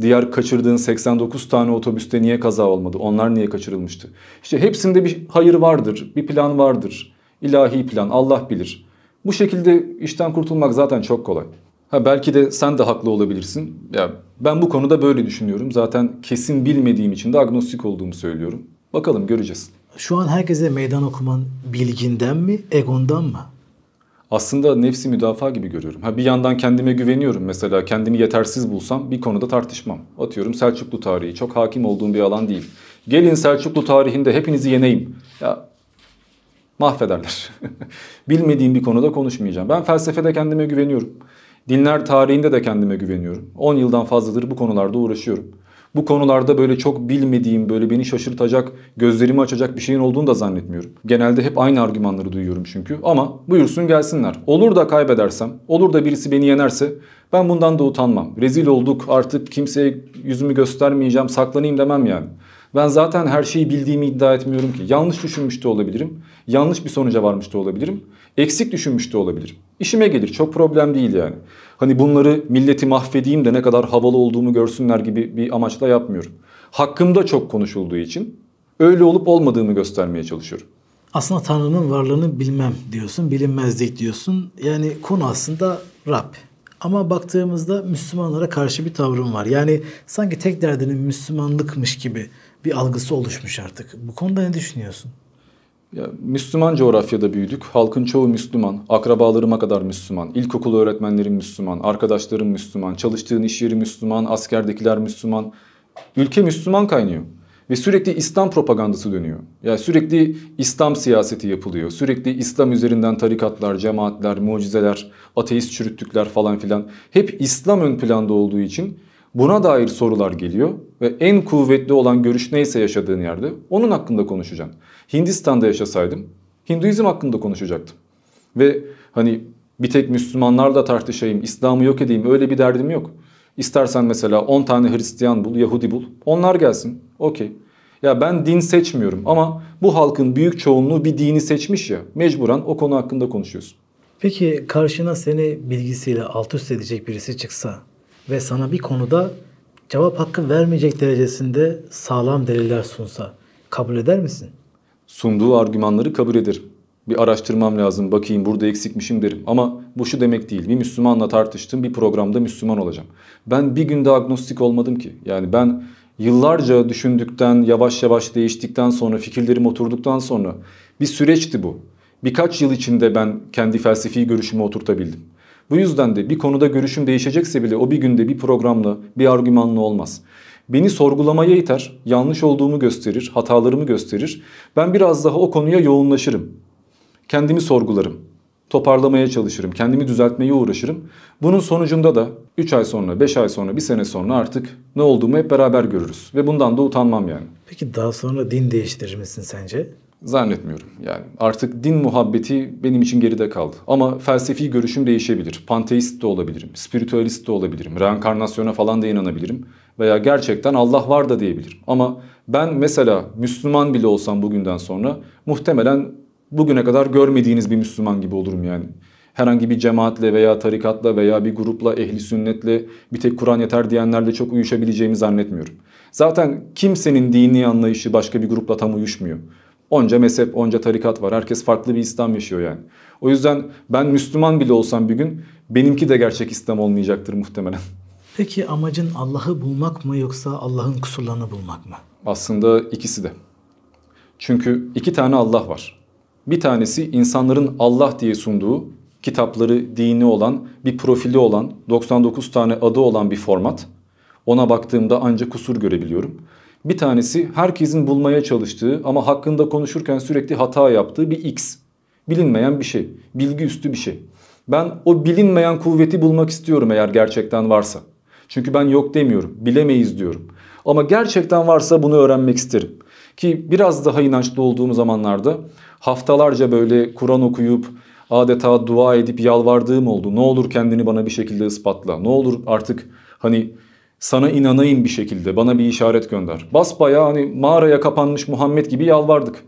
B: Diğer kaçırdığın 89 tane otobüste niye kaza olmadı? Onlar niye kaçırılmıştı? İşte hepsinde bir hayır vardır, bir plan vardır. İlahi plan, Allah bilir. Bu şekilde işten kurtulmak zaten çok kolay. Belki de sen de haklı olabilirsin. Ya ben bu konuda böyle düşünüyorum. Zaten kesin bilmediğim için de agnostik olduğumu söylüyorum. Bakalım göreceğiz.
A: Şu an herkese meydan okuman bilginden mi, egondan mı?
B: Aslında nefsi müdafaa gibi görüyorum. Bir yandan kendime güveniyorum. Mesela kendimi yetersiz bulsam bir konuda tartışmam. Atıyorum Selçuklu tarihi çok hakim olduğum bir alan değil. Gelin Selçuklu tarihinde hepinizi yeneyim. Ya mahvederler. Bilmediğim bir konuda konuşmayacağım. Ben felsefede kendime güveniyorum. Dinler tarihinde de kendime güveniyorum. 10 yıldan fazladır bu konularda uğraşıyorum. Bu konularda böyle çok bilmediğim, böyle beni şaşırtacak, gözlerimi açacak bir şeyin olduğunu da zannetmiyorum. Genelde hep aynı argümanları duyuyorum çünkü. Ama buyursun gelsinler. Olur da kaybedersem, olur da birisi beni yenerse ben bundan da utanmam. Rezil olduk, artık kimseye yüzümü göstermeyeceğim, saklanayım demem yani. Ben zaten her şeyi bildiğimi iddia etmiyorum ki. Yanlış düşünmüş de olabilirim, yanlış bir sonuca varmış da olabilirim, eksik düşünmüş de olabilirim. İşime gelir, çok problem değil yani. Hani bunları milleti mahvedeyim de ne kadar havalı olduğumu görsünler gibi bir amaçla yapmıyorum. Hakkımda çok konuşulduğu için öyle olup olmadığımı göstermeye çalışıyorum.
A: Aslında Tanrı'nın varlığını bilmem diyorsun, bilinmezlik diyorsun. Yani konu aslında Rab. Ama baktığımızda Müslümanlara karşı bir tavrın var. Yani sanki tek derdinin Müslümanlıkmış gibi bir algısı oluşmuş artık. Bu konuda ne düşünüyorsun?
B: Ya, Müslüman coğrafyada büyüdük. Halkın çoğu Müslüman. Akrabalarıma kadar Müslüman. İlkokul öğretmenlerim Müslüman. Arkadaşlarım Müslüman. Çalıştığın iş yeri Müslüman. Askerdekiler Müslüman. Ülke Müslüman kaynıyor. Ve sürekli İslam propagandası dönüyor. Yani sürekli İslam siyaseti yapılıyor. Sürekli İslam üzerinden tarikatlar, cemaatler, mucizeler, ateist çürüttükler falan filan. Hep İslam ön planda olduğu için buna dair sorular geliyor. ve en kuvvetli olan görüş neyse yaşadığın yerde onun hakkında konuşacaksın. Hindistan'da yaşasaydım Hinduizm hakkında konuşacaktım. Ve hani bir tek Müslümanlarla tartışayım, İslam'ı yok edeyim öyle bir derdim yok. İstersen mesela 10 tane Hristiyan bul, Yahudi bul. Onlar gelsin. Okey. Ya ben din seçmiyorum ama bu halkın büyük çoğunluğu bir dini seçmiş ya. Mecburen o konu hakkında konuşuyorsun.
A: Peki karşına seni bilgisiyle alt üst edecek birisi çıksa ve sana bir konuda cevap hakkı vermeyecek derecesinde sağlam deliller sunsa kabul eder misin?
B: Sunduğu argümanları kabul ederim. Bir araştırmam lazım, bakayım burada eksikmişim derim. Ama bu şu demek değil. Bir Müslümanla tartıştım, bir programda Müslüman olacağım. Ben bir günde agnostik olmadım ki. Yani ben yıllarca düşündükten, yavaş yavaş değiştikten sonra, fikirlerim oturduktan sonra bir süreçti bu. Birkaç yıl içinde ben kendi felsefi görüşümü oturtabildim. Bu yüzden de bir konuda görüşüm değişecekse bile o bir günde bir programla, bir argümanla olmaz. Beni sorgulamaya iter, yanlış olduğumu gösterir, hatalarımı gösterir. Ben biraz daha o konuya yoğunlaşırım. Kendimi sorgularım, toparlamaya çalışırım, kendimi düzeltmeye uğraşırım. Bunun sonucunda da 3 ay sonra, 5 ay sonra, 1 sene sonra artık ne olduğumu hep beraber görürüz. Ve bundan da utanmam yani.
A: Peki daha sonra din değiştirir misin sence?
B: Zannetmiyorum yani. Artık din muhabbeti benim için geride kaldı. Ama felsefi görüşüm değişebilir. Panteist de olabilirim, spiritüalist de olabilirim, reenkarnasyona falan da inanabilirim. Veya gerçekten Allah var da diyebilirim. Ama ben mesela Müslüman bile olsam bugünden sonra muhtemelen bugüne kadar görmediğiniz bir Müslüman gibi olurum yani. Herhangi bir cemaatle veya tarikatla veya bir grupla, ehli sünnetle, bir tek Kur'an yeter diyenlerle çok uyuşabileceğimi zannetmiyorum. Zaten kimsenin dini anlayışı başka bir grupla tam uyuşmuyor. Onca mezhep, onca tarikat var. Herkes farklı bir İslam yaşıyor yani. O yüzden ben Müslüman bile olsam bir gün benimki de gerçek İslam olmayacaktır muhtemelen.
A: Peki amacın Allah'ı bulmak mı yoksa Allah'ın kusurlarını bulmak mı?
B: Aslında ikisi de. Çünkü 2 tane Allah var. Bir tanesi insanların Allah diye sunduğu, kitapları, dini olan, bir profili olan, 99 tane adı olan bir format. Ona baktığımda ancak kusur görebiliyorum. Bir tanesi herkesin bulmaya çalıştığı ama hakkında konuşurken sürekli hata yaptığı bir X. Bilinmeyen bir şey, bilgi üstü bir şey. Ben o bilinmeyen kuvveti bulmak istiyorum eğer gerçekten varsa. Çünkü ben yok demiyorum, bilemeyiz diyorum. Ama gerçekten varsa bunu öğrenmek isterim. Ki biraz daha inançlı olduğum zamanlarda haftalarca böyle Kur'an okuyup adeta dua edip yalvardığım oldu. Ne olur kendini bana bir şekilde ispatla. Ne olur artık hani sana inanayım bir şekilde, bana bir işaret gönder. Basbayağı hani mağaraya kapanmış Muhammed gibi yalvardık.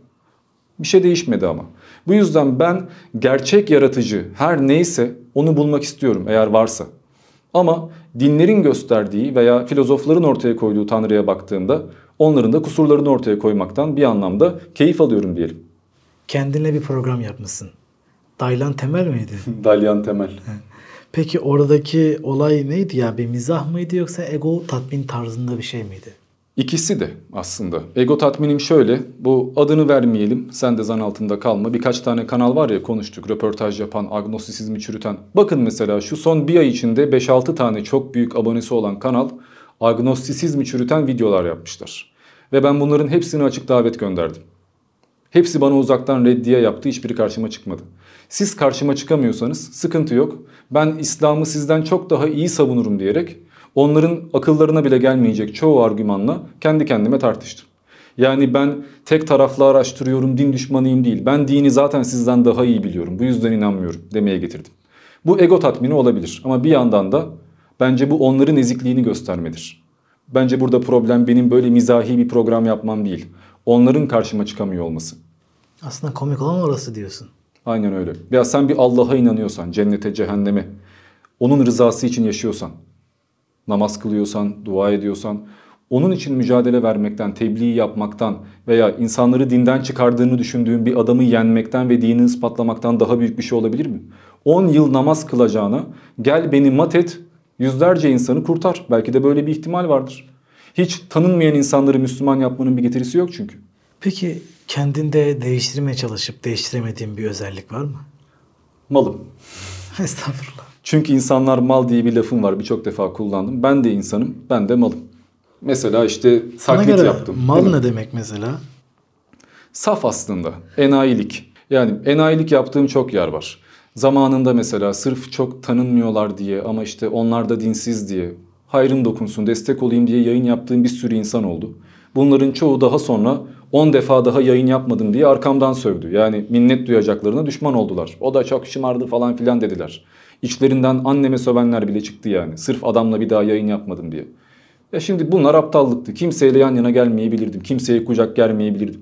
B: Bir şey değişmedi ama. Bu yüzden ben gerçek yaratıcı her neyse onu bulmak istiyorum eğer varsa. Ama dinlerin gösterdiği veya filozofların ortaya koyduğu Tanrı'ya baktığımda onların da kusurlarını ortaya koymaktan bir anlamda keyif alıyorum diyelim.
A: Kendine bir program yapmışsın. Daylan Temel miydi?
B: Dalyan Temel.
A: Peki oradaki olay neydi ya? Bir mizah mıydı yoksa ego tatmin tarzında bir şey miydi?
B: İkisi de aslında. Ego tatminim şöyle, bu adını vermeyelim, sen de zan altında kalma. Birkaç tane kanal var ya konuştuk, röportaj yapan, agnostisizmi çürüten. Bakın mesela şu son bir ay içinde 5-6 tane çok büyük abonesi olan kanal agnostisizmi çürüten videolar yapmışlar. Ve ben bunların hepsine açık davet gönderdim. Hepsi bana uzaktan reddiye yaptı, hiçbiri karşıma çıkmadı. Siz karşıma çıkamıyorsanız sıkıntı yok. Ben İslam'ı sizden çok daha iyi savunurum diyerek onların akıllarına bile gelmeyecek çoğu argümanla kendi kendime tartıştım. Yani ben tek taraflı araştırıyorum, din düşmanıyım değil. Ben dini zaten sizden daha iyi biliyorum. Bu yüzden inanmıyorum demeye getirdim. Bu ego tatmini olabilir ama bir yandan da bence bu onların ezikliğini göstermedir. Bence burada problem benim böyle mizahi bir program yapmam değil. Onların karşıma çıkamıyor olması.
A: Aslında komik olan orası diyorsun.
B: Aynen öyle. Ya sen bir Allah'a inanıyorsan, cennete, cehenneme, onun rızası için yaşıyorsan, namaz kılıyorsan, dua ediyorsan, onun için mücadele vermekten, tebliğ yapmaktan veya insanları dinden çıkardığını düşündüğün bir adamı yenmekten ve dini ispatlamaktan daha büyük bir şey olabilir mi? 10 yıl namaz kılacağına gel beni mat et, yüzlerce insanı kurtar. Belki de böyle bir ihtimal vardır. Hiç tanınmayan insanları Müslüman yapmanın bir getirisi yok çünkü.
A: Peki kendinde değiştirmeye çalışıp değiştiremediğin bir özellik var mı?
B: Malım.
A: Estağfurullah.
B: Çünkü insanlar mal diye bir lafım var, birçok defa kullandım. Ben de insanım, ben de malım. Mesela işte
A: Sana
B: taklit
A: göre
B: yaptım.
A: mal ne demek mesela?
B: Saf aslında, enayilik. Yani enayilik yaptığım çok yer var. Zamanında mesela sırf çok tanınmıyorlar diye ama işte onlar da dinsiz diye hayrım dokunsun, destek olayım diye yayın yaptığım bir sürü insan oldu. Bunların çoğu daha sonra 10 defa daha yayın yapmadım diye arkamdan sövdü. Yani minnet duyacaklarına düşman oldular. O da çok şımardı falan filan dediler. İçlerinden anneme sövenler bile çıktı yani. Sırf adamla bir daha yayın yapmadım diye. Ya şimdi bunlar aptallıktı. Kimseyle yan yana gelmeyebilirdim. Kimseye kucak germeyebilirdim.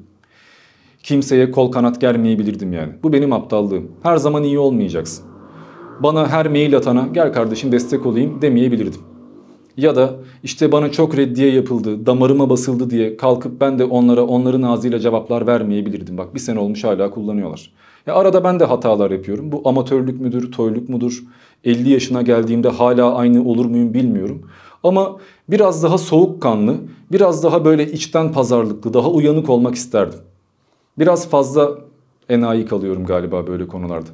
B: Kimseye kol kanat germeyebilirdim yani. Bu benim aptallığım. Her zaman iyi olmayacaksın. Bana her mail atana gel kardeşim destek olayım demeyebilirdim. Ya da işte bana çok reddiye yapıldı, damarıma basıldı diye kalkıp ben de onlara onların ağzıyla cevaplar vermeyebilirdim. Bak bir sene olmuş hala kullanıyorlar. Ya arada ben de hatalar yapıyorum. Bu amatörlük müdür, toyluk mudur? 50 yaşına geldiğimde hala aynı olur muyum bilmiyorum. Ama biraz daha soğukkanlı, biraz daha böyle içten pazarlıklı, daha uyanık olmak isterdim. Biraz fazla enayi kalıyorum galiba böyle konularda.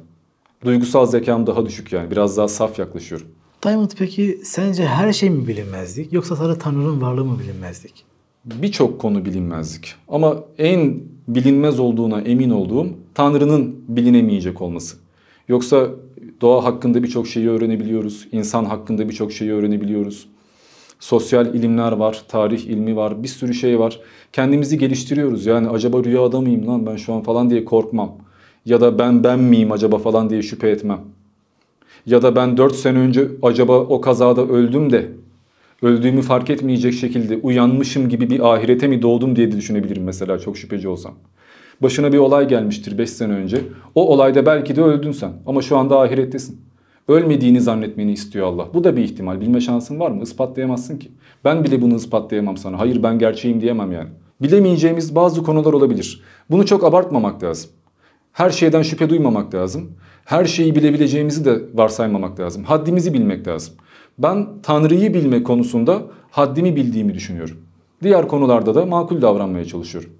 B: Duygusal zekam daha düşük yani. Biraz daha saf yaklaşıyorum.
A: Diamond, peki sence her şey mi bilinmezlik yoksa sadece Tanrı'nın varlığı mı bilinmezlik?
B: Birçok konu bilinmezlik. Ama en bilinmez olduğuna emin olduğum Tanrı'nın bilinemeyecek olması. Yoksa doğa hakkında birçok şeyi öğrenebiliyoruz. İnsan hakkında birçok şeyi öğrenebiliyoruz. Sosyal ilimler var, tarih ilmi var, bir sürü şey var. Kendimizi geliştiriyoruz. Yani acaba rüyada mıyım lan ben şu an falan diye korkmam. Ya da ben miyim acaba falan diye şüphe etmem. Ya da ben 4 sene önce acaba o kazada öldüm de öldüğümü fark etmeyecek şekilde uyanmışım gibi bir ahirete mi doğdum diye de düşünebilirim mesela çok şüpheci olsam. Başına bir olay gelmiştir 5 sene önce. O olayda belki de öldün sen ama şu anda ahirettesin. Ölmediğini zannetmeni istiyor Allah. Bu da bir ihtimal. Bilme şansın var mı? Ispatlayamazsın ki. Ben bile bunu ispatlayamam sana. Hayır ben gerçeğim diyemem yani. Bilemeyeceğimiz bazı konular olabilir. Bunu çok abartmamak lazım. Her şeyden şüphe duymamak lazım. Her şeyi bilebileceğimizi de varsaymamak lazım. Haddimizi bilmek lazım. Ben Tanrı'yı bilme konusunda haddimi bildiğimi düşünüyorum. Diğer konularda da makul davranmaya çalışıyorum.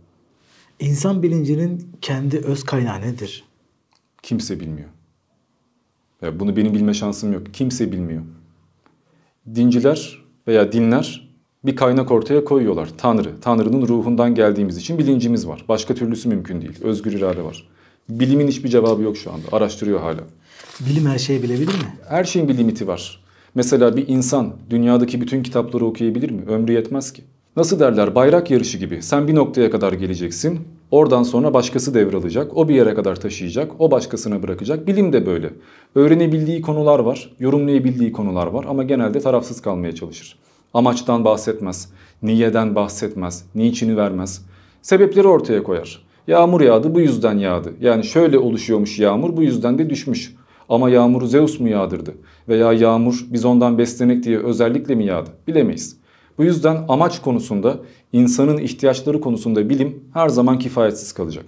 A: İnsan bilincinin kendi öz kaynağı nedir?
B: Kimse bilmiyor. Ya bunu benim bilme şansım yok. Kimse bilmiyor. Dinciler veya dinler bir kaynak ortaya koyuyorlar. Tanrı. Tanrı'nın ruhundan geldiğimiz için bilincimiz var. Başka türlüsü mümkün değil. Özgür irade var. Bilimin hiçbir cevabı yok şu anda. Araştırıyor hala.
A: Bilim her şeyi bilebilir mi?
B: Her şeyin bir limiti var. Mesela bir insan dünyadaki bütün kitapları okuyabilir mi? Ömrü yetmez ki. Nasıl derler? Bayrak yarışı gibi. Sen bir noktaya kadar geleceksin. Oradan sonra başkası devralacak. O bir yere kadar taşıyacak. O başkasına bırakacak. Bilim de böyle. Öğrenebildiği konular var. Yorumlayabildiği konular var. Ama genelde tarafsız kalmaya çalışır. Amaçtan bahsetmez. Niyeden bahsetmez. Niçini vermez. Sebepleri ortaya koyar. Yağmur yağdı bu yüzden yağdı. Yani şöyle oluşuyormuş yağmur bu yüzden de düşmüş. Ama yağmuru Zeus mu yağdırdı? Veya yağmur biz ondan beslenek diye özellikle mi yağdı? Bilemeyiz. Bu yüzden amaç konusunda, insanın ihtiyaçları konusunda bilim her zaman kifayetsiz kalacak.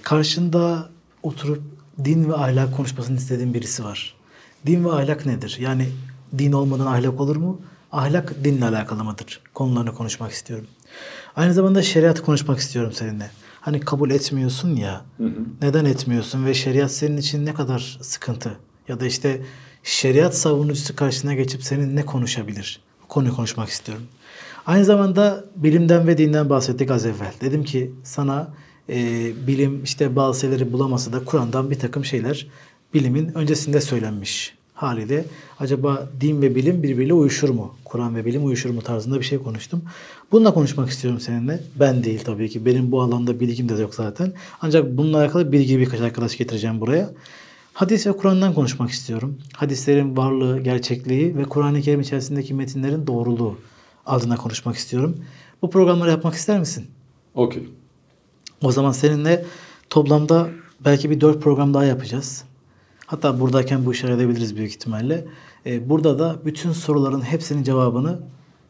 A: Karşında oturup din ve ahlak konuşmasını istediğin birisi var. Din ve ahlak nedir? Yani din olmadan ahlak olur mu? Ahlak dinle alakalı mıdır? Konularını konuşmak istiyorum. Aynı zamanda şeriat konuşmak istiyorum seninle. Hani kabul etmiyorsun ya, neden etmiyorsun ve şeriat senin için ne kadar sıkıntı? Ya da işte şeriat savunucusu karşısına geçip senin ne konuşabilir? Bu konuyu konuşmak istiyorum. Aynı zamanda bilimden ve dinden bahsettik az evvel. Dedim ki sana bilim işte bazı şeyleri bulamasa da Kur'an'dan bir takım şeyler bilimin öncesinde söylenmiş haliyle. Acaba din ve bilim birbiriyle uyuşur mu? Kur'an ve bilim uyuşur mu tarzında bir şey konuştum. Bununla konuşmak istiyorum seninle. Ben değil tabii ki. Benim bu alanda bilgim de yok zaten. Ancak bununla alakalı bilgi birkaç arkadaş getireceğim buraya. Hadis ve Kur'an'dan konuşmak istiyorum. Hadislerin varlığı, gerçekliği ve Kur'an-ı Kerim içerisindeki metinlerin doğruluğu adına konuşmak istiyorum. Bu programları yapmak ister misin?
B: Okey.
A: O zaman seninle toplamda belki bir 4 program daha yapacağız. Hatta buradayken bu işi halledebiliriz büyük ihtimalle. Burada da bütün soruların hepsinin cevabını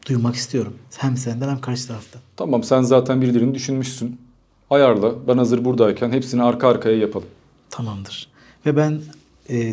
A: duymak istiyorum. Hem senden hem karşı taraftan.
B: Tamam sen zaten birilerini düşünmüşsün. Ayarla. Ben hazır buradayken hepsini arka arkaya yapalım.
A: Tamamdır. Ve ben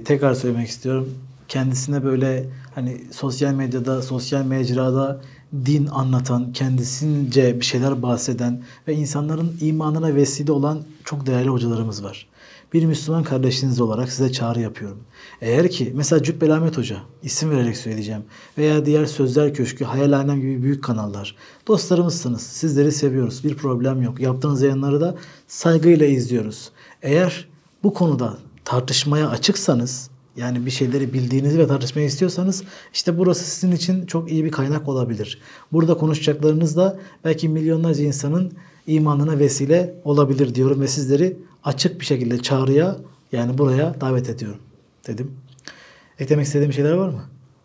A: tekrar söylemek istiyorum. Kendisine böyle hani sosyal medyada, sosyal mecrada din anlatan, kendisince bir şeyler bahseden ve insanların imanına vesile olan çok değerli hocalarımız var. Bir Müslüman kardeşiniz olarak size çağrı yapıyorum. Eğer ki mesela Cübbeli Ahmet Hoca, isim vererek söyleyeceğim, veya diğer Sözler Köşkü, Hayal Alem gibi büyük kanallar, dostlarımızsınız, sizleri seviyoruz, bir problem yok. Yaptığınız yayınları da saygıyla izliyoruz. Eğer bu konuda tartışmaya açıksanız, Yani bir şeyleri bildiğinizi ve tartışmayı istiyorsanız işte burası sizin için çok iyi bir kaynak olabilir. Burada konuşacaklarınız da belki milyonlarca insanın imanına vesile olabilir diyorum ve sizleri açık bir şekilde çağrıya, yani buraya davet ediyorum dedim. Eklemek istediğim şeyler var mı?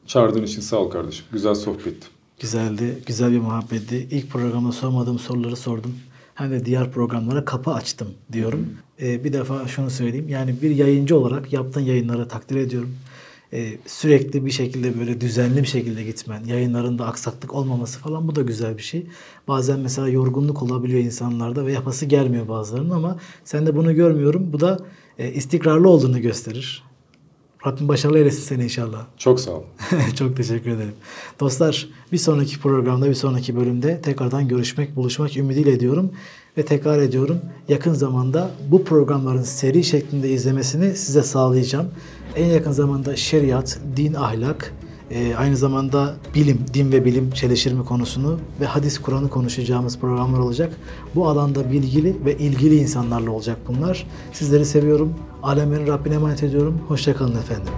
B: Çağırdığın için sağ ol kardeşim. Güzel sohbetti.
A: Güzeldi, güzel bir muhabbetti. İlk programda sormadığım soruları sordum. Hem de diğer programlara kapı açtım diyorum. Bir defa şunu söyleyeyim. Yani bir yayıncı olarak yaptığın yayınları takdir ediyorum. Sürekli bir şekilde böyle düzenli bir şekilde gitmen, yayınlarında aksaklık olmaması falan, bu da güzel bir şey. Bazen mesela yorgunluk olabiliyor insanlarda ve yapası gelmiyor bazılarının, ama sen de bunu görmüyorum. Bu da istikrarlı olduğunu gösterir. Rabbim başarılı eylesin seni inşallah.
B: Çok sağ ol.
A: Çok teşekkür ederim. Dostlar, bir sonraki programda, bir sonraki bölümde tekrardan görüşmek, buluşmak ümidiyle ediyorum. Ve tekrar ediyorum, yakın zamanda bu programların seri şeklinde izlemesini size sağlayacağım. En yakın zamanda şeriat, din, ahlak, aynı zamanda bilim, din ve bilim çelişir mi konusunu ve hadis, Kur'an'ı konuşacağımız programlar olacak. Bu alanda bilgili ve ilgili insanlarla olacak bunlar. Sizleri seviyorum. Alemlerin Rabbine emanet ediyorum. Hoşça kalın efendim.